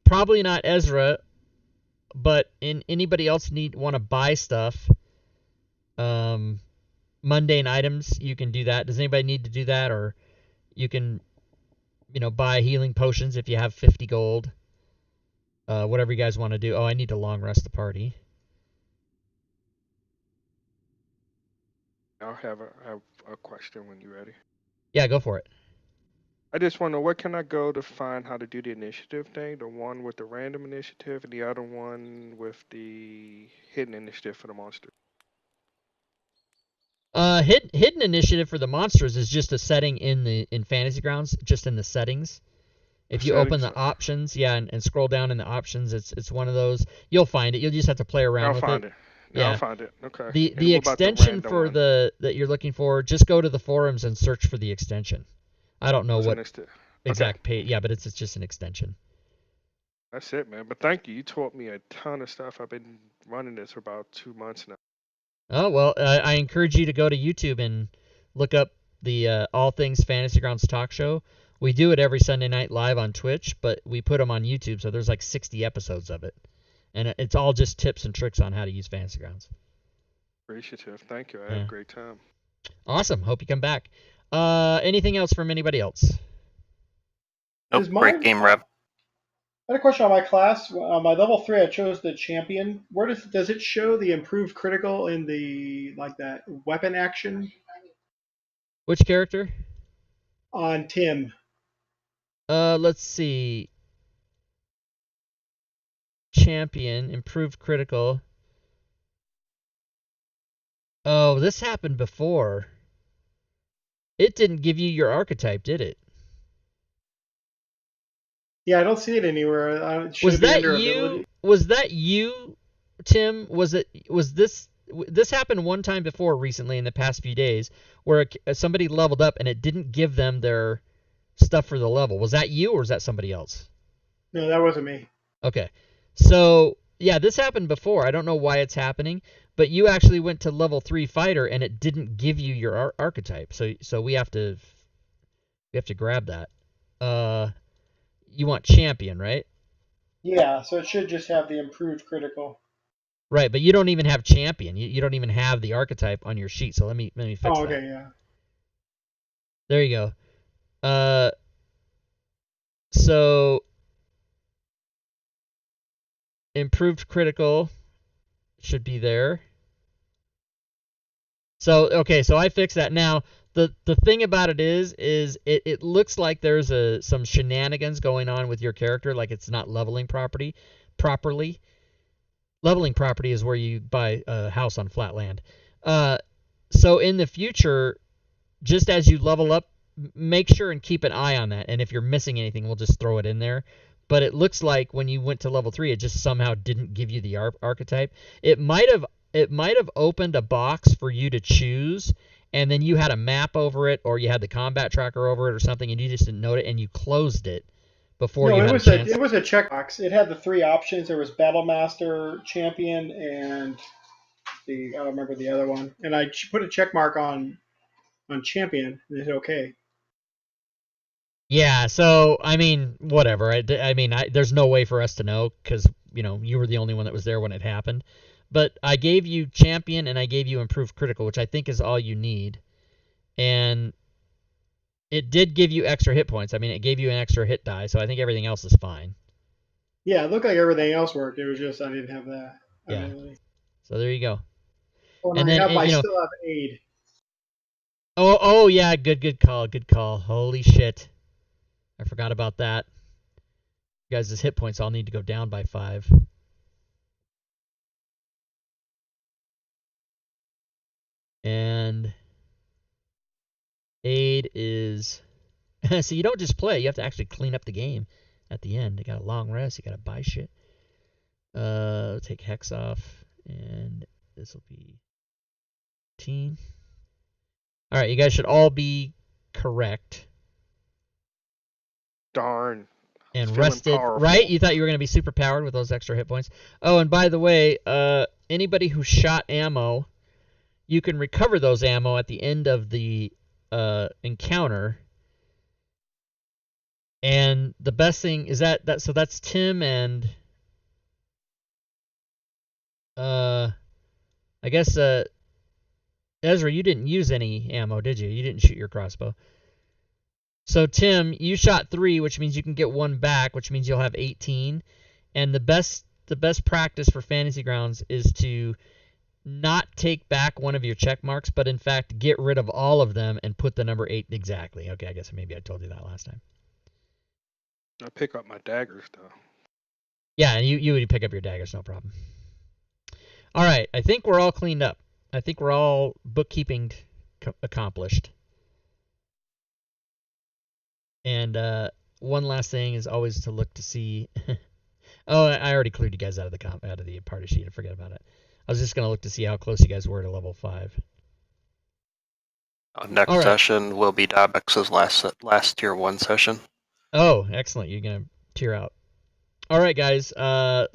Probably not Ezra, but anybody else want to buy stuff? Mundane items, you can do that. Does anybody need to do that? Or you can, buy healing potions if you have 50 gold. Whatever you guys want to do. Oh, I need to long rest the party. I'll have a question when you're ready. Yeah, go for it. I just want to know, where can I go to find how to do the initiative thing? The one with the random initiative and the other one with the hidden initiative for the monster. Hidden initiative for the monsters is just a setting in Fantasy Grounds, just in the settings. If you open the options, and scroll down in the options, it's one of those. You'll find it. You'll just have to play around with it. I'll find it. Yeah, I'll find it. Okay. The extension for that you're looking for, just go to the forums and search for the extension. I don't know what. exact page. Yeah, but it's just an extension. That's it, man. But thank you. You taught me a ton of stuff. I've been running this for about 2 months now. Oh, well, I encourage you to go to YouTube and look up the All Things Fantasy Grounds talk show. We do it every Sunday night live on Twitch, but we put them on YouTube, so there's like 60 episodes of it. And it's all just tips and tricks on how to use Fantasy Grounds. Appreciative. Thank you. I had a great time. Awesome. Hope you come back. Anything else from anybody else? Nope, Is great mine- game, Reb. I had a question on my class. On my level 3, I chose the champion. Where does it show the improved critical in the that weapon action Which character? on Tim? Let's see. Champion, improved critical. Oh, this happened before. It didn't give you your archetype, did it? Yeah, I don't see it anywhere. It should Was be that under you? ability. Was that you, Tim? Was this? This happened one time before recently in the past few days, where somebody leveled up and it didn't give them their stuff for the level. Was that you or was that somebody else? No, that wasn't me. Okay, so yeah, this happened before. I don't know why it's happening, but you actually went to level 3 fighter and it didn't give you your archetype. So we have to grab that. You want champion, right? Yeah, so it should just have the improved critical. Right, but you don't even have champion. You don't even have the archetype on your sheet. So let me fix that. Oh, okay, yeah. There you go. So improved critical should be there. So okay, so I fixed that. Now the thing about it is it looks like there's some shenanigans going on with your character, like it's not leveling properly. Leveling property is where you buy a house on flat land. So in the future, just as you level up, make sure and keep an eye on that. And if you're missing anything, we'll just throw it in there. But it looks like when you went to level 3, it just somehow didn't give you the archetype. It might have opened a box for you to choose, and then you had a map over it, or you had the combat tracker over it, or something, and you just didn't note it, and you closed it before you had a chance. It was a checkbox. It had the 3 options. There was Battle Master, Champion, and I don't remember the other one. And I put a check mark on Champion, and it said okay. Yeah, so I mean, whatever. There's no way for us to know because you were the only one that was there when it happened. But I gave you champion and I gave you improved critical, which I think is all you need. And it did give you extra hit points. I mean, it gave you an extra hit die, so I think everything else is fine. Yeah, it looked like everything else worked. It was just I didn't have that. Yeah. Ability. So there you go. Oh, And then, I still have aid. Oh yeah, good call. Holy shit. I forgot about that. You guys' hit points all need to go down by 5. And aid is so you don't just play, you have to actually clean up the game at the end. You got a long rest, you gotta buy shit. Take hex off, and this will be 15. Alright, you guys should all be correct. Darn. And Feeling rested, powerful. right? You thought you were going to be super powered with those extra hit points. Oh, and by the way, anybody who shot ammo, you can recover those ammo at the end of the encounter. And the best thing is so that's Tim and I guess Ezra, you didn't use any ammo, did you? You didn't shoot your crossbow. So Tim, you shot 3, which means you can get 1 back, which means you'll have 18. And the best practice for Fantasy Grounds is to not take back one of your check marks, but in fact get rid of all of them and put the number 8 exactly. Okay, I guess maybe I told you that last time. I pick up my daggers though. Yeah, and you would pick up your daggers, no problem. All right, I think we're all cleaned up. I think we're all bookkeeping accomplished. And one last thing is always to look to see. Oh, I already cleared you guys out of the party sheet. I forget about it. I was just gonna look to see how close you guys were to level 5. Next All right. session will be Dabex's last tier 1 session. Oh, excellent. You're going to tear out. All right, guys.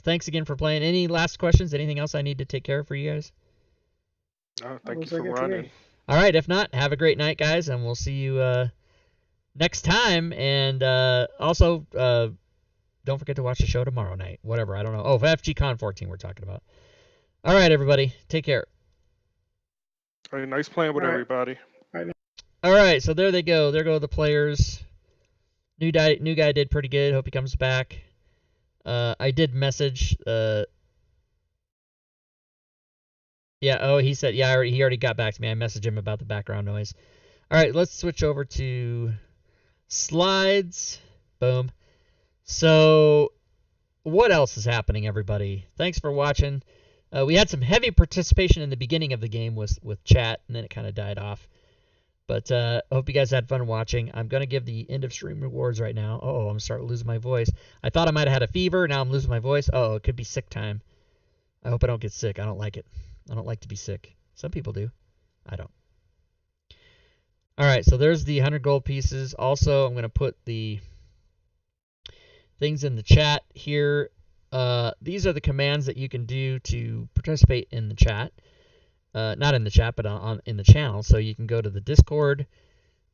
Thanks again for playing. Any last questions? Anything else I need to take care of for you guys? Oh, thank you Looks for like it to running. me. All right. If not, have a great night, guys, and we'll see you next time. And also, don't forget to watch the show tomorrow night. Whatever. I don't know. Oh, FGCon 14 we're talking about. All right, everybody. Take care. Hey, nice playing with All right. everybody. All right, so there they go. There go the players. New guy did pretty good. Hope he comes back. I did message. Yeah. Oh, he said. Yeah. He already got back to me. I messaged him about the background noise. All right, let's switch over to slides. Boom. So, what else is happening, everybody? Thanks for watching. We had some heavy participation in the beginning of the game with chat, and then it kind of died off. But I hope you guys had fun watching. I'm going to give the end of stream rewards right now. Oh, I'm starting to lose my voice. I thought I might have had a fever. Now I'm losing my voice. Oh, it could be sick time. I hope I don't get sick. I don't like it. I don't like to be sick. Some people do. I don't. All right, so there's the 100 gold pieces. Also, I'm going to put the things in the chat here. These are the commands that you can do to participate in the chat. Not in the chat, but in the channel. So you can go to the Discord.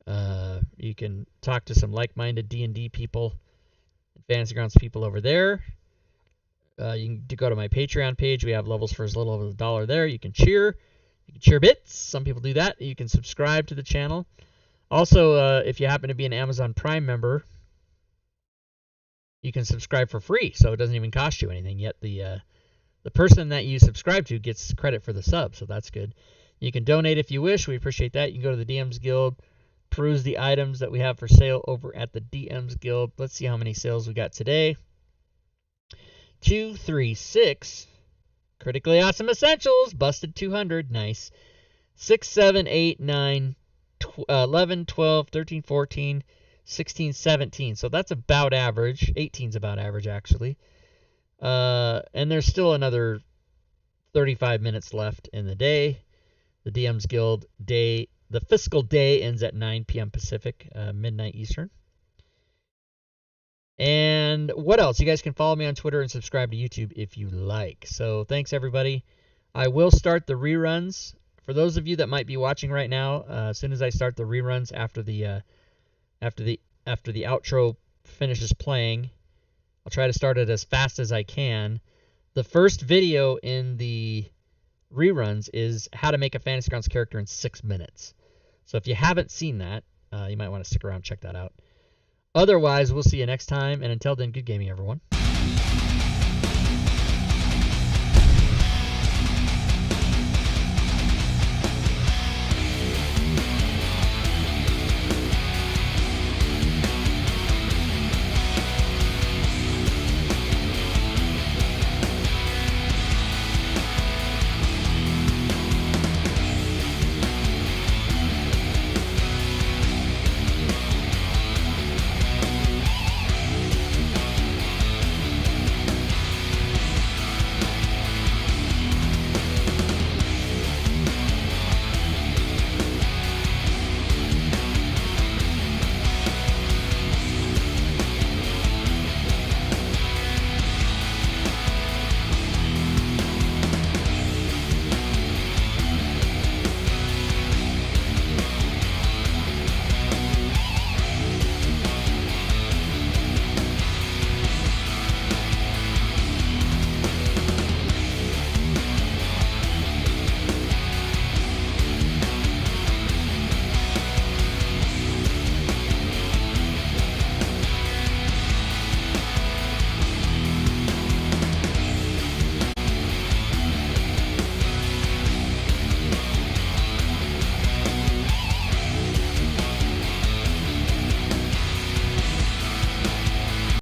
You can talk to some like-minded D&D people, Fantasy Grounds people over there. You can go to my Patreon page. We have levels for as little over $1 there. You can cheer. You can cheer bits. Some people do that. You can subscribe to the channel. Also, if you happen to be an Amazon Prime member, you can subscribe for free, so it doesn't even cost you anything. Yet the person that you subscribe to gets credit for the sub, so that's good. You can donate if you wish. We appreciate that. You can go to the DM's Guild, peruse the items that we have for sale over at the DM's Guild. Let's see how many sales we got today. 2, 3, 6. Critically Awesome Essentials. Busted 200. Nice. 6, 7, 8, 9, 11, 12, 13, 14, 16, 17. So that's about average. 18's about average, actually. And there's still another 35 minutes left in the day. The DM's Guild day, the fiscal day ends at 9 p.m. Pacific, midnight Eastern. And what else? You guys can follow me on Twitter and subscribe to YouTube if you like. So thanks, everybody. I will start the reruns. For those of you that might be watching right now, as soon as I start the reruns after the outro finishes playing, I'll try to start it as fast as I can. The first video in the reruns is how to make a Fantasy Grounds character in 6 minutes. So if you haven't seen that, you might want to stick around and check that out. Otherwise, we'll see you next time, and until then, good gaming, everyone.